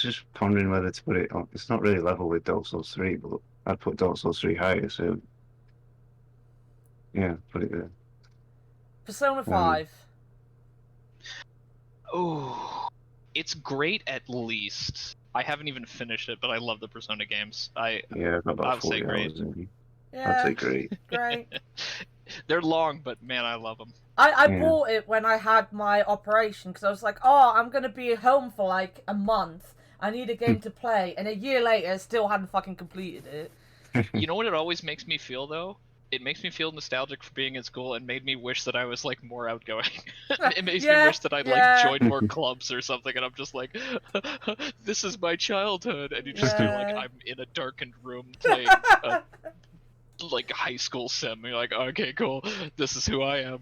D: just pondering whether to put it on. It's not really level with Dark Souls 3, but I'd put Dark Souls 3 higher, so yeah, put it there.
B: Persona 5.
A: Oh, it's great at least. I haven't even finished it, but I love the Persona games.
D: I've got about 40 hours in.
B: Yeah,
D: I'd say great.
B: Great.
A: They're long, but man, I love them.
B: I bought it when I had my operation because I was like, oh, I'm going to be home for like a month. I need a game to play. And a year later, I still hadn't fucking completed it.
A: You know what it always makes me feel, though? It makes me feel nostalgic for being in school and made me wish that I was like more outgoing. It makes me wish that I'd like joined more clubs or something, and I'm just like, this is my childhood, and you just feel like I'm in a darkened room playing like high school sim. You're like, okay, cool, this is who I am.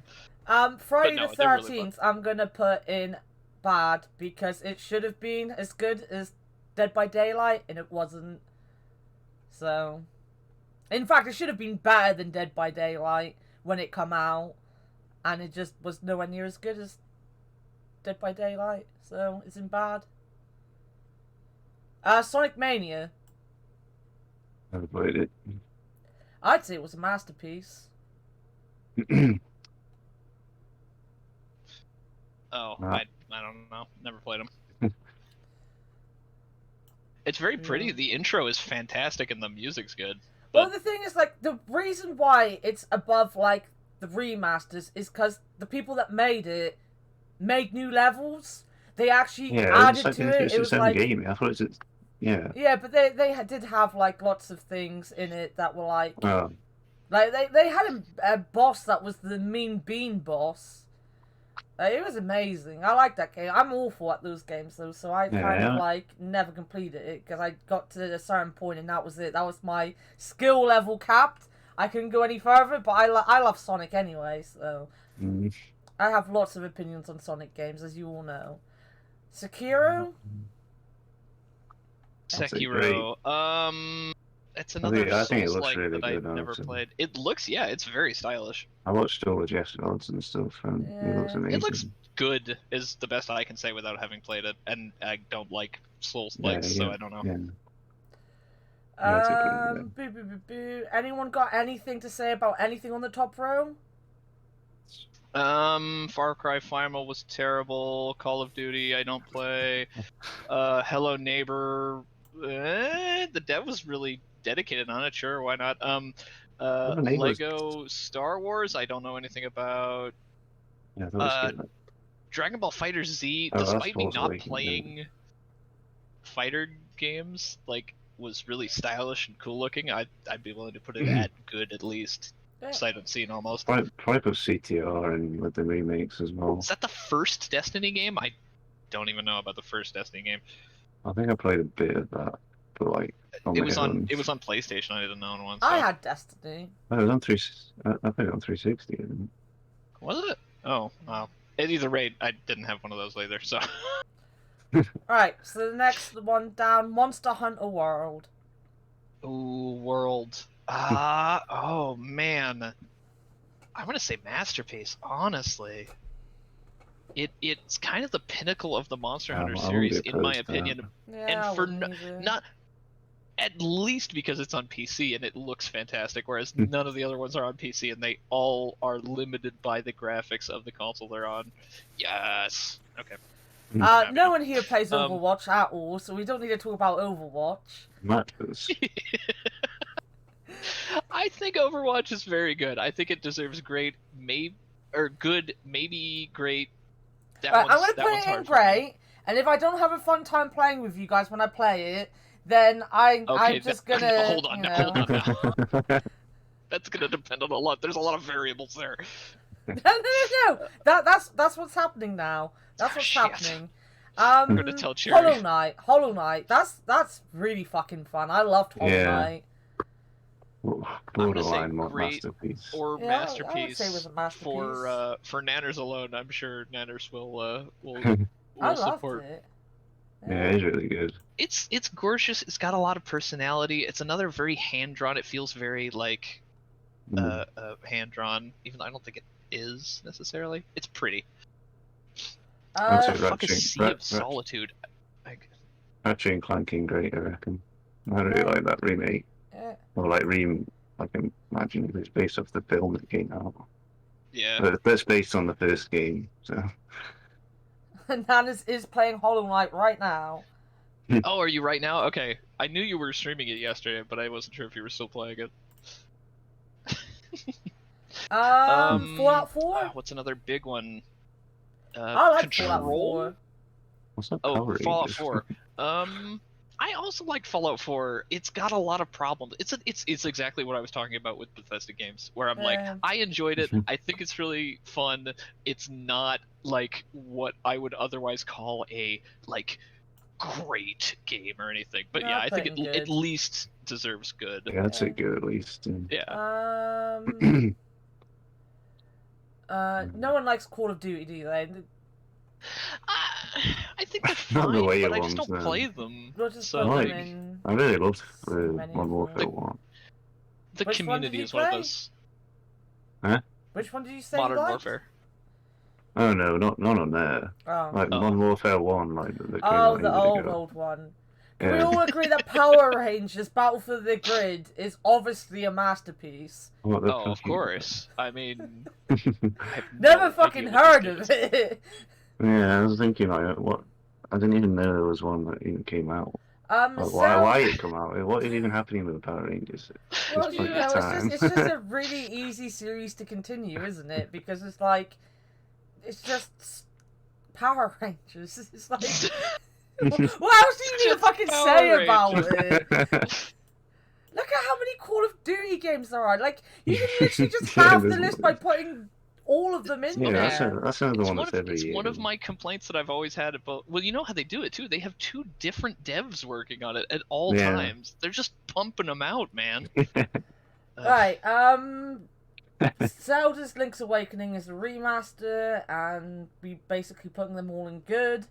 B: Friday the 13th, really I'm gonna put in bad because it should have been as good as Dead by Daylight, and it wasn't. So. In fact, it should have been better than Dead by Daylight when it come out, and it just was nowhere near as good as Dead by Daylight, so it's in bad. Sonic Mania.
D: Never played it.
B: I'd say it was a masterpiece.
A: I don't know. Never played them. It's very pretty. The intro is fantastic, and the music's good.
B: Well, the thing is, like, the reason why it's above, like, the remasters is because the people that made it made new levels. They actually added to it.
D: It was like game. I thought it was,
B: Yeah, but they did have, like, lots of things in it that were, like... Like, they had a boss that was the Mean Bean boss. It was amazing. I like that game. I'm awful at those games, though, so I kind of, like, never completed it, because I got to a certain point, and that was it. That was my skill level capped. I couldn't go any further, but I love Sonic anyway, so... I have lots of opinions on Sonic games, as you all know. Sekiro?
A: Sekiro. It's another Souls-like that I've never played. It looks, it's very stylish.
D: I watched all the Jeff Odds and stuff, and it looks amazing.
A: It looks good, is the best I can say without having played it, and I don't like Souls-likes, so I don't know.
B: Anyone got anything to say about anything on the top row?
A: Far Cry Primal was terrible. Call of Duty, I don't play. Hello Neighbor, the dev was really dedicated on it, sure, why not? Lego Star Wars, I don't know anything about. Dragon Ball Fighter Z, despite me not playing fighter games, like, was really stylish and cool looking. I'd be willing to put it at good at least. Sight unseen almost.
D: Probably put CTR and with the remakes as well.
A: Is that the first Destiny game? I don't even know about the first Destiny game.
D: I think I played a bit of that, but like
A: it was on PlayStation. I didn't own one. So.
B: I had Destiny.
D: Oh, it was on I played it on 360. Didn't it?
A: Was it? Oh, wow. At either rate, I didn't have one of those either. So.
B: Alright, so the next one down, Monster Hunter World.
A: Ooh, World. Oh man. I want to say masterpiece, honestly. It's kind of the pinnacle of the Monster Hunter series, in my opinion.
B: Yeah,
A: and for not At least because it's on PC and it looks fantastic, whereas none of the other ones are on PC and they all are limited by the graphics of the console they're on. Yes. Okay.
B: No one here plays Overwatch at all, so we don't need to talk about Overwatch.
D: Matters.
A: I think Overwatch is very good. I think it deserves great, maybe great.
B: I'm gonna put it in great, and if I don't have a fun time playing with you guys when I play it, then I'm just gonna
A: hold on now. That's gonna depend on a lot. There's a lot of variables there.
B: No. That's what's happening now. That's what's happening.
A: I'm gonna tell Cherry.
B: Hollow Knight. That's really fucking fun. I loved Hollow Knight.
D: Borderline masterpiece.
A: Or masterpiece.
B: I would say it was a masterpiece.
A: For Nanners alone, I'm sure Nanners will
B: I
A: support.
B: Loved it.
D: Yeah, it's really good.
A: It's gorgeous. It's got a lot of personality. It's another very hand drawn. It feels very like hand drawn, even though I don't think it is necessarily. It's pretty. Fucking Sea of Solitude.
D: Ratchet and Clanking great, I reckon. I really like that remake.
B: Yeah.
D: Or like I can imagine it's based off the film that came out.
A: Yeah.
D: But that's based on the first game, so.
B: Nanas is playing Hollow Knight right now.
A: Oh, are you right now? Okay. I knew you were streaming it yesterday, but I wasn't sure if you were still playing it.
B: Fallout 4?
A: What's another big one?
B: I like
A: Control?
B: Fallout 4.
D: What's that?
A: Oh, Fallout 4. I also like Fallout 4. It's got a lot of problems. It's exactly what I was talking about with Bethesda games, where I'm like, I enjoyed it. I think it's really fun. It's not like what I would otherwise call a like great game or anything. But yeah, I think it at least deserves good.
D: Yeah, I'd say good at least.
A: Yeah.
B: No one likes Call of Duty, do they?
A: I think they're fine, but I just don't play them. So,
D: I really loved the Modern Warfare 1.
A: The community is one of those.
D: Huh?
B: Which one did you say?
A: Modern Warfare.
D: Oh no, not on there.
B: Oh.
D: Like Modern Warfare 1, like the
B: old one. Can we all agree that Power Rangers Battle for the Grid is obviously a masterpiece?
A: Oh, of course. I mean,
B: never fucking heard of it.
D: Yeah, I was thinking like, what? I didn't even know there was one that even came out. Why it come out? What is even happening with the Power Rangers?
B: Well, it's just a really easy series to continue, isn't it? Because it's like, it's just Power Rangers. It's like, what else do you need to fucking say about it? Look at how many Call of Duty games there are. Like, you can literally just half the list by putting all of them in there.
D: That's another one that's every year.
A: It's one of my complaints that I've always had about. Well, you know how they do it too. They have two different devs working on it at all times. They're just pumping them out, man.
B: Right. Zelda's Link's Awakening is a remaster, and we basically putting them all in good.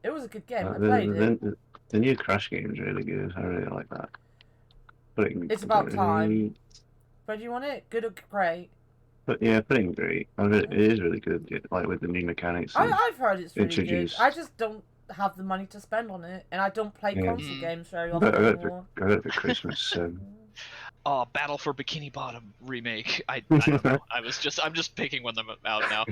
B: It was a good game. I played it.
D: The new Crash game is really good. I really like that.
B: It's about time. Where do you want it? Good or great?
D: But yeah, putting great. It is really good. Like with the new mechanics.
B: I've heard it's really good. I just don't have the money to spend on it, and I don't play console games very often anymore.
D: I got it for Christmas. So.
A: Oh, Battle for Bikini Bottom remake. I don't know. I'm just picking one of them out now.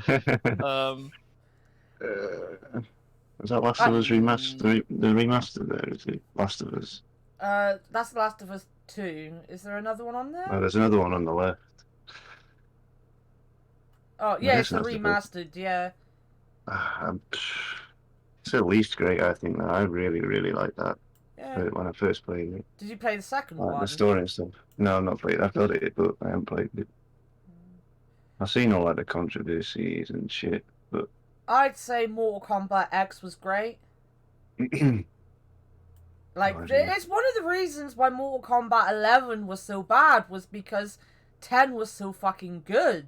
D: Is that Last of Us remastered? The remaster there is it? Last of Us.
B: That's Last of Us 2. Is there another one on there?
D: Oh, there's another one on the left.
B: Oh yeah, it's a remastered. Yeah.
D: It's at least great, I think. I really, really like that.
B: Yeah.
D: When I first played it.
B: Did you play the second one?
D: The story and stuff. No, I've not played it. I've got it, but I haven't played it. I've seen all like the controversies and shit, but.
B: I'd say Mortal Kombat X was great. Like, it's one of the reasons why Mortal Kombat 11 was so bad was because 10 was so fucking good.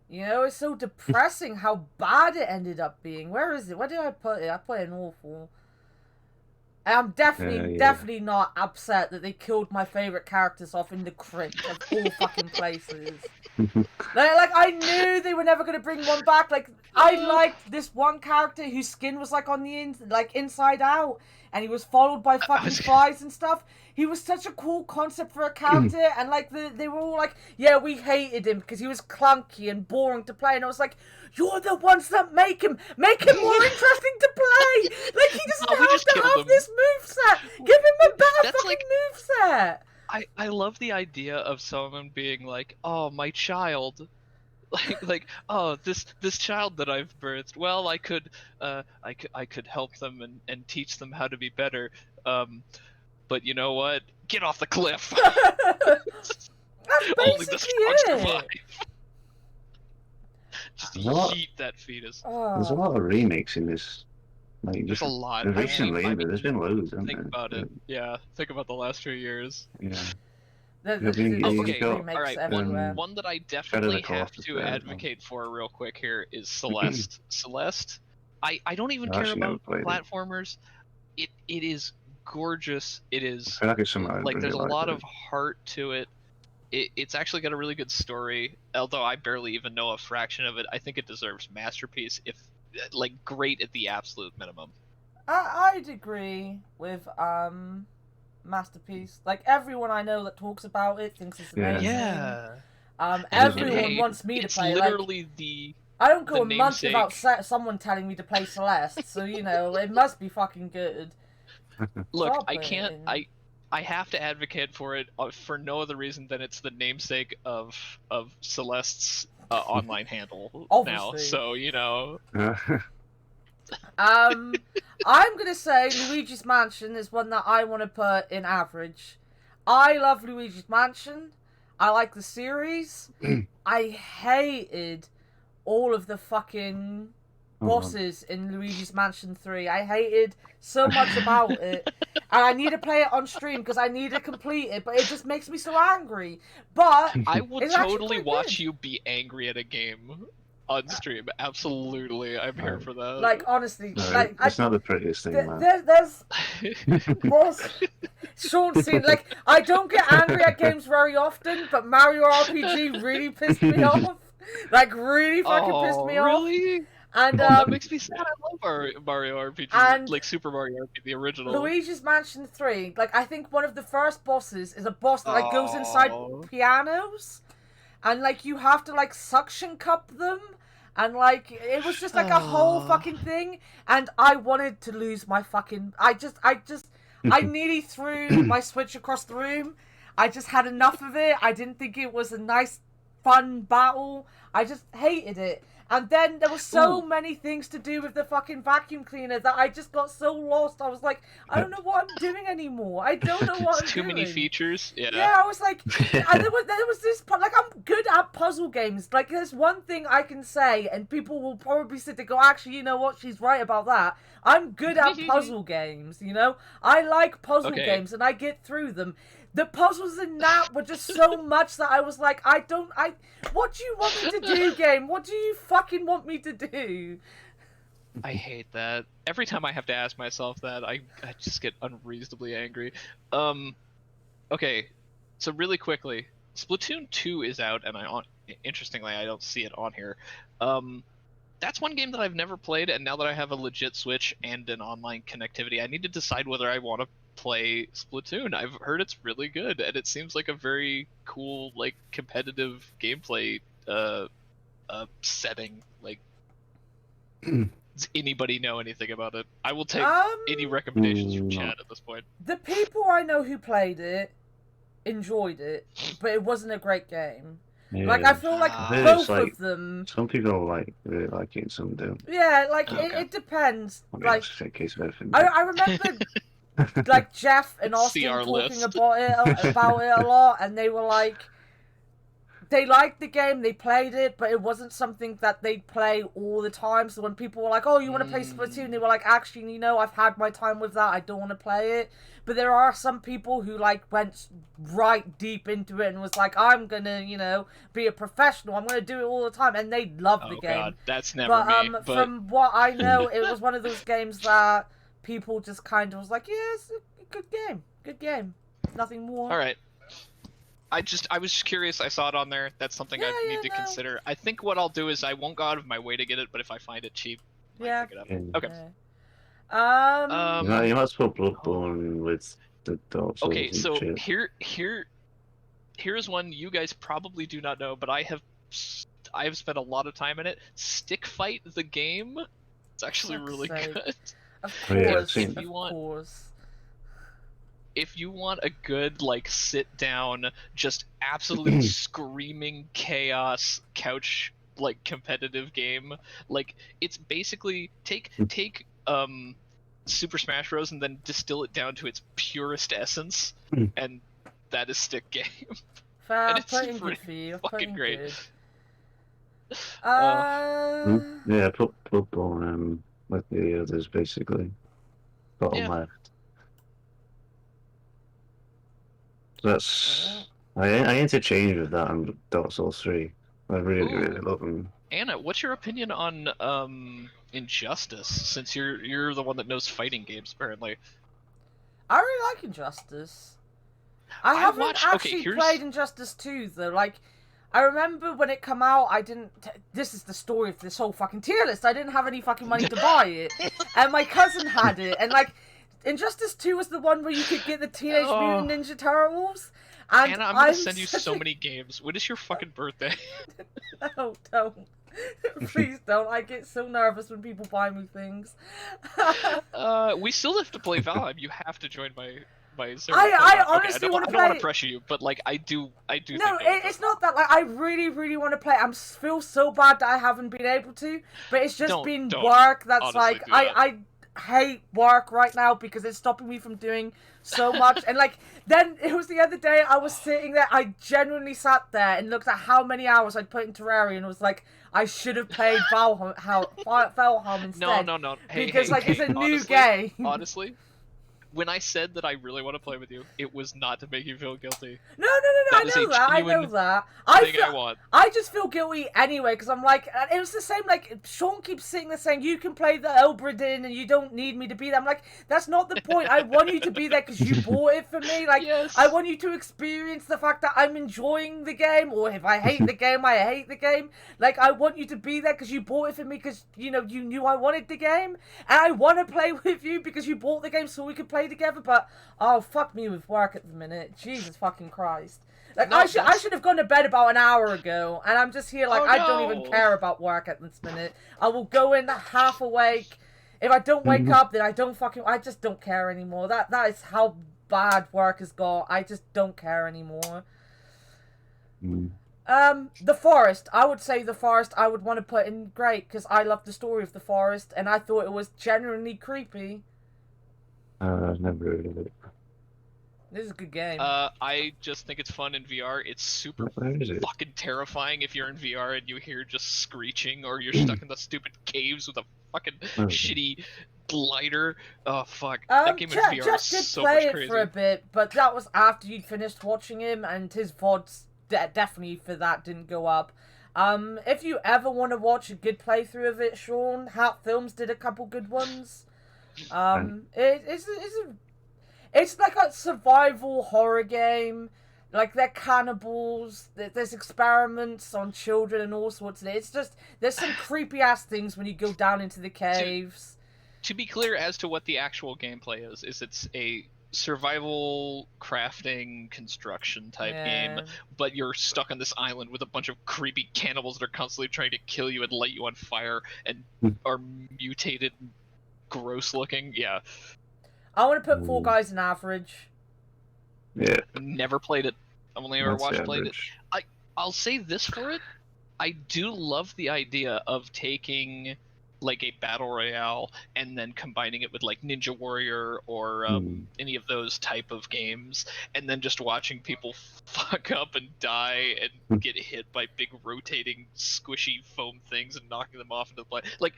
B: You know, it's so depressing how bad it ended up being. Where is it? Where did I put it? I put it in awful. I'm definitely not upset that they killed my favorite characters off in the crypt of all fucking places. Like, I knew they were never going to bring one back. Like, I liked this one character whose skin was, like, on the inside out, and he was followed by fucking flies and stuff. He was such a cool concept for a character, and, like, they were all like, yeah, we hated him because he was clunky and boring to play, and I was like, you're the ones that make him more interesting to play! Like, he doesn't have to have this moveset! Give him a better fucking moveset!
A: I love the idea of someone being like, oh, my child, like oh, this child that I've birthed. Well, I could help them and teach them how to be better. But you know what? Get off the cliff.
B: That's
A: Only the strong survive. Just
D: yeet
A: that fetus.
D: There's a lot of remakes in this. Like,
A: there's a lot.
D: Recently, there's been loads.
A: Think about it. Yeah, think about the last 2 years.
D: Yeah.
A: Okay, all right. One that I definitely have to advocate for real quick here is Celeste. Celeste, I don't even care about platformers. It is gorgeous. It is
D: I feel like, it's
A: like there's a lot of heart to it. It's actually got a really good story. Although I barely even know a fraction of it, I think it deserves masterpiece. If like great at the absolute minimum.
B: I'd agree with masterpiece. Like everyone I know that talks about it thinks it's amazing.
A: Yeah.
B: Everyone wants me to play.
A: It's literally
B: I don't go a month without someone telling me to play Celeste, so you know it must be fucking good.
A: Look, I have to advocate for it for no other reason than it's the namesake of Celeste's online handle now. So you know.
B: I'm gonna say Luigi's Mansion is one that I want to put in average. I love Luigi's Mansion. I like the series. I hated all of the fucking bosses in Luigi's Mansion 3. I hated so much about it. And I need to play it on stream because I need to complete it, but it just makes me so angry. But
A: I will totally watch you be angry at a game on stream. Absolutely, I'm here for that.
B: Like honestly, like
D: it's not the prettiest thing, man.
B: There's Sean's seen like I don't get angry at games very often, but Mario RPG really pissed me off. Like really fucking pissed me off.
A: Really?
B: And
A: that makes me sad. I love Mario RPG, and like Super Mario RPG, the original.
B: Luigi's Mansion 3, like I think one of the first bosses is a boss that like goes inside pianos, and like you have to like suction cup them, and like it was just like a whole fucking thing, and I wanted to lose my fucking. I nearly threw my Switch across the room. I just had enough of it. I didn't think it was a nice, fun battle. I just hated it. And then there were so many things to do with the fucking vacuum cleaner that I just got so lost. I was like, I don't know what I'm doing anymore. I don't know what I'm doing.
A: Too many features. Yeah.
B: Yeah, I was like, and there was this like I'm good at puzzle games. Like there's one thing I can say, and people will probably sit there and go, actually, you know what? She's right about that. I'm good at puzzle games. You know, I like puzzle games, and I get through them. The puzzles in that were just so much that I was like, what do you want me to do, game? What do you fucking want me to do?
A: I hate that. Every time I have to ask myself that, I just get unreasonably angry. Okay, so really quickly, Splatoon 2 is out, and interestingly, I don't see it on here. That's one game that I've never played, and now that I have a legit Switch and an online connectivity, I need to decide whether I want to play Splatoon. I've heard it's really good, and it seems like a very cool, like, competitive gameplay setting. Like, does anybody know anything about it? I will take any recommendations from chat at this point.
B: The people I know who played it enjoyed it, but it wasn't a great game. Yeah. Like, I feel like both of them...
D: Some people really like it, some don't.
B: Yeah, like, it depends.
D: I mean,
B: like,
D: it's a case of everything.
B: I remember... like Jeff and Austin talking about it a lot, and they were like, they liked the game, they played it, but it wasn't something that they'd play all the time. So when people were like, oh, you want to play Splatoon, they were like, actually, you know, I've had my time with that, I don't want to play it. But there are some people who like went right deep into it and was like, I'm gonna, you know, be a professional, I'm gonna do it all the time, and they loved the game.
A: God, that's never me.
B: But from what I know, it was one of those games that people just kind of was like, yeah, it's a good game, nothing more.
A: All right. I was just curious. I saw it on there. That's something I need to consider. I think what I'll do is I won't go out of my way to get it, but if I find it cheap, I might pick it up. Okay.
B: Yeah.
D: You might as well Bloodborne with the Dark Souls.
A: Okay, so here's one you guys probably do not know, but I have spent a lot of time in it. Stick Fight the game. It's actually really good.
B: Of course,
A: if you want a good, like, sit down, just absolute screaming chaos couch, like, competitive game, like, it's basically take Super Smash Bros. And then distill it down to its purest essence, and that is Stick Game.
B: And
A: it's fucking great.
D: Yeah, put Bloodborne with the others, basically. Bottom left. That's I interchange with that and Dark Souls 3. I really love them.
A: Anna, what's your opinion on Injustice? Since you're the one that knows fighting games, apparently.
B: I really like Injustice. I haven't actually played Injustice 2 though. Like, I remember when it came out, I didn't. This is the story of this whole fucking tier list. I didn't have any fucking money to buy it, and my cousin had it, and like. Injustice 2 was the one where you could get the Teenage Mutant Ninja Turtles. And
A: Anna, I'm gonna send you so many games. When is your fucking birthday?
B: No, don't. Please don't. I get so nervous when people buy me things.
A: We still have to play Valheim. You have to join my server.
B: I honestly want to play.
A: I don't want to pressure you, but like I do.
B: No, it's not that. Like I really want to play. I feel so bad that I haven't been able to, but it's just been work. That's honestly, like I hate work right now because it's stopping me from doing so much. And like then it was the other day I was sitting there, I genuinely sat there and looked at how many hours I'd put in Terraria and was like, I should have played Valheim instead.
A: No.
B: Because it's a new game.
A: Honestly, when I said that I really want to play with you, it was not to make you feel guilty.
B: No, I know that. I just feel guilty anyway, because I'm like, it was the same, like, Sean keeps sitting there saying, you can play the Elbradin and you don't need me to be there. I'm like, that's not the point. I want you to be there because you bought it for me. Like, yes. I want you to experience the fact that I'm enjoying the game, or if I hate the game, I hate the game. Like, I want you to be there because you bought it for me because, you know, you knew I wanted the game. And I want to play with you because you bought the game so we could play together, but oh fuck me with work at the minute. Jesus fucking Christ. Like, I should have gone to bed about an hour ago, and I'm just here like I don't even care about work at this minute. I will go in half awake. If I don't wake up, then I just don't care anymore. That is how bad work has got. I just don't care anymore. The Forest. I would say The Forest I would want to put in great, because I love the story of The Forest, and I thought it was genuinely creepy.
D: I've never heard of it.
B: This is a good game.
A: I just think it's fun in VR. It's super fucking terrifying if you're in VR and you hear just screeching, or you're stuck in the stupid caves with a fucking shitty glider. Oh fuck! That game in VR is so much crazy. Just did play it for
B: a bit, but that was after you'd finished watching him, and his VODs definitely for that didn't go up. If you ever want to watch a good playthrough of it, Sean, Hat Films did a couple good ones. It's like a survival horror game. Like, they're cannibals. There's experiments on children and all sorts of it. It's just, there's some creepy ass things when you go down into the caves.
A: To be clear as to what the actual gameplay is it's a survival crafting construction type game, but you're stuck on this island with a bunch of creepy cannibals that are constantly trying to kill you and light you on fire and are mutated, gross looking. Yeah.
B: I want to put Fall Guys in average.
D: Yeah.
A: Never played it. I've only ever played it. I'll say this for it. I do love the idea of taking like a battle royale and then combining it with like Ninja Warrior or any of those type of games, and then just watching people fuck up and die and get hit by big rotating squishy foam things and knocking them off into the play. Like,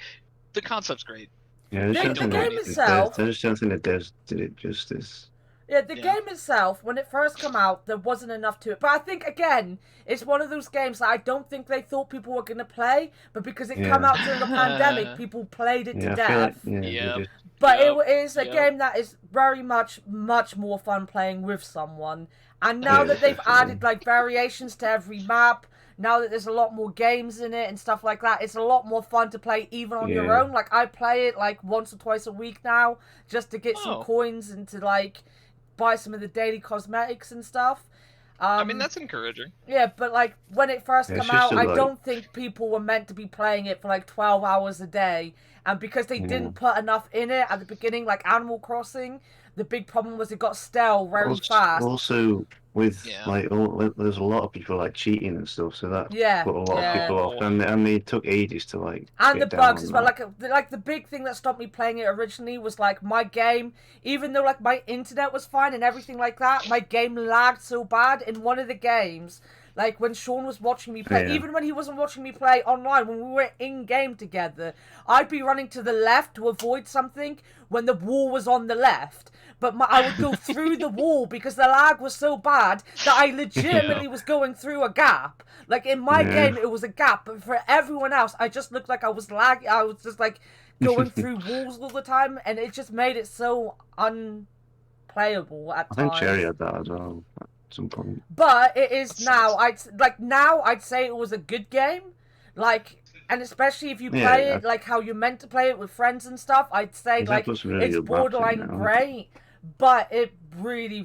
A: the concept's great.
D: Yeah, the game itself. There's something that did it justice.
B: Yeah, the game itself, when it first came out, there wasn't enough to it. But I think, again, it's one of those games that I don't think they thought people were going to play, but because it came out during a pandemic, people played it to death. But it is a game that is very much more fun playing with someone. And now that they've added, like, variations to every map, now that there's a lot more games in it and stuff like that, it's a lot more fun to play even on your own. Like, I play it, like, once or twice a week now, just to get some coins and to, like, buy some of the daily cosmetics and stuff.
A: I mean, that's encouraging.
B: Yeah, but, like, when it first came out, I don't think people were meant to be playing it for, like, 12 hours a day. And because they didn't put enough in it at the beginning, like Animal Crossing, the big problem was it got stale very fast.
D: Also, with there's a lot of people like cheating and stuff, so that put a lot of people off, and they took ages to like.
B: And the bugs as well. Like the big thing that stopped me playing it originally was like my game, even though like my internet was fine and everything like that, my game lagged so bad in one of the games. Like when Sean was watching me play, even when he wasn't watching me play online, when we were in game together, I'd be running to the left to avoid something when the wall was on the left. But I would go through the wall because the lag was so bad that I legitimately was going through a gap. Like in my game, it was a gap, but for everyone else, I just looked like I was lagging. I was just like going through walls all the time, and it just made it so unplayable at times.
D: I think Cherry had that as well at some point.
B: But it is now. I'd say it was a good game. Like. And especially if you play it like how you're meant to play it with friends and stuff, I'd say like it's borderline great, but it really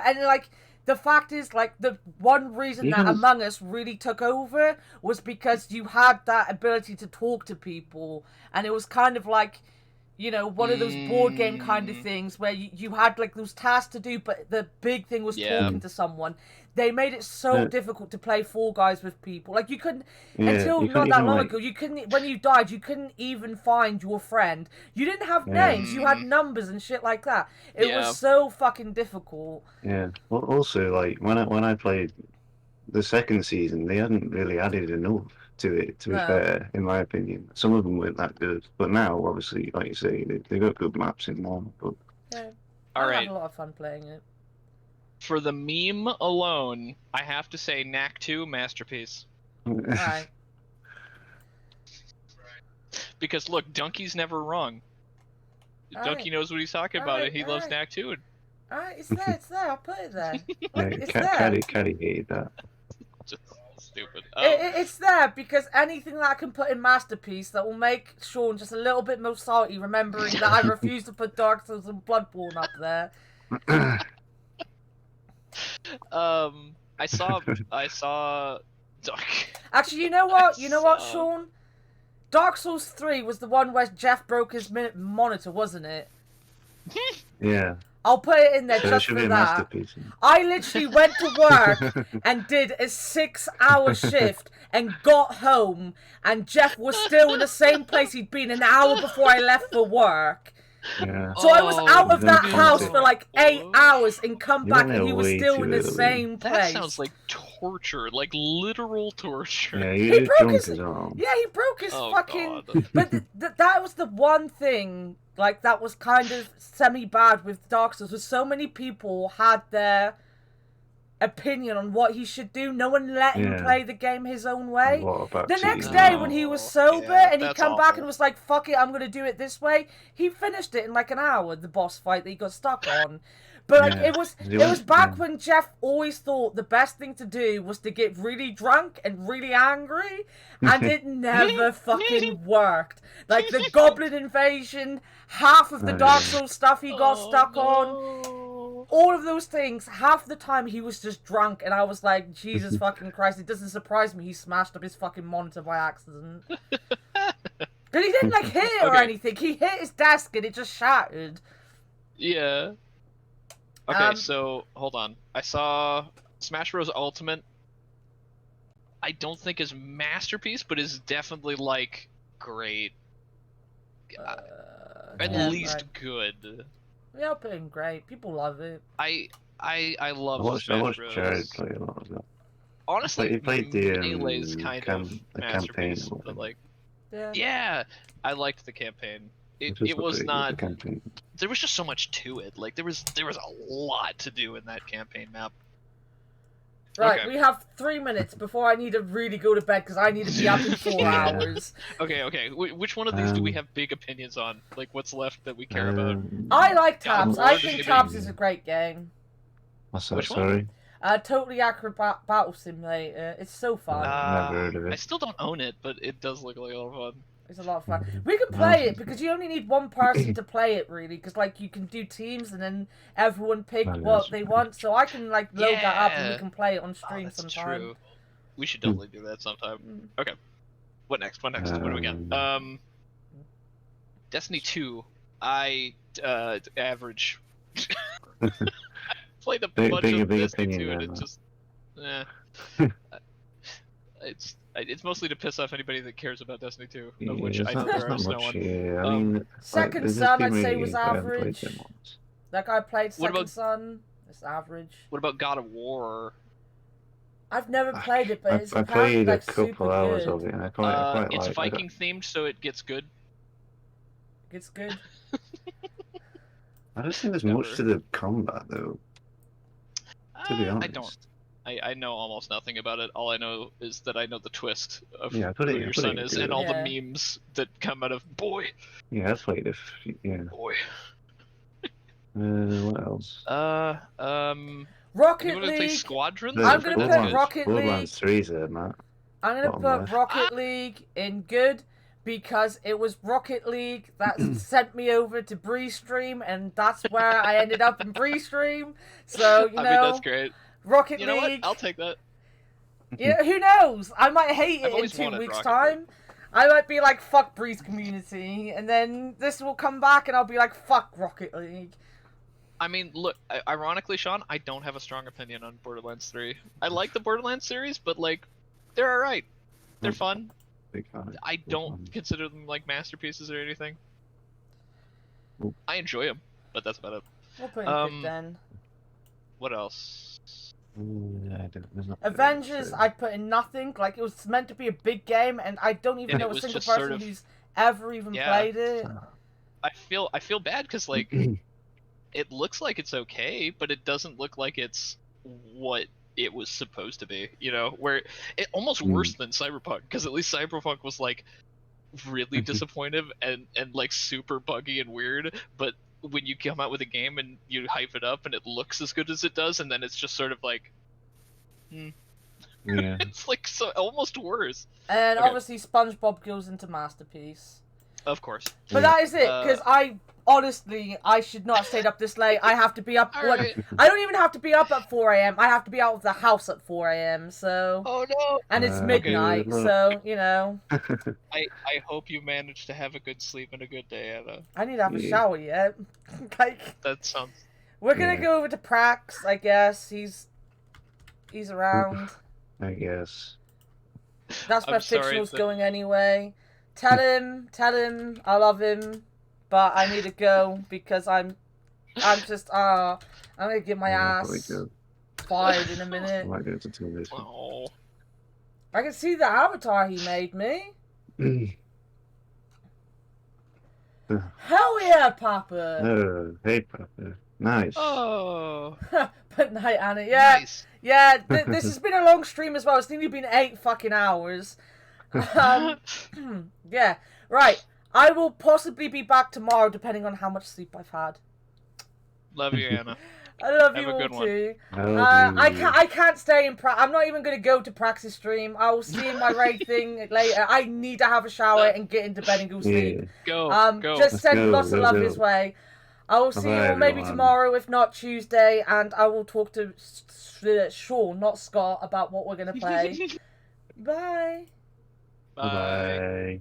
B: and like the fact is like the one reason that Among Us really took over was because you had that ability to talk to people, and it was kind of like, you know, one of those board game kind of things where you had like those tasks to do, but the big thing was talking to someone. They made it so difficult to play Fall Guys with people. Like you couldn't until not that long ago. You couldn't when you died. You couldn't even find your friend. You didn't have names. You had numbers and shit like that. It was so fucking difficult.
D: Yeah. Well, also like when I played the second season, they hadn't really added enough to it. To be fair, in my opinion, some of them weren't that good. But now, obviously, like you say, they got good maps in there. But
B: I had a lot of fun playing it.
A: For the meme alone, I have to say Knack 2 masterpiece.
B: Right.
A: Because look, Donkey's never wrong. Donkey knows what he's talking about, and he loves Knack 2.
B: Alright, it's there, I'll put it there. Look, it's there.
D: Caddy hated that.
A: Just stupid.
B: It's there because anything that I can put in Masterpiece that will make Sean just a little bit more salty, remembering that I refuse to put Dark Souls and Bloodborne up there.
A: I saw
B: Actually, you know what, Sean? Dark Souls 3 was the one where Jeff broke his monitor, wasn't it?
D: Yeah.
B: I'll put it in there just for that. I literally went to work and did a 6-hour shift and got home, and Jeff was still in the same place he'd been an hour before I left for work.
D: Yeah.
B: So I was out of that house for like 8 hours and come back and he was still in the same place.
A: That sounds like torture, like literal torture.
D: Yeah,
B: he broke his arm. Yeah, he broke his fucking...
A: God.
B: But that was the one thing, like, that was kind of semi-bad with Dark Souls, was so many people had their opinion on what he should do. No one let him play the game his own way. The next day when he was sober and he come back and was like, fuck it, I'm going to do it this way, he finished it in like an hour, the boss fight that he got stuck on. But like it was back when Jeff always thought the best thing to do was to get really drunk and really angry, and it never fucking worked. Like the Goblin Invasion, half of the Dark Souls stuff he got stuck on. All of those things, half the time he was just drunk, and I was like, Jesus fucking Christ, it doesn't surprise me he smashed up his fucking monitor by accident. Because he didn't, like, hit it or anything. He hit his desk and it just shattered.
A: Yeah. Okay, so, hold on. I saw Smash Bros. Ultimate. I don't think is masterpiece, but is definitely, like, great. At least good.
B: Yeah, put in great. People love it.
A: I love Smash Bros.
D: Jared play a lot of that.
A: Honestly,
D: he played the
A: Melee's kind of masterpiece,
D: campaign,
A: but like, yeah, I liked the campaign. it was not. There was just so much to it. Like there was a lot to do in that campaign map.
B: Right, we have 3 minutes before I need to really go to bed because I need to be up in 4 hours.
A: Okay. Which one of these do we have big opinions on? Like, what's left that we care about?
B: I like Tabs. I think Tabs is a great game.
D: What's that, sorry?
B: Totally Accurate Battle Simulator. It's so fun.
D: Never heard of it.
A: I still don't own it, but it does look like a lot of fun.
B: It's a lot of fun. We can play it because you only need one person to play it, really. Because like you can do teams and then everyone pick what they want. So I can like load that up and we can play it on stream sometime. That's true.
A: We should totally do that sometime. Okay. What next? What do we got? Destiny 2. I average. Played a bunch of Destiny 2 and it just. It's mostly to piss off anybody that cares about Destiny 2, of which I know there are no one.
D: Yeah, I mean,
B: Second Son, I'd say, was average. That guy played Second Son. It's average.
A: What about God of War?
B: I've never played it, but it's
D: I played
B: like,
D: a couple hours of it, and I quite
A: it's Viking themed, so it gets good.
B: It's good.
D: I don't think there's much to the combat, though. To be honest.
A: I know almost nothing about it. All I know is that I know the twist of who
D: your
A: your son is and all the memes that come out of boy.
D: Yeah, I played it. Yeah.
A: Boy.
D: What else?
B: Rocket League.
A: Play Squadrons?
B: I'm gonna put Rocket League.
D: Borderlands 3's there, Matt.
B: I'm gonna put Rocket League in good because it was Rocket League that sent me over to Bree Stream, and that's where I ended up in Bree Stream. So you know.
A: I mean, that's great.
B: Rocket
A: you know
B: League.
A: What? I'll take that.
B: Yeah, who knows? I might hate it in 2 weeks' time. I might be like, fuck Breeze Community, and then this will come back and I'll be like, fuck Rocket League.
A: I mean, look, ironically, Sean, I don't have a strong opinion on Borderlands 3. I like the Borderlands series, but like, they're alright. They're fun. I don't consider them like masterpieces or anything. I enjoy them, but that's about it.
B: We'll put it good then.
A: What else?
B: Avengers, I put in nothing. Like, it was meant to be a big game, and I don't even know a single person who's ever even played it.
A: I feel bad because like it looks like it's okay, but it doesn't look like it's what it was supposed to be. You know, where it almost worse than Cyberpunk, because at least Cyberpunk was like really disappointive and like super buggy and weird, but when you come out with a game and you hype it up and it looks as good as it does, and then it's just sort of like, it's like so almost worse.
B: And obviously SpongeBob goes into masterpiece.
A: Of course.
B: But that is it, because I should not have stayed up this late. I have to be up.
A: Right.
B: I don't even have to be up at 4 a.m. I have to be out of the house at 4 a.m. So.
A: Oh no.
B: And it's midnight, so you know.
A: I hope you manage to have a good sleep and a good day, Anna.
B: I need to have a shower yet. Like.
A: That sounds.
B: We're gonna go over to Prax, I guess. He's around.
D: I guess.
B: That's where Fictional's going anyway. Tell him, I love him, but I need to go because I'm just, I'm gonna get my ass fired in a minute.
D: I might go to 2 minutes.
A: Oh.
B: I can see the avatar he made me. Hell yeah, Papa!
D: Oh, hey, Papa. Nice.
A: Oh.
B: But night, Anna. Yeah,
A: nice.
B: Yeah, this has been a long stream as well. It's nearly been 8 fucking hours. Yeah, right. I will possibly be back tomorrow, depending on how much sleep I've had.
A: Love you, Anna.
B: I love
A: Have
B: you
A: a
B: all
A: good
B: too.
A: one.
B: I can't stay in I'm not even gonna go to Praxis stream. I will see my raid thing later. I need to have a shower and get into bed and go sleep.
A: Go.
B: Just send lots of love his way. I will see you all maybe tomorrow, if not Tuesday, and I will talk to Sean, not Scott, about what we're gonna play. Bye.
A: Bye.